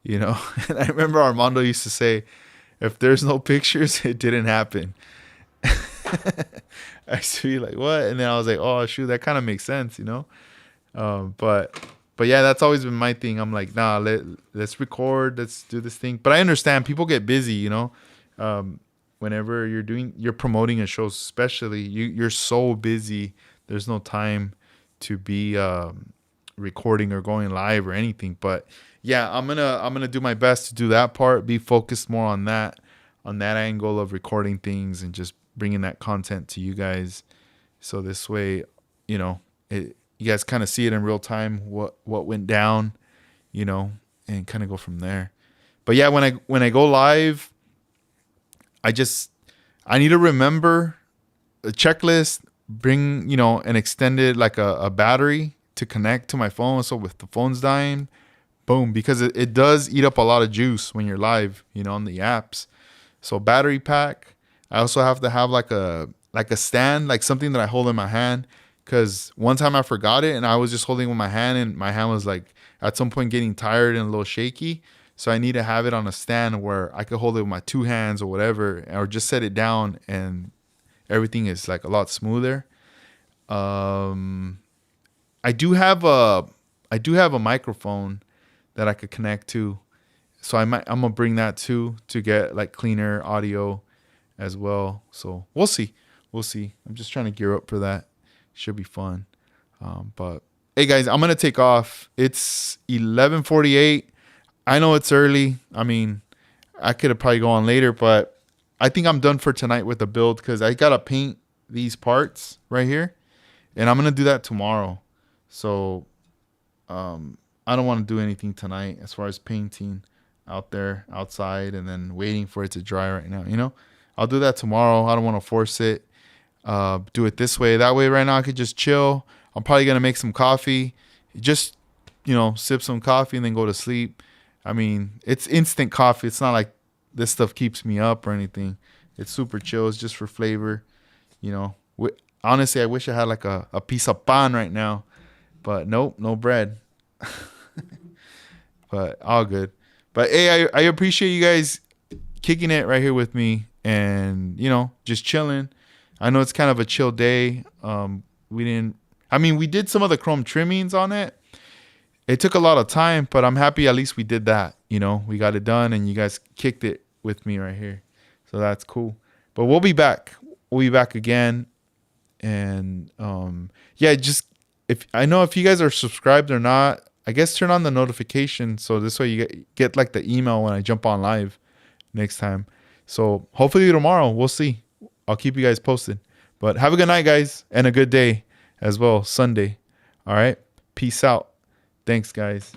And I remember Armando used to say, if there's no pictures, it didn't happen. I used to be like, what? And then I was like, oh, shoot, that kind of makes sense, But yeah, that's always been my thing. I'm like, nah, let's record, let's do this thing. But I understand people get busy, whenever you're promoting a show, especially you're so busy. There's no time to be recording or going live or anything. But yeah, I'm gonna do my best to do that part. Be focused more on that angle of recording things and just bringing that content to you guys. So this way, you guys kind of see it in real time what went down, and kind of go from there. But yeah, when I go live, I need to remember a checklist. Bring an extended like a battery to connect to my phone. So if the phone's dying, boom, because it does eat up a lot of juice when you're live, on the apps. So battery pack. I also have to have like a stand, like something that I hold in my hand, because one time I forgot it and I was just holding with my hand, and my hand was like at some point getting tired and a little shaky. So I need to have it on a stand where I could hold it with my two hands or whatever, or just set it down and everything is like a lot smoother. I do have a microphone that I could connect to, so I'm gonna bring that too to get like cleaner audio as well. So we'll see. I'm just trying to gear up for that. Should be fun. But hey guys, I'm gonna take off. It's 11:48. I know it's early. I mean, I could have probably gone later, but I think I'm done for tonight with the build, because I gotta paint these parts right here, and I'm gonna do that tomorrow. So I don't want to do anything tonight as far as painting outside and then waiting for it to dry right now. I'll do that tomorrow. I don't want to force it. Do it this way. That way right now I could just chill. I'm probably gonna make some coffee, just sip some coffee and then go to sleep. I mean, it's instant coffee. It's not like this stuff keeps me up or anything. It's super chill. It's just for flavor. Honestly, I wish I had like a piece of pan right now, but nope, no bread. But all good. But hey, I appreciate you guys kicking it right here with me and, just chilling. I know it's kind of a chill day. we didn't. I mean, we did some of the chrome trimmings on it. It took a lot of time, but I'm happy at least we did that. You know, we got it done, and you guys kicked it with me right here, so that's cool. But we'll be back. We'll be back again, and yeah, just if I know if you guys are subscribed or not, I guess turn on the notification so this way you get like the email when I jump on live next time. So hopefully tomorrow we'll see. I'll keep you guys posted. But have a good night, guys, and a good day as well, Sunday. All right, peace out. Thanks, guys.